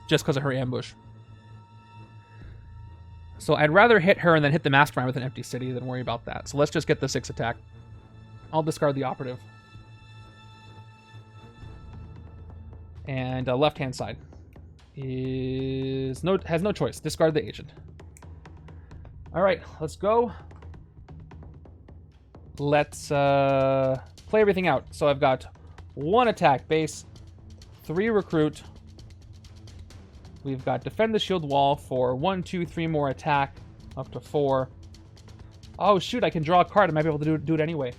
Just because of her ambush. So I'd rather hit her and then hit the Mastermind with an empty city than worry about that. So let's just get the 6 attack. I'll discard the operative. And left-hand side has no choice. Discard the agent. All right, let's go. Let's play everything out. So I've got 1 attack base, 3 recruit. We've got Defend the Shield Wall for 1, 2, 3 more attack, up to 4. Oh, shoot, I can draw a card. I might be able to do it anyway.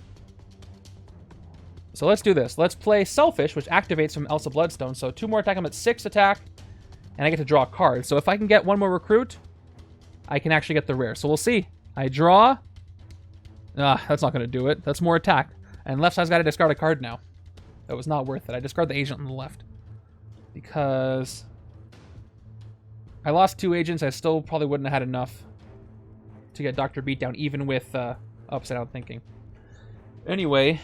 So let's do this. Let's play Selfish, which activates from Elsa Bloodstone. So 2 more attack. I'm at 6 attack, and I get to draw a card. So if I can get 1 more recruit, I can actually get the rare. So we'll see. I draw. That's not going to do it. That's more attack. And left side's got to discard a card now. That was not worth it. I discard the agent on the left. Because I lost 2 agents. I still probably wouldn't have had enough to get Dr. Beatdown, even with upside down thinking. Anyway,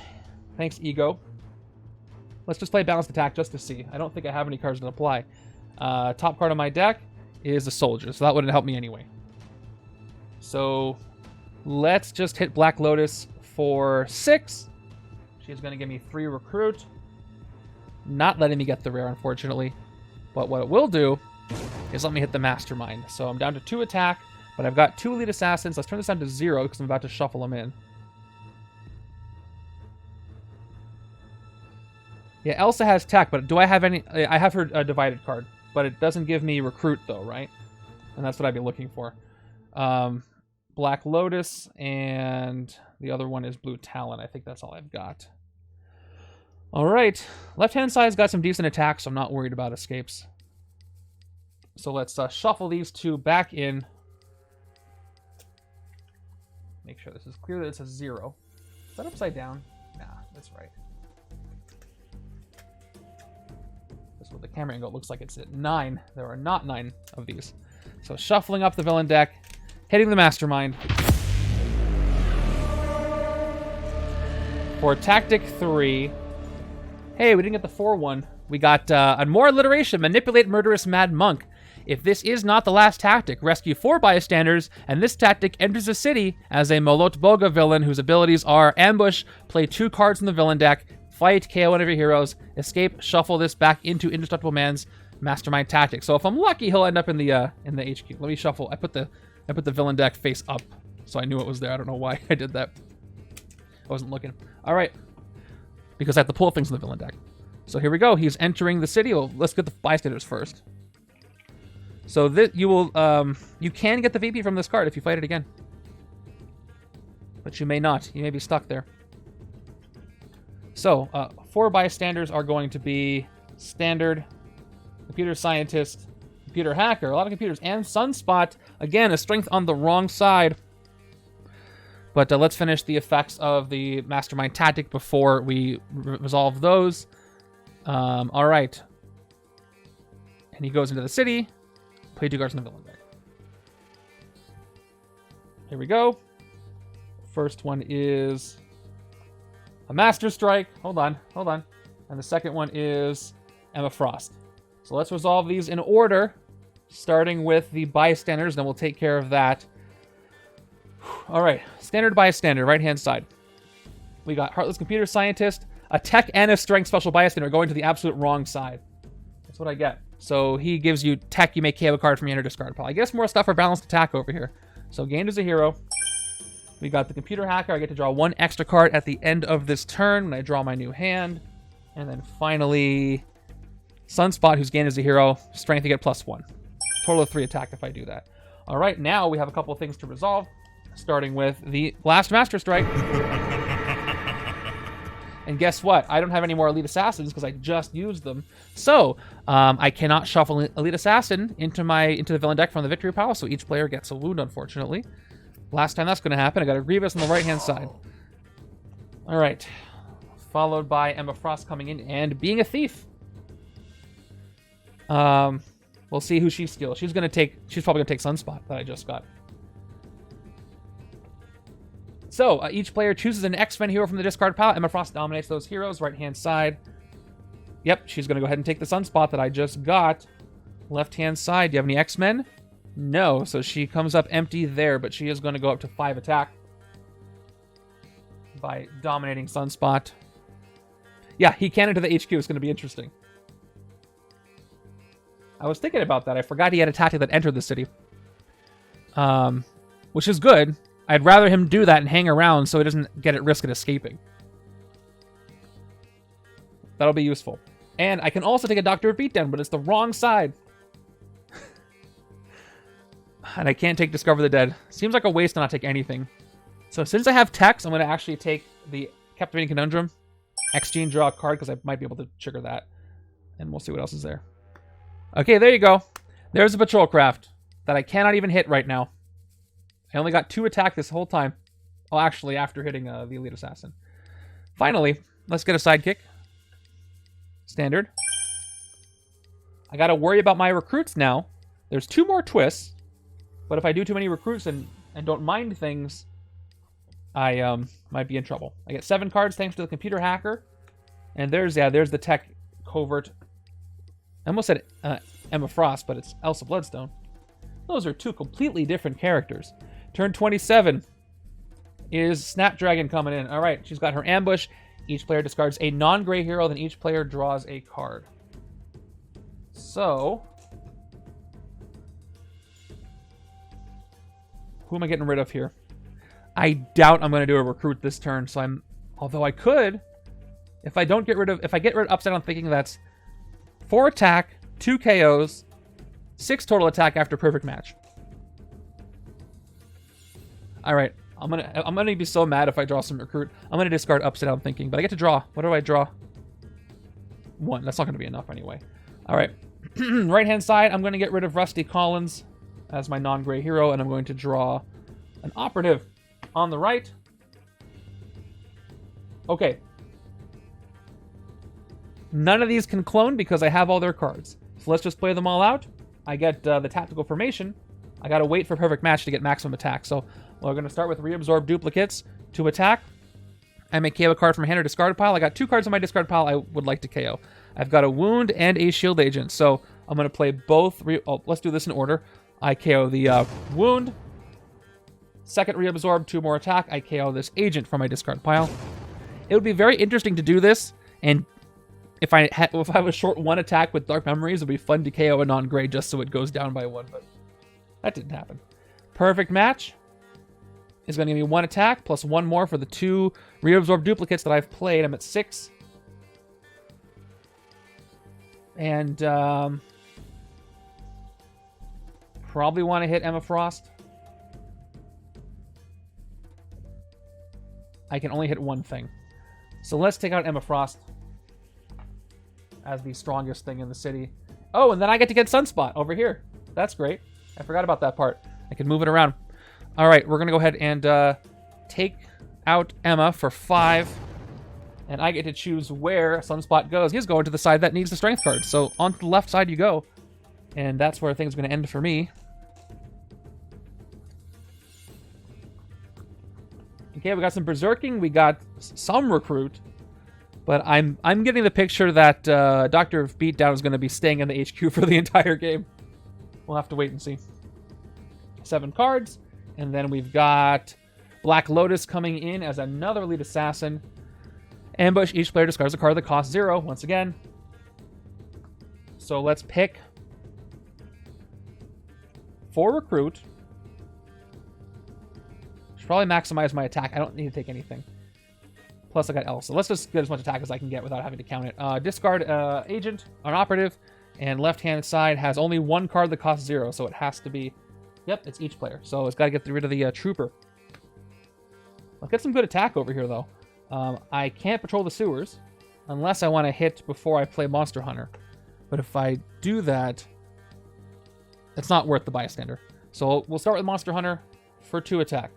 thanks, Ego. Let's just play balanced attack just to see. I don't think I have any cards that apply. Top card of my deck is a soldier, so that wouldn't help me anyway. So let's just hit Black Lotus for 6. She's going to give me 3 recruit. Not letting me get the rare, unfortunately. But what it will do is let me hit the Mastermind. So I'm down to 2 attack, but I've got 2 Elite Assassins. Let's turn this down to 0 because I'm about to shuffle them in. Yeah, Elsa has tech, but do I have any... I have her divided card, but it doesn't give me recruit, though, right? And that's what I'd be looking for. Black Lotus, and the other one is Blue Talon. I think that's all I've got. All right. Left-hand side's got some decent attacks, so I'm not worried about escapes. So let's shuffle these 2 back in. Make sure this is clear that it's a 0. Is that upside down? Nah, that's right. That's what the camera angle looks like. It's at 9. There are not 9 of these. So shuffling up the villain deck, hitting the Mastermind. For Tactic 3, hey, we didn't get the 4-1. We got a more alliteration, Manipulate Murderous Mad Monk. If this is not the last tactic, rescue 4 bystanders, and this tactic enters the city as a Molot Boga villain whose abilities are Ambush, play 2 cards in the villain deck, fight, KO one of your heroes, escape, shuffle this back into Indestructible Man's Mastermind tactic. So if I'm lucky, he'll end up in the HQ. Let me shuffle. I put the villain deck face up, so I knew it was there. I don't know why I did that. I wasn't looking. All right, because I have to pull things in the villain deck. So here we go. He's entering the city. Well, let's get the bystanders first. So this, you can get the VP from this card if you fight it again, but you may not. You may be stuck there. So 4 bystanders are going to be standard, computer scientist, computer hacker, a lot of computers, and Sunspot. Again, a strength on the wrong side. But let's finish the effects of the Mastermind tactic before we resolve those. All right. And he goes into the city. Play 2 cards in the villain deck. Here we go. First one is a Master Strike. Hold on. And the second one is Emma Frost. So let's resolve these in order, starting with the bystanders, then we'll take care of that. All right, standard bystander, right-hand side. We got Heartless Computer Scientist, a tech and a strength special bystander going to the absolute wrong side. That's what I get. So he gives you tech, you may KO a card from your inner discard pile. I guess more stuff for balanced attack over here. So gained as a hero. We got the computer hacker. I get to draw 1 extra card at the end of this turn when I draw my new hand. And then finally, Sunspot, who's gained as a hero. Strength, you get +1. Total of 3 attack if I do that. All right, now we have a couple of things to resolve, starting with the last Master Strike. And guess what? I don't have any more Elite Assassins because I just used them. So I cannot shuffle Elite Assassin into the villain deck from the Victory Pile, so each player gets a wound, unfortunately. Last time that's going to happen, I got a Grievous on the right-hand side. All right. Followed by Emma Frost coming in and being a thief. We'll see who she steals. She's probably going to take Sunspot that I just got. So, each player chooses an X-Men hero from the discard pile. Emma Frost dominates those heroes, right-hand side. Yep, she's going to go ahead and take the Sunspot that I just got. Left-hand side, do you have any X-Men? No, so she comes up empty there, but she is going to go up to 5 attack by dominating Sunspot. Yeah, he can enter the HQ. It's going to be interesting. I was thinking about that. I forgot he had a tactic that entered the city. Which is good. I'd rather him do that and hang around so he doesn't get at risk at escaping. That'll be useful. And I can also take a Doctor of Beatdown, but it's the wrong side. And I can't take Discover the Dead. Seems like a waste to not take anything. So since I have Tex, I'm going to actually take the Captivating Conundrum. Exchange, draw a card, because I might be able to trigger that. And we'll see what else is there. Okay, there you go. There's a Patrol Craft that I cannot even hit right now. I only got 2 attack this whole time. Oh, actually, after hitting the Elite Assassin. Finally, let's get a sidekick. Standard. I got to worry about my recruits now. There's 2 more twists. But if I do too many recruits and don't mind things, I might be in trouble. I get 7 cards thanks to the computer hacker. And there's the tech covert. I almost said Emma Frost, but it's Elsa Bloodstone. Those are 2 completely different characters. Turn 27 is Snapdragon coming in. All right, she's got her ambush. Each player discards a non-gray hero, then each player draws a card. So, who am I getting rid of here? I doubt I'm going to do a recruit this turn, so although I could, if I get rid of Upside Down Thinking, that's 4 attack, 2 KOs, 6 total attack after perfect match. All right, I'm gonna be so mad if I draw some recruit. I'm gonna discard Upside Down Thinking, but I get to draw. What do I draw? 1. That's not gonna be enough anyway. All right, right hand side, I'm gonna get rid of Rusty Collins as my non-gray hero, and I'm going to draw an operative on the right. Okay. None of these can clone because I have all their cards. So let's just play them all out. I get the tactical formation. I gotta wait for perfect match to get maximum attack. So we're gonna start with reabsorb duplicates to attack. I may KO a card from hand or discarded pile. I got 2 cards in my discard pile I would like to KO. I've got a wound and a shield agent. So I'm gonna play both. Let's do this in order. I KO the wound. Second reabsorb, 2 more attack. I KO this agent from my discard pile. It would be very interesting to do this, and if I have a short 1 attack with Dark Memories, it would be fun to KO a non-gray just so it goes down by 1, but that didn't happen. Perfect match is going to give me 1 attack plus 1 more for the 2 reabsorb duplicates that I've played. I'm at 6. And probably want to hit Emma Frost. I can only hit 1 thing. So let's take out Emma Frost as the strongest thing in the city. Oh, and then I get to get Sunspot over here. That's great. I forgot about that part. I can move it around. All right, we're going to go ahead and take out Emma for 5. And I get to choose where Sunspot goes. He's going to the side that needs the strength card. So on the left side you go. And that's where things are going to end for me. Okay, we got some berserking. We got some recruit. But I'm getting the picture that Doctor of Beatdown is going to be staying in the HQ for the entire game. We'll have to wait and see. 7 cards. And then we've got Black Lotus coming in as another Elite Assassin. Ambush. Each player discards a card that costs 0 once again. So let's pick 4 recruit. Should probably maximize my attack. I don't need to take anything. Plus I got Elsa. Let's just get as much attack as I can get without having to count it. Discard agent, an operative, and left-hand side has only 1 card that costs 0, so it has to be... Yep, it's each player. So it's got to get rid of the trooper. I'll get some good attack over here, though. I can't patrol the sewers unless I want to hit before I play Monster Hunter. But if I do that, it's not worth the bystander. So we'll start with Monster Hunter for 2 attack.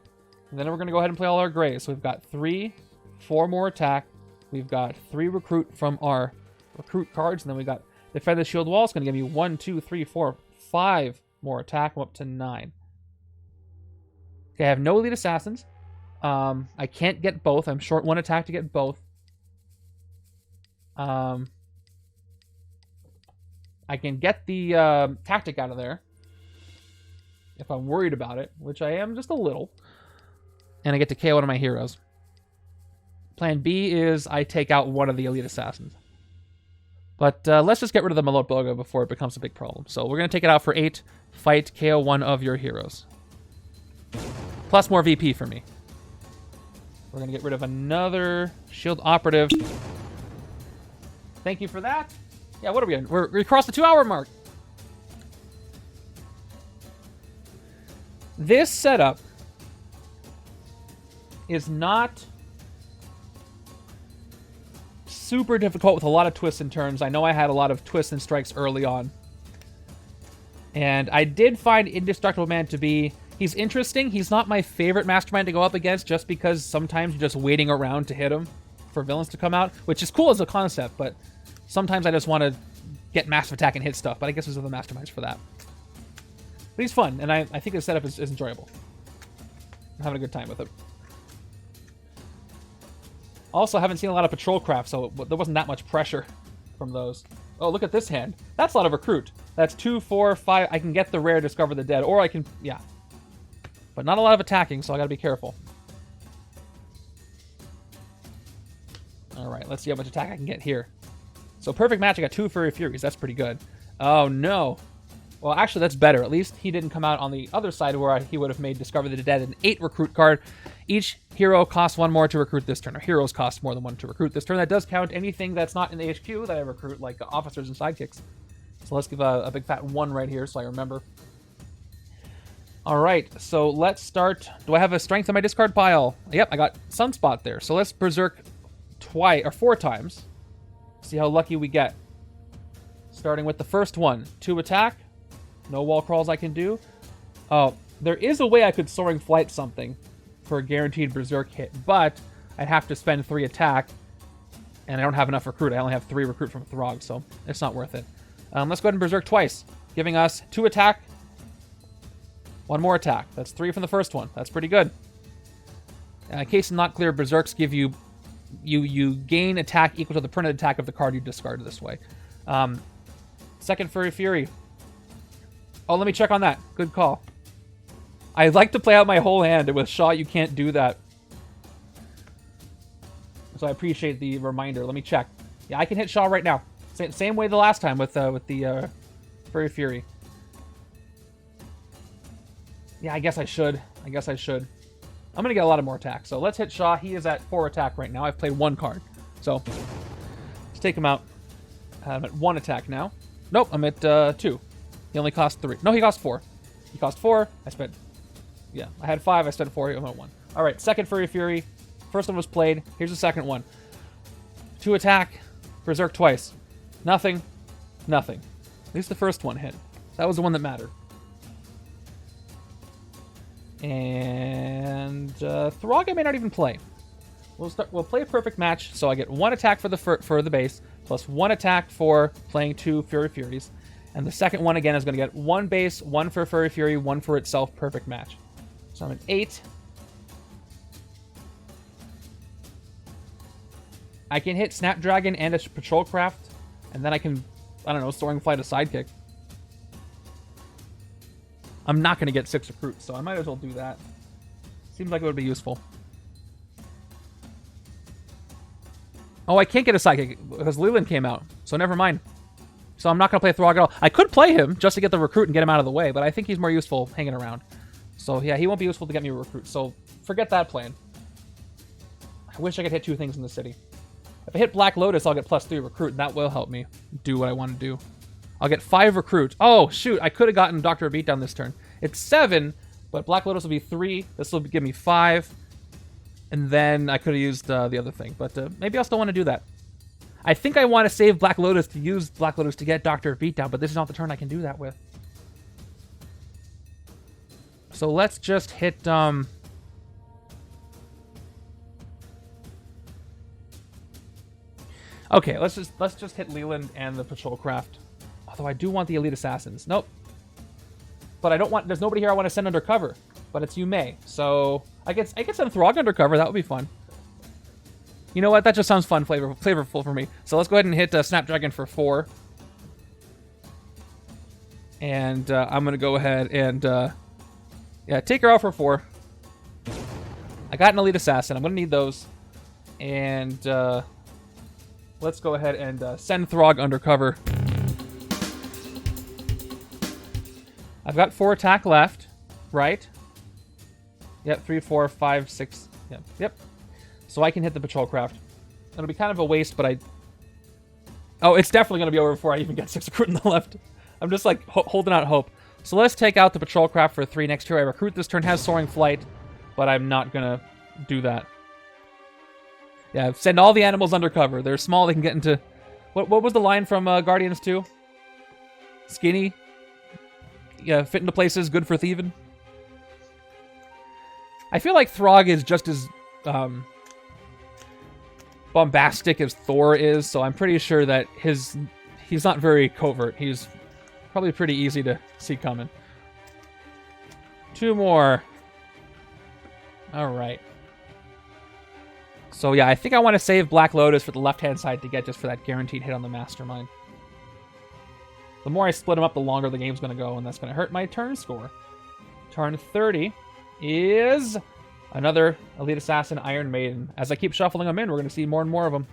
And then we're going to go ahead and play all our grays. So we've got 3, 4 more attack. We've got 3 recruit from our recruit cards. And then we got Defend the Shield Wall. It's going to give me 1, 2, 3, 4, 5 more attack. I'm up to 9. Okay, I have no Elite Assassins. I can't get both. I'm short 1 attack to get both. I can get the tactic out of there if I'm worried about it, which I am just a little. And I get to KO one of my heroes. Plan B is I take out one of the Elite Assassins. But let's just get rid of the Malot Boga before it becomes a big problem. So we're going to take it out for 8. Fight, KO one of your heroes. Plus more VP for me. We're going to get rid of another Shield Operative. Thank you for that. Yeah, what are we in? We crossed the 2-hour mark. This setup is not super difficult with a lot of twists and turns. I know I had a lot of twists and strikes early on. And I did find Indestructible Man to be... He's interesting. He's not my favorite Mastermind to go up against just because sometimes you're just waiting around to hit him for villains to come out, which is cool as a concept, but sometimes I just want to get massive attack and hit stuff, but I guess there's other Masterminds for that. But he's fun, and I think the setup is enjoyable. I'm having a good time with it. Also, I haven't seen a lot of patrol craft, so there wasn't that much pressure from those. Oh, look at this hand. That's a lot of recruit. That's 2, 4, 5. I can get the rare Discover the Dead, or I can, yeah. But not a lot of attacking, so I gotta be careful. Alright, let's see how much attack I can get here. So perfect match, I got 2 Furry Furies. That's pretty good. Oh, no. Well, actually, that's better. At least he didn't come out on the other side where he would have made Discover the Dead an 8 recruit card. Each hero costs 1 more to recruit this turn, or heroes cost more than 1 to recruit this turn. That does count anything that's not in the HQ that I recruit, like officers and sidekicks. So let's give a big fat 1 right here so I remember. All right, so let's start. Do I have a strength in my discard pile? Yep, I got Sunspot there. So let's Berserk 4 times. See how lucky we get. Starting with the first one. 2 attack. No wall crawls I can do. Oh, there is a way I could Soaring Flight something for a guaranteed Berserk hit, but I'd have to spend 3 attack, and I don't have enough recruit. I only have 3 recruit from Throg, so it's not worth it. Let's go ahead and Berserk twice, giving us 2 attack, 1 more attack. That's 3 from the first one. That's pretty good. In case not clear, Berserks give you gain attack equal to the printed attack of the card you discard this way. Second Furry Fury. Oh, let me check on that. Good call. I'd like to play out my whole hand, and with Shaw, you can't do that. So I appreciate the reminder. Let me check. Yeah, I can hit Shaw right now. Same way the last time with the Furry Fury. Yeah, I guess I should. I'm going to get a lot of more attack. So let's hit Shaw. He is at 4 attack right now. I've played 1 card. So let's take him out. I'm at 1 attack now. Nope, I'm at 2. He only cost 3. No, he cost 4. He cost 4. I spent... Yeah, I had 5. I spent 4. I'm at 1. All right, second Furry Fury. First one was played. Here's the second one. 2 attack. Berserk twice. Nothing. Nothing. At least the first one hit. That was the one that mattered. And Throg I may not even play. We'll play a perfect match, so I get 1 attack for the base, plus 1 attack for playing 2 Furry Furies. And the second one, again, is going to get 1 base, 1 for Furry Fury, 1 for itself. Perfect match. So I'm at 8. I can hit Snapdragon and a Patrol Craft, and then I can, I don't know, Soaring Flight a Sidekick. I'm not going to get 6 recruits, so I might as well do that. Seems like it would be useful. Oh, I can't get a Sidekick because Leland came out, so never mind. So I'm not going to play Throg at all. I could play him just to get the recruit and get him out of the way, but I think he's more useful hanging around. So yeah, he won't be useful to get me a recruit, so forget that plan. I wish I could hit 2 things in the city. If I hit Black Lotus, I'll get +3 recruit, and that will help me do what I want to do. I'll get 5 recruit. Oh, shoot, I could have gotten Doctor Beatdown this turn. It's 7, but Black Lotus will be 3. This will give me 5. And then I could have used the other thing, but maybe I'll still want to do that. I think I want to save Black Lotus to use Black Lotus to get Doctor Beatdown, but this is not the turn I can do that with. So let's just hit... Okay, let's just hit Leland and the Patrol Craft. Although I do want the Elite Assassins. Nope. But I don't want... There's nobody here I want to send undercover. But it's Yume. So I could send Throg undercover. That would be fun. You know what? That just sounds fun, flavorful for me. So let's go ahead and hit Snapdragon for 4. And I'm going to go ahead and... yeah, take her out for 4. I got an Elite Assassin. I'm going to need those. And let's go ahead and send Throg undercover. I've got 4 attack left, right? Yep, 3, 4, 5, 6. Yep. So I can hit the Patrol Craft. It'll be kind of a waste, but Oh, it's definitely going to be over before I even get 6 recruit in the left. I'm just like holding out hope. So let's take out the Patrol Craft for 3 next turn. I recruit this turn, has Soaring Flight, but I'm not going to do that. Yeah, send all the animals undercover. They're small, they can get into... What was the line from Guardians 2? Skinny? Yeah, fit into places, good for thieving? I feel like Throg is just as bombastic as Thor is, so I'm pretty sure that he's not very covert. He's probably pretty easy to see coming. 2 more. All right. So yeah, I think I want to save Black Lotus for the left-hand side to get just for that guaranteed hit on the Mastermind. The more I split them up, the longer the game's going to go, and that's going to hurt my turn score. Turn 30 is another Elite Assassin, Iron Maiden. As I keep shuffling them in, we're going to see more and more of them.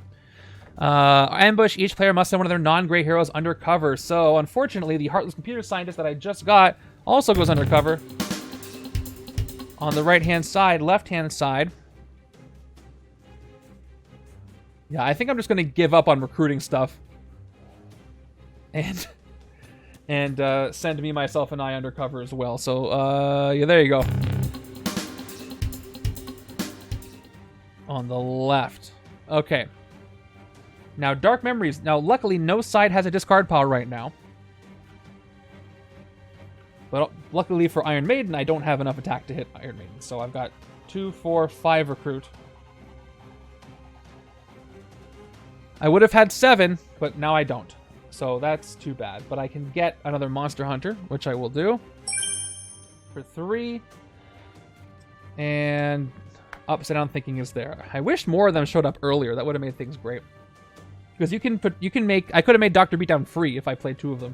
Ambush, each player must send one of their non-gray heroes undercover. So, unfortunately, the Heartless Computer Scientist that I just got also goes undercover. On the right-hand side, left-hand side. Yeah, I think I'm just going to give up on recruiting stuff. And send me, myself, and I undercover as well. So, yeah, there you go. On the left. Okay. Now, Dark Memories. Now, luckily, no side has a discard pile right now. But luckily for Iron Maiden, I don't have enough attack to hit Iron Maiden. So I've got 2, 4, 5 recruit. I would have had 7, but now I don't. So that's too bad. But I can get another Monster Hunter, which I will do. For 3. And Upside Down Thinking is there. I wish more of them showed up earlier. That would have made things great. Because I could have made Dr. Beatdown free if I played 2 of them.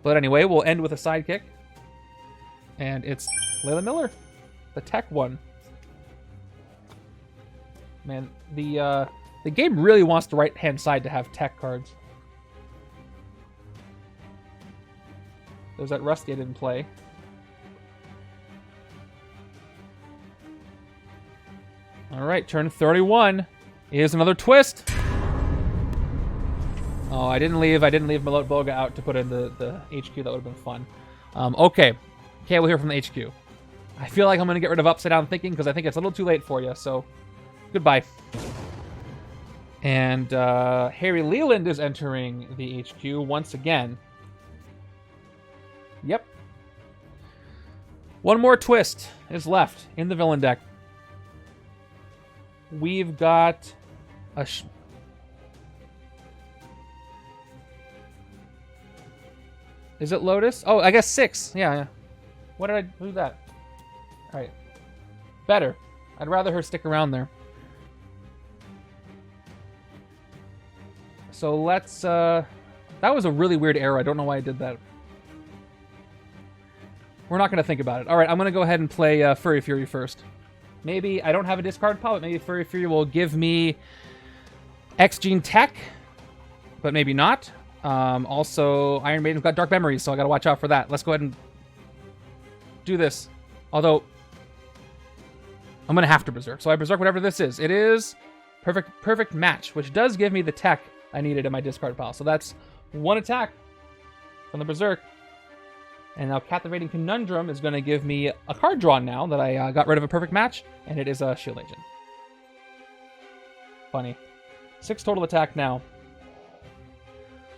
But anyway, we'll end with a sidekick. And it's Layla Miller, the tech one. Man, the game really wants the right-hand side to have tech cards. There's that Rusty I didn't play. Alright, turn 31 is another twist. Oh, I didn't leave Malot Boga out to put in the HQ. That would have been fun. Okay. We'll hear from the HQ. I feel like I'm going to get rid of Upside Down Thinking because I think it's a little too late for you, so goodbye. And Harry Leland is entering the HQ once again. Yep. One more twist is left in the villain deck. We've got a... Is it Lotus? Oh, I guess 6. Yeah. What did I do that? All right. Better. I'd rather her stick around there. So let's... That was a really weird error. I don't know why I did that. We're not going to think about it. All right, I'm going to go ahead and play Furry Fury first. Maybe I don't have a discard pile, but maybe Furry Fury will give me X-Gene Tech, but maybe not. Also, Iron Maiden's got Dark Memories, so I gotta watch out for that. Let's go ahead and do this. Although, I'm gonna have to Berserk. So I Berserk whatever this is. It is perfect match, which does give me the tech I needed in my discard pile. So that's 1 attack from the Berserk. And now Captivating Conundrum is gonna give me a card draw now that I got rid of a perfect match, and it is a Shield Agent. Funny. 6 total attack now.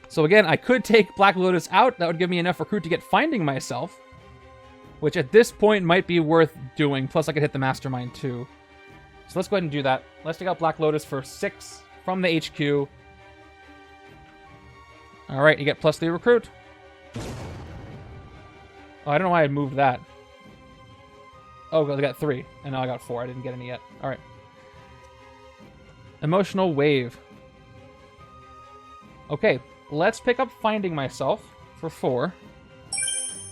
So again, I could take Black Lotus out. That would give me enough recruit to get Finding Myself, which at this point might be worth doing. Plus, I could hit the Mastermind too. So let's go ahead and do that. Let's take out Black Lotus for 6 from the HQ. All right, you get +3 recruit. Oh, I don't know why I moved that. Oh, I got 3, and now I got 4. I didn't get any yet. All right. Emotional Wave. Okay. Let's pick up Finding Myself for 4.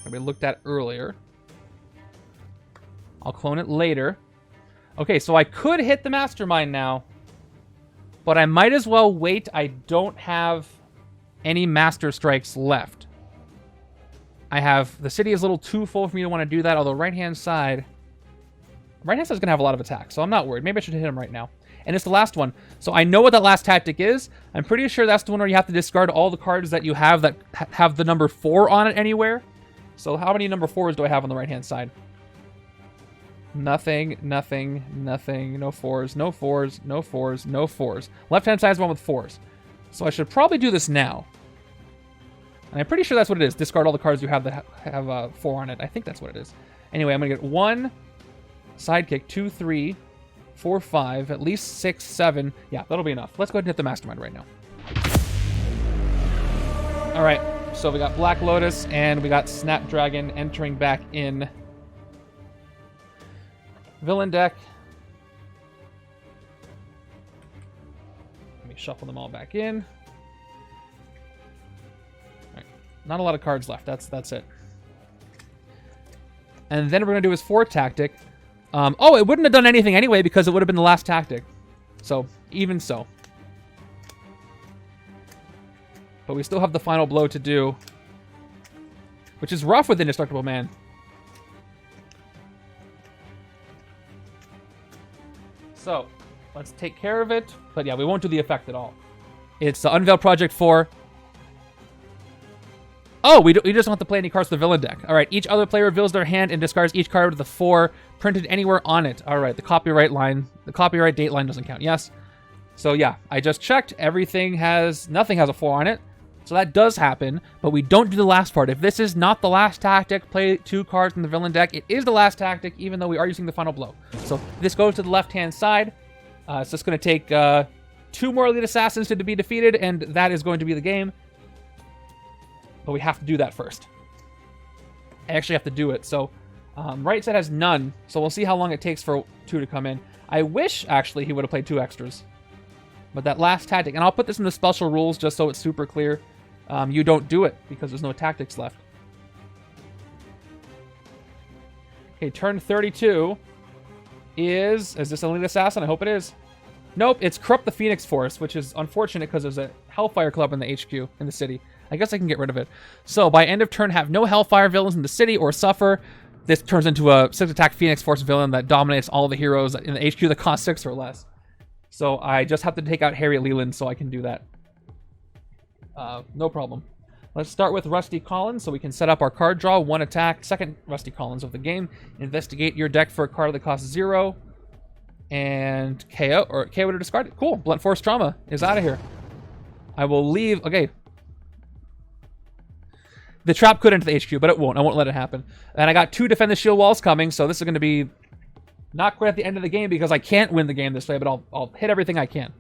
That we looked at earlier. I'll clone it later. Okay, so I could hit the Mastermind now, but I might as well wait. I don't have any Master Strikes left. I have... The city is a little too full for me to want to do that, although right-hand side... Right-hand side is going to have a lot of attack, so I'm not worried. Maybe I should hit him right now. And it's the last one. So I know what that last tactic is. I'm pretty sure that's the one where you have to discard all the cards that you have that have the number 4 on it anywhere. So how many number 4s do I have on the right-hand side? Nothing, nothing, nothing. No 4s, no 4s, no 4s, no 4s. Left-hand side is one with 4s. So I should probably do this now. And I'm pretty sure that's what it is. Discard all the cards you have that have 4 on it. I think that's what it is. Anyway, I'm going to get 1, Sidekick, 2, 3, 4, 5, at least 6, 7. Yeah, that'll be enough. Let's go ahead and hit the Mastermind right now. All right, so we got Black Lotus and we got Snapdragon entering back in. Villain deck. Let me shuffle them all back in. All right, not a lot of cards left. That's it. And then we're going to do his 4 tactic. Oh, it wouldn't have done anything anyway because it would have been the last tactic. So, even so. But we still have the final blow to do. Which is rough with Indestructible Man. So, let's take care of it. But yeah, we won't do the effect at all. It's the Unveiled Project 4. Oh, we just don't have to play any cards to the villain deck. All right, each other player reveals their hand and discards each card with the 4 printed anywhere on it. All right, the copyright date line doesn't count. Yes. So yeah, I just checked. Nothing has a 4 on it. So that does happen, but we don't do the last part. If this is not the last tactic, play 2 cards from the villain deck. It is the last tactic, even though we are using the final blow. So this goes to the left-hand side. It's just going to take 2 more Elite Assassins to be defeated, and that is going to be the game. But we have to do that first. I actually have to do it. So right side has none, so we'll see how long it takes for 2 to come in. I wish, actually, he would have played 2 extras. But that last tactic, and I'll put this in the special rules just so it's super clear. You don't do it because there's no tactics left. Okay, turn 32 is this Elite Assassin? I hope it is. Nope, it's Corrupt the Phoenix Force, which is unfortunate because there's a Hellfire Club in the HQ in the city. I guess I can get rid of it. So by end of turn, have no Hellfire villains in the city or suffer. This turns into a 6-attack Phoenix Force villain that dominates all the heroes in the HQ that cost 6 or less. So I just have to take out Harriet Leland so I can do that. No problem. Let's start with Rusty Collins so we can set up our card draw. 1 attack, second Rusty Collins of the game. Investigate your deck for a card that costs 0. And KO to discard it. Cool. Blunt Force Trauma is out of here. I will leave. Okay. The trap could enter the HQ, but it won't. I won't let it happen. And I got 2 Defend the Shield walls coming, so this is going to be not quite at the end of the game because I can't win the game this way, but I'll hit everything I can.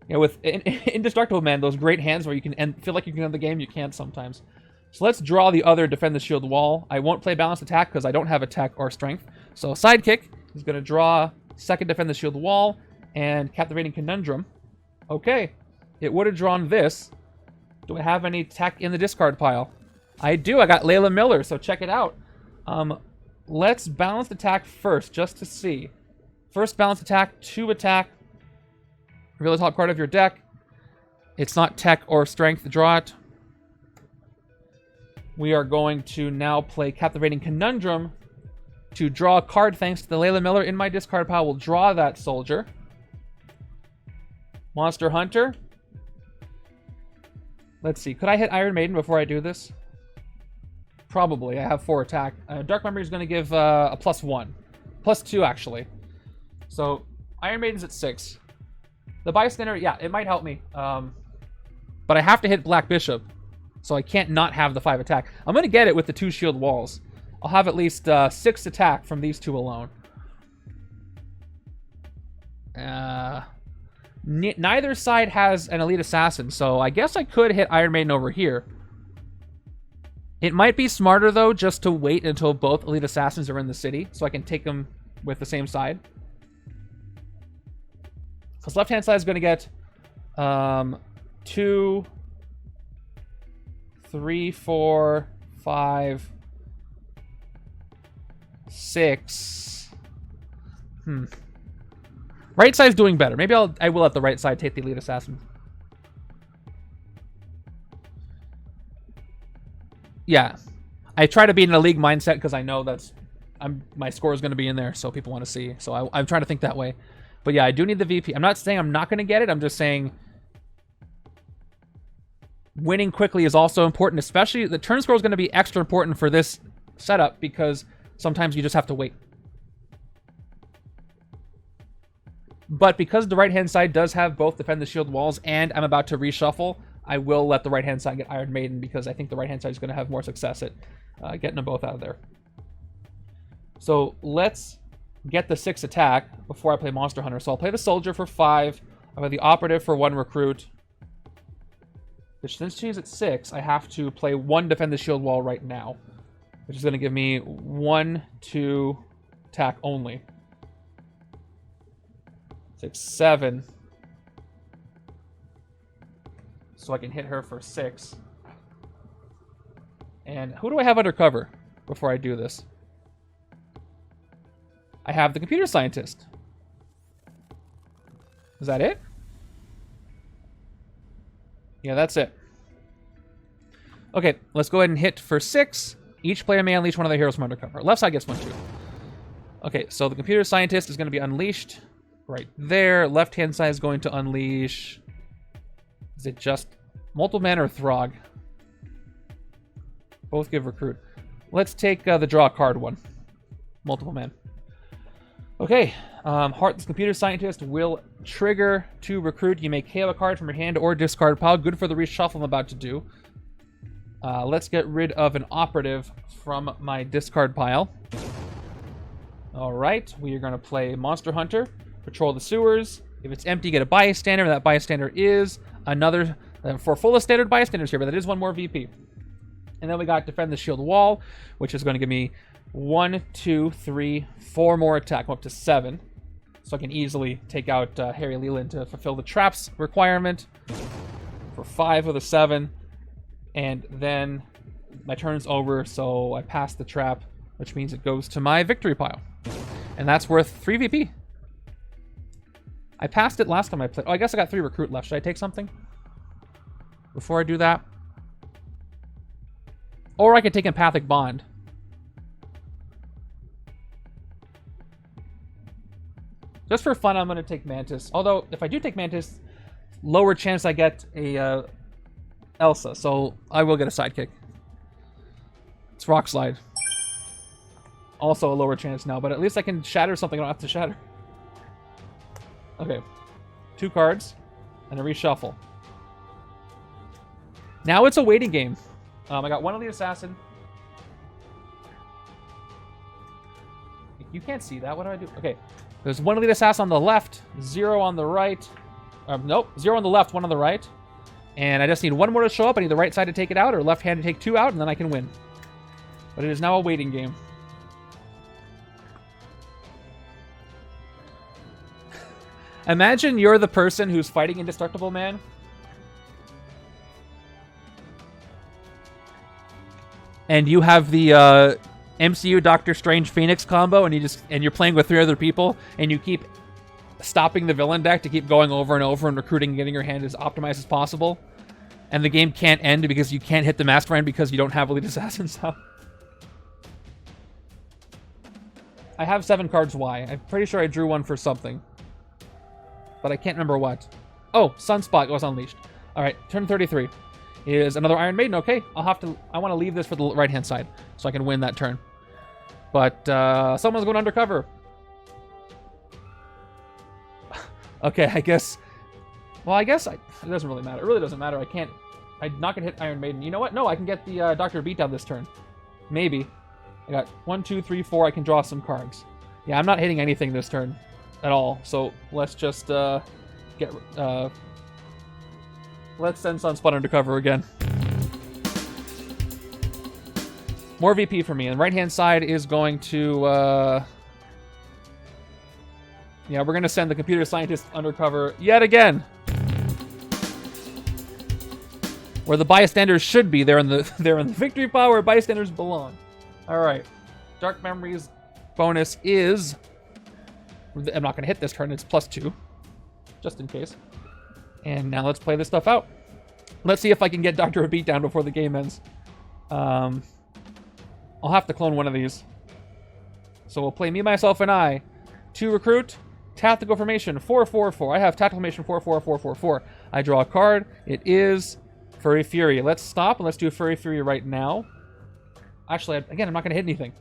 You know, with Indestructible Man, those great hands where you can feel like you can end the game, you can't sometimes. So let's draw the other Defend the Shield wall. I won't play Balanced Attack because I don't have attack or strength. So Sidekick is going to draw second Defend the Shield wall and Captivating Conundrum. Okay, it would have drawn this. Do I have any tech in the discard pile? I do. I got Layla Miller, so check it out. Let's Balanced Attack first, just to see. First Balanced Attack, 2 attack. Reveal the top card of your deck. It's not tech or strength. Draw it. We are going to now play Captivating Conundrum to draw a card thanks to the Layla Miller in my discard pile. We'll draw that soldier. Monster Hunter. Let's see. Could I hit Iron Maiden before I do this? Probably. I have 4 attack. Dark Memory is going to give a +1. +2, actually. So, Iron Maiden's at 6. The Bystander, yeah, it might help me. But I have to hit Black Bishop. So I can't not have the 5 attack. I'm going to get it with the 2 shield walls. I'll have at least 6 attack from these 2 alone. Neither side has an Elite Assassin, so I guess I could hit Iron Maiden over here. It might be smarter, though, just to wait until both Elite Assassins are in the city, so I can take them with the same side. Because left-hand side is going to get 2, 3, 4, 5, 6. Right side's doing better. Maybe I will let the right side take the Elite Assassin. Yeah. I try to be in a league mindset because I know my score is going to be in there, so people want to see. So I'm trying to think that way. But yeah, I do need the VP. I'm not saying I'm not going to get it. I'm just saying winning quickly is also important, especially the turn score is going to be extra important for this setup because sometimes you just have to wait. But because the right-hand side does have both Defend the Shield walls and I'm about to reshuffle, I will let the right-hand side get Iron Maiden because I think the right-hand side is going to have more success at getting them both out of there. So let's get the 6 attack before I play Monster Hunter. So I'll play the Soldier for 5. I'll play the Operative for 1 recruit. Which, since she's at 6, I have to play 1 Defend the Shield Wall right now. Which is going to give me 1, 2 attack only. 6, 7. So I can hit her for 6. And who do I have under cover before I do this? I have the Computer Scientist. Is that it? Yeah, that's it. Okay, let's go ahead and hit for 6. Each player may unleash one of their heroes from undercover. Left side gets 1 too. Okay, so the Computer Scientist is going to be unleashed right there. Left-hand side is going to unleash... Is it just Multiple Man or Throg? Both give recruit. Let's take the draw card one. Multiple Man. Okay, Heartless Computer Scientist will trigger to recruit. You may KO a card from your hand or discard pile. Good for the reshuffle I'm about to do. Let's get rid of an Operative from my discard pile. Alright, we are going to play Monster Hunter. Patrol the sewers. If it's empty, get a bystander. That bystander is another... for full of standard bystanders here, but that is 1 more VP. And then we got Defend the Shield Wall, which is going to give me 1, 2, 3, 4 more attack. I'm up to 7. So I can easily take out Harry Leland to fulfill the traps requirement for 5 of the 7. And then my turn's over, so I pass the trap, which means it goes to my victory pile. And that's worth 3 VP. I passed it last time I played. Oh, I guess I got 3 recruit left. Should I take something before I do that? Or I could take Empathic Bond. Just for fun, I'm going to take Mantis. Although, if I do take Mantis, lower chance I get a Elsa. So, I will get a sidekick. It's Rock Slide. Also a lower chance now, but at least I can shatter something I don't have to shatter. Okay. 2 cards and a reshuffle. Now it's a waiting game. I got 1 Elite Assassin. You can't see that. What do I do? Okay. There's 1 Elite Assassin on the left, 0 on the right. Nope. 0 on the left, 1 on the right. And I just need 1 more to show up. I need the right side to take it out, or left hand to take 2 out, and then I can win. But it is now a waiting game. Imagine you're the person who's fighting Indestructible Man. And you have the MCU Doctor Strange Phoenix combo, and you're playing with 3 other people, and you keep stopping the villain deck to keep going over and over and recruiting and getting your hand as optimized as possible. And the game can't end because you can't hit the Mastermind because you don't have Elite Assassins now. I have 7 cards Y. I'm pretty sure I drew 1 for something. But I can't remember what. Oh, Sunspot was unleashed. Alright, turn 33. Is another Iron Maiden. Okay, I want to leave this for the right-hand side so I can win that turn. But someone's going undercover. Okay, I guess... Well, I guess it doesn't really matter. It really doesn't matter. I'm not going to hit Iron Maiden. You know what? No, I can get the Dr. Beatdown this turn. Maybe. I got 1, 2, 3, 4. I can draw some cards. Yeah, I'm not hitting anything this turn at all. So let's just let's send Sunspot undercover again. More VP for me. And right-hand side is going to... Yeah, we're going to send the Computer Scientist undercover yet again. Where the bystanders should be. They're in the victory pile where bystanders belong. Alright. Dark Memories bonus is... I'm not going to hit this turn. It's +2. Just in case. And now let's play this stuff out. Let's see if I can get Dr. Beatdown before the game ends. I'll have to clone one of these. So we'll play Me, Myself, and I. 2 recruit. Tactical formation 4-4-4. I have tactical formation 4-4-4-4-4. I draw a card. It is Furry Fury. Let's stop and let's do Furry Fury right now. Actually, again, I'm not going to hit anything.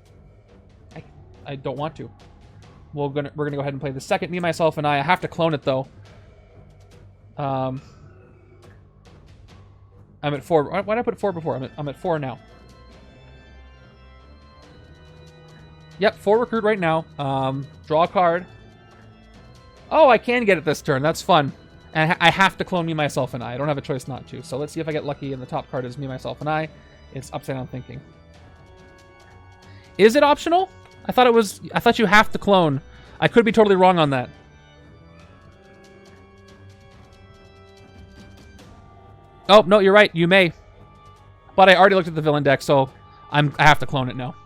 I don't want to. We're gonna go ahead and play the second Me, Myself, and I. I have to clone it though. I'm at 4. Why did I put 4 before? I'm at 4 now. Yep, 4 recruit right now. Draw a card. Oh, I can get it this turn. That's fun. And I have to clone Me, Myself, and I don't have a choice not to. So let's see if I get lucky and the top card is Me, Myself, and I. It's Upside Down Thinking. Is it optional? I thought it was. I thought you have to clone. I could be totally wrong on that. Oh, no, you're right. You may. But I already looked at the villain deck, so I have to clone it now.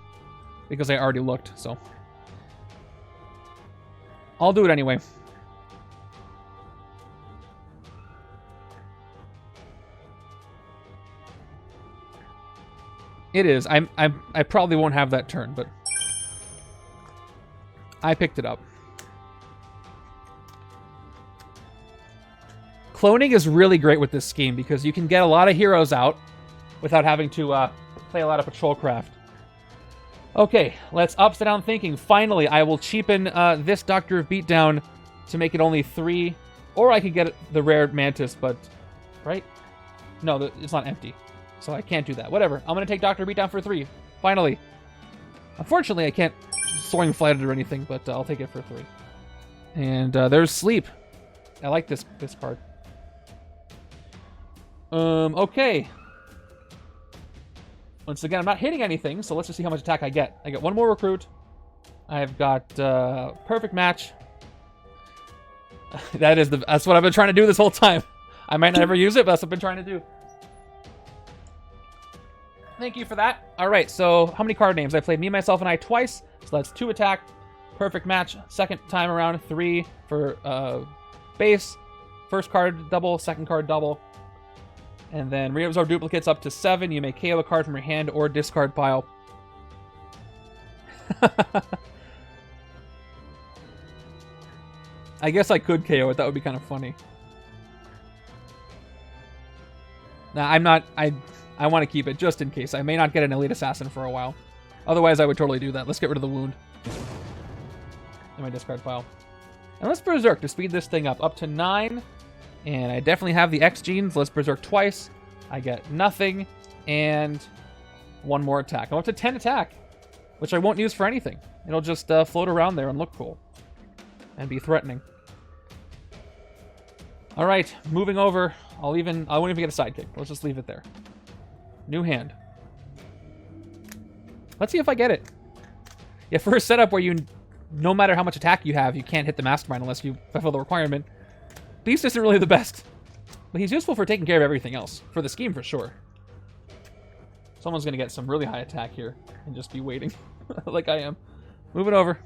Because I already looked, so. I'll do it anyway. It is. I probably won't have that turn, but I picked it up. Cloning is really great with this scheme because you can get a lot of heroes out without having to play a lot of patrol craft. Okay, let's Upside Down Thinking. Finally, I will cheapen this Doctor of Beatdown to make it only 3. Or I could get the rare Mantis, but... Right? No, it's not empty. So I can't do that. Whatever. I'm going to take Doctor Beatdown for 3. Finally. Unfortunately, I can't Soaring Flight it or anything, but I'll take it for 3. And there's Sleep. I like this card. Okay. Once again, I'm not hitting anything, so let's just see how much attack I get. I get 1 more recruit. I've got perfect match. That's what I've been trying to do this whole time. I might never use it, but that's what I've been trying to do. Thank you for that. All right, so how many card names? I played Me, Myself, and I twice, so that's 2 attack. Perfect match. Second time around, 3 for base. First card double, second card double. And then reabsorb duplicates up to 7. You may KO a card from your hand or discard pile. I guess I could KO it. That would be kind of funny. Nah, I'm not... I want to keep it just in case. I may not get an Elite Assassin for a while. Otherwise, I would totally do that. Let's get rid of the wound in my discard pile. And let's Berserk to speed this thing up to 9. And I definitely have the X genes. Let's Berserk twice. I get nothing. And 1 more attack. I'm up to 10 attack, which I won't use for anything. It'll just float around there and look cool. And be threatening. All right, moving over. I won't even get a sidekick. Let's just leave it there. New hand. Let's see if I get it. Yeah, for a setup where no matter how much attack you have, you can't hit the Mastermind unless you fulfill the requirement. Beast isn't really the best. But he's useful for taking care of everything else. For the scheme, for sure. Someone's going to get some really high attack here and just be waiting. Like I am. Moving over.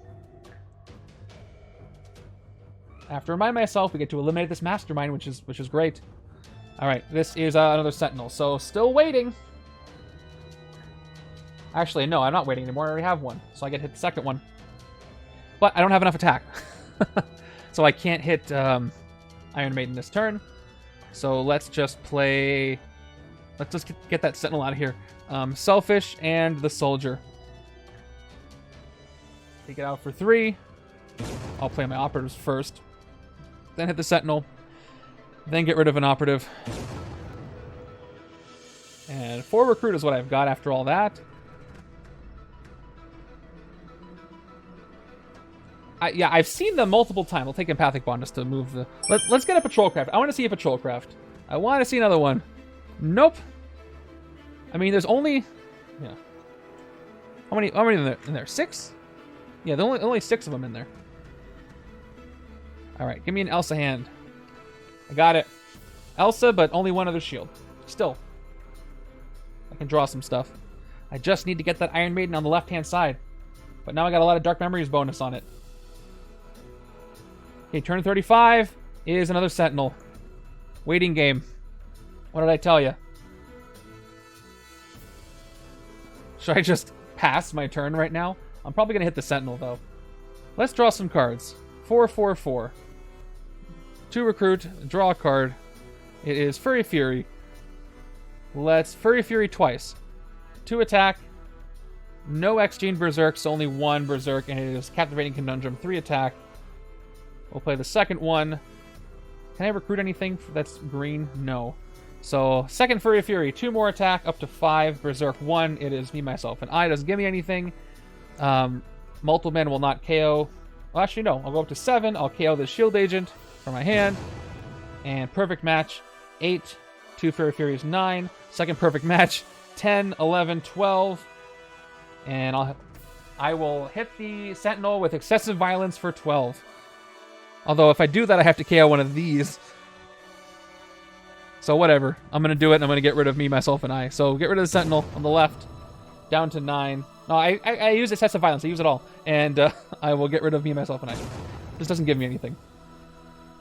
I have to remind myself we get to eliminate this Mastermind, which is great. Alright, this is another Sentinel. So, still waiting. Actually, no, I'm not waiting anymore. I already have one. So I get to hit the second one. But I don't have enough attack. So I can't hit Iron Maiden this turn. So let's just play... Let's just get that Sentinel out of here. Selfish and the Soldier. Take it out for 3. I'll play my Operatives first. Then hit the Sentinel. Then get rid of an Operative. And 4 Recruit is what I've got after all that. Yeah, I've seen them multiple times. I'll take Empathic Bond just to move the... Let's get a Patrol Craft. I want to see a Patrol Craft. I want to see another one. Nope. I mean, there's only... Yeah. How many in there? 6? Yeah, there's only 6 of them in there. Alright, give me an Elsa hand. I got it. Elsa, but only one other shield. Still. I can draw some stuff. I just need to get that Iron Maiden on the left-hand side. But now I got a lot of Dark Memories bonus on it. Okay, turn 35 is another Sentinel. Waiting game. What did I tell you? Should I just pass my turn right now? I'm probably going to hit the Sentinel, though. Let's draw some cards. 4, 4, 4. 2 recruit, draw a card. It is Furry Fury. Let's Furry Fury twice. 2 attack. No X-Gene Berserk, so only 1 Berserk, and it is Captivating Conundrum. 3 attack. We'll play the second one. Can I recruit anything that's green? No. So, second Furry Fury, 2 more attack, up to 5. Berserk 1. It is Me, Myself, and I. Doesn't give me anything. Multiple Man will not KO. Well, actually, no. I'll go up to 7. I'll KO the Shield Agent from my hand. And perfect match, 8. 2 Fairy Furies, 9. Second perfect match, 10, 11, 12. And I will hit the Sentinel with excessive violence for 12. Although if I do that, I have to KO one of these. So whatever. I'm going to do it, and I'm going to get rid of me, myself, and I. So get rid of the Sentinel on the left. Down to 9. No, I use excessive violence. I use it all. And I will get rid of me, myself, and I. This doesn't give me anything.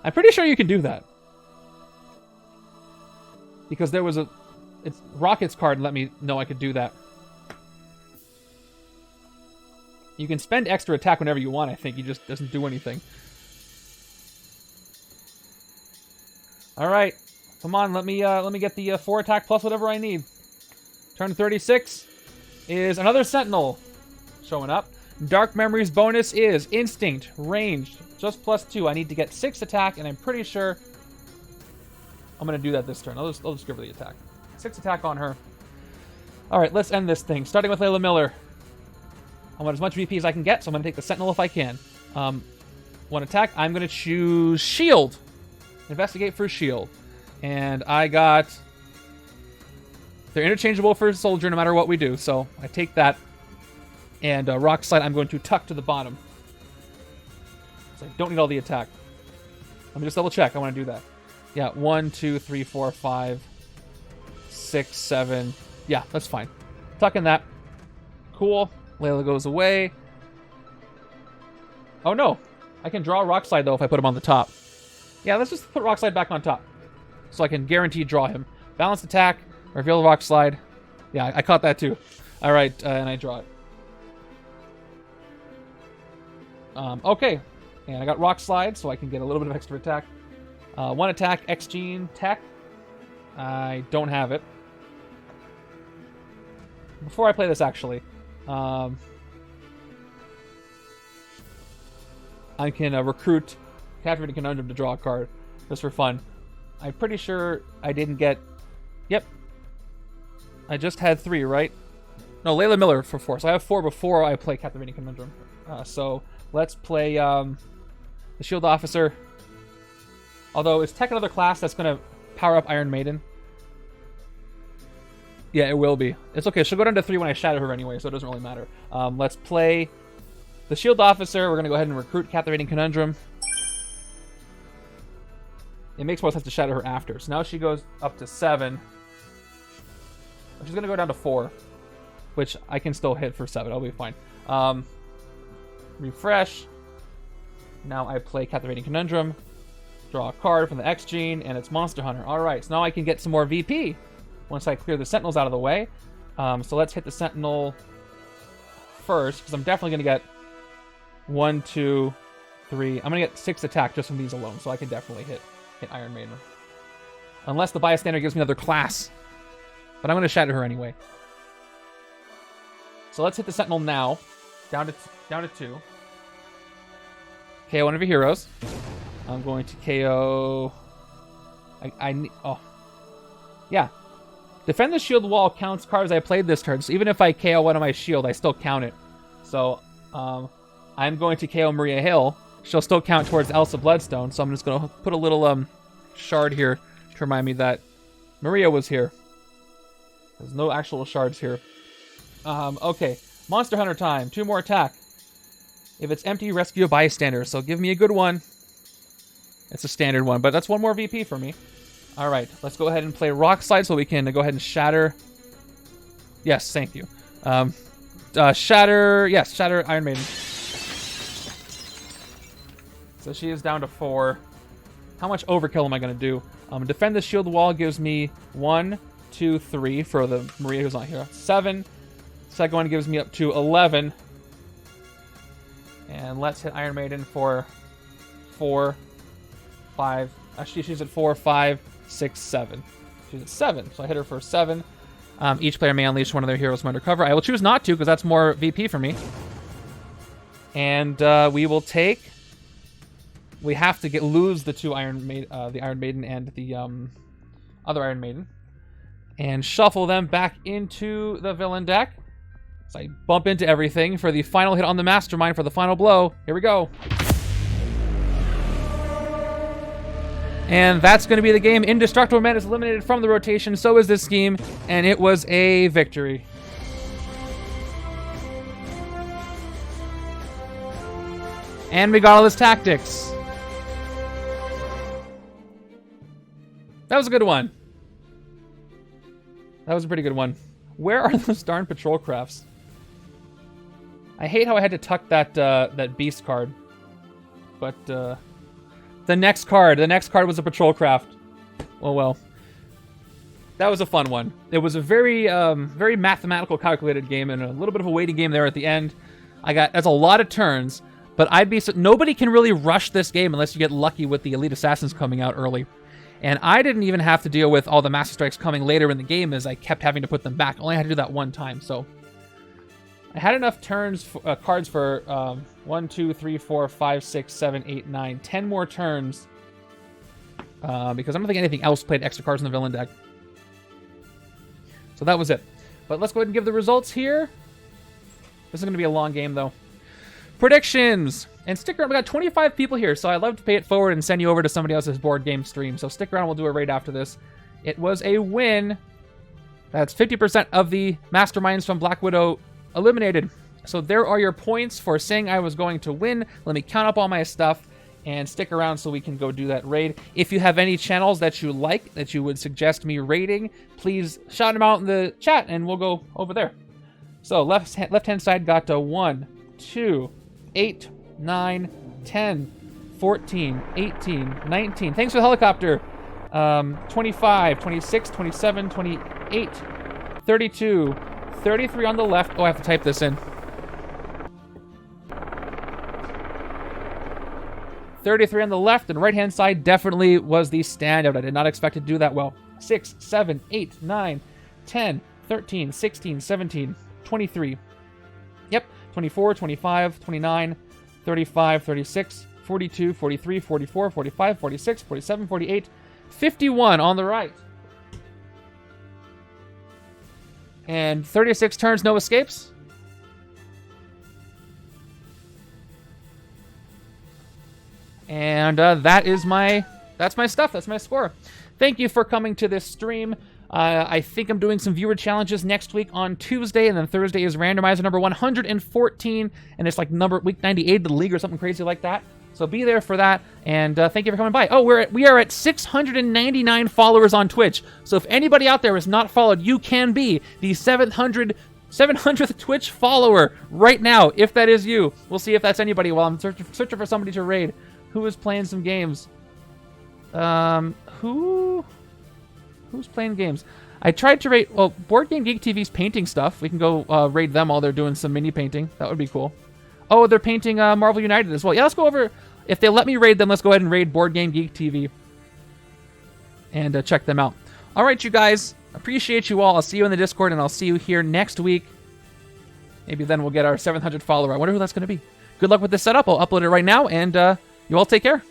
I'm pretty sure you can do that. Because there was it's Rocket's card let me know I could do that. You can spend extra attack whenever you want, I think. He just doesn't do anything. Alright. Come on, let me get the 4 attack plus whatever I need. Turn 36 is another Sentinel showing up. Dark Memories bonus is Instinct, Ranged, just +2. I need to get 6 attack, and I'm pretty sure I'm going to do that this turn. I'll just give her the attack. 6 attack on her. Alright, let's end this thing. Starting with Layla Miller. I want as much VP as I can get, so I'm going to take the Sentinel if I can. 1 attack. I'm going to choose Shield. Investigate for Shield. And I got... They're interchangeable for Soldier no matter what we do, so I take that. And Rock Slide I'm going to tuck to the bottom. So I don't need all the attack. Let me just double check. I want to do that. Yeah, 1, 2, 3, 4, 5, 6, 7. Yeah, that's fine. Tucking that. Cool. Layla goes away. Oh no. I can draw Rock Slide though if I put him on the top. Yeah, let's just put Rock Slide back on top. So I can guarantee draw him. Balanced attack. Reveal Rock Slide. Yeah, I caught that too. Alright, and I draw it. Okay. And I got Rock Slide, so I can get a little bit of extra attack. 1 attack, X-Gene, Tech. I don't have it. Before I play this, actually, I can recruit Captivating Conundrum to draw a card, just for fun. I'm pretty sure I didn't get... Yep. I just had 3, right? No, Layla Miller for 4. So I have 4 before I play Captivating Conundrum. So let's play the Shield Officer. Although, is Tech another class that's going to power up Iron Maiden? Yeah, it will be. It's okay. She'll go down to 3 when I shadow her anyway, so it doesn't really matter. Let's play the Shield Officer. We're going to go ahead and recruit Captivating Conundrum. It makes more sense to shadow her after. So now she goes up to 7. She's going to go down to 4, which I can still hit for 7. I'll be fine. Refresh. Now I play Captivating Conundrum. Draw a card from the X-Gene, and it's Monster Hunter. Alright, so now I can get some more VP once I clear the Sentinels out of the way. So let's hit the Sentinel first, because I'm definitely going to get 1, 2, 3. I'm going to get 6 attack just from these alone, so I can definitely hit Iron Maiden. Unless the bystander gives me another class. But I'm going to shatter her anyway. So let's hit the Sentinel now. Down to 2. KO one of your heroes. I'm going to KO... Oh. Yeah. Defend the shield wall counts cards I played this turn. So even if I KO one of my shield, I still count it. So I'm going to KO Maria Hill. She'll still count towards Elsa Bloodstone. So I'm just going to put a little shard here to remind me that Maria was here. There's no actual shards here. Okay. Monster Hunter time. 2 more attack. If it's empty, rescue a bystander. So give me a good one. It's a standard one, but that's 1 more VP for me. All right, let's go ahead and play Rock Slide so we can go ahead and shatter. Yes, thank you. Shatter, yes, shatter Iron Maiden. So she is down to 4. How much overkill am I going to do? Defend the shield wall gives me 1, 2, 3 for the Maria who's not here. 7. Second one gives me up to 11. And let's hit Iron Maiden for 4, 5. Actually, she's at 4, 5, 6, 7. She's at 7, so I hit her for 7. Each player may unleash one of their heroes from undercover. I will choose not to, because that's more VP for me. And we will take... We have to lose the 2 the Iron Maiden and the other Iron Maiden. And shuffle them back into the villain deck. So I bump into everything for the final hit on the Mastermind for the final blow. Here we go. And that's going to be the game. Indestructible Man is eliminated from the rotation. So is this scheme. And it was a victory. And we got all his tactics. That was a good one. That was a pretty good one. Where are those darn patrol crafts? I hate how I had to tuck that that beast card. But the next card was a patrol craft. Oh well. That was a fun one. It was a very very mathematical calculated game and a little bit of a waiting game there at the end. That's a lot of turns, but nobody can really rush this game unless you get lucky with the Elite Assassins coming out early. And I didn't even have to deal with all the Master Strikes coming later in the game as I kept having to put them back. I only had to do that one time, so I had enough cards for 1, 2, 3, 4, 5, 6, 7, 8, 9, 10 more turns because I don't think anything else played extra cards in the villain deck. So that was it. But let's go ahead and give the results here. This is going to be a long game, though. Predictions! And stick around. We got 25 people here, so I'd love to pay it forward and send you over to somebody else's board game stream. So stick around. We'll do a raid after this. It was a win. That's 50% of the Masterminds from Black Widow eliminated. So there are your points for saying I was going to win. Let me count up all my stuff and stick around so we can go do that raid. If you have any channels that you like, that you would suggest me raiding, please shout them out in the chat and we'll go over there. So left-hand side got 1, 2, 8, 9, 10, 14, 18, 19. Thanks for the helicopter. 25, 26, 27, 28, 32, 33 on the left. Oh, I have to type this in. 33 on the left, and right-hand side definitely was the standout. I did not expect it to do that well. 6, 7, 8, 9, 10, 13, 16, 17, 23. Yep, 24, 25, 29, 35, 36, 42, 43, 44, 45, 46, 47, 48, 51 on the right. And 36 turns, no escapes. And that's my stuff. That's my score. Thank you for coming to this stream. I think I'm doing some viewer challenges next week on Tuesday, and then Thursday is Randomizer number 114, and it's like week 98 of the league or something crazy like that. So be there for that, and thank you for coming by. Oh, we are at 699 followers on Twitch. So if anybody out there is not followed, you can be the 700th Twitch follower right now, if that is you. We'll see if that's anybody while I'm searching for somebody to raid. Who is playing some games? Who's playing games? I tried to raid... Well, Board Game Geek TV's painting stuff. We can go raid them while they're doing some mini painting. That would be cool. Oh, they're painting Marvel United as well. Yeah, let's go over... If they let me raid them, let's go ahead and raid Board Game Geek TV. And check them out. All right, you guys. Appreciate you all. I'll see you in the Discord, and I'll see you here next week. Maybe then we'll get our 700th follower. I wonder who that's going to be. Good luck with this setup. I'll upload it right now, and you all take care.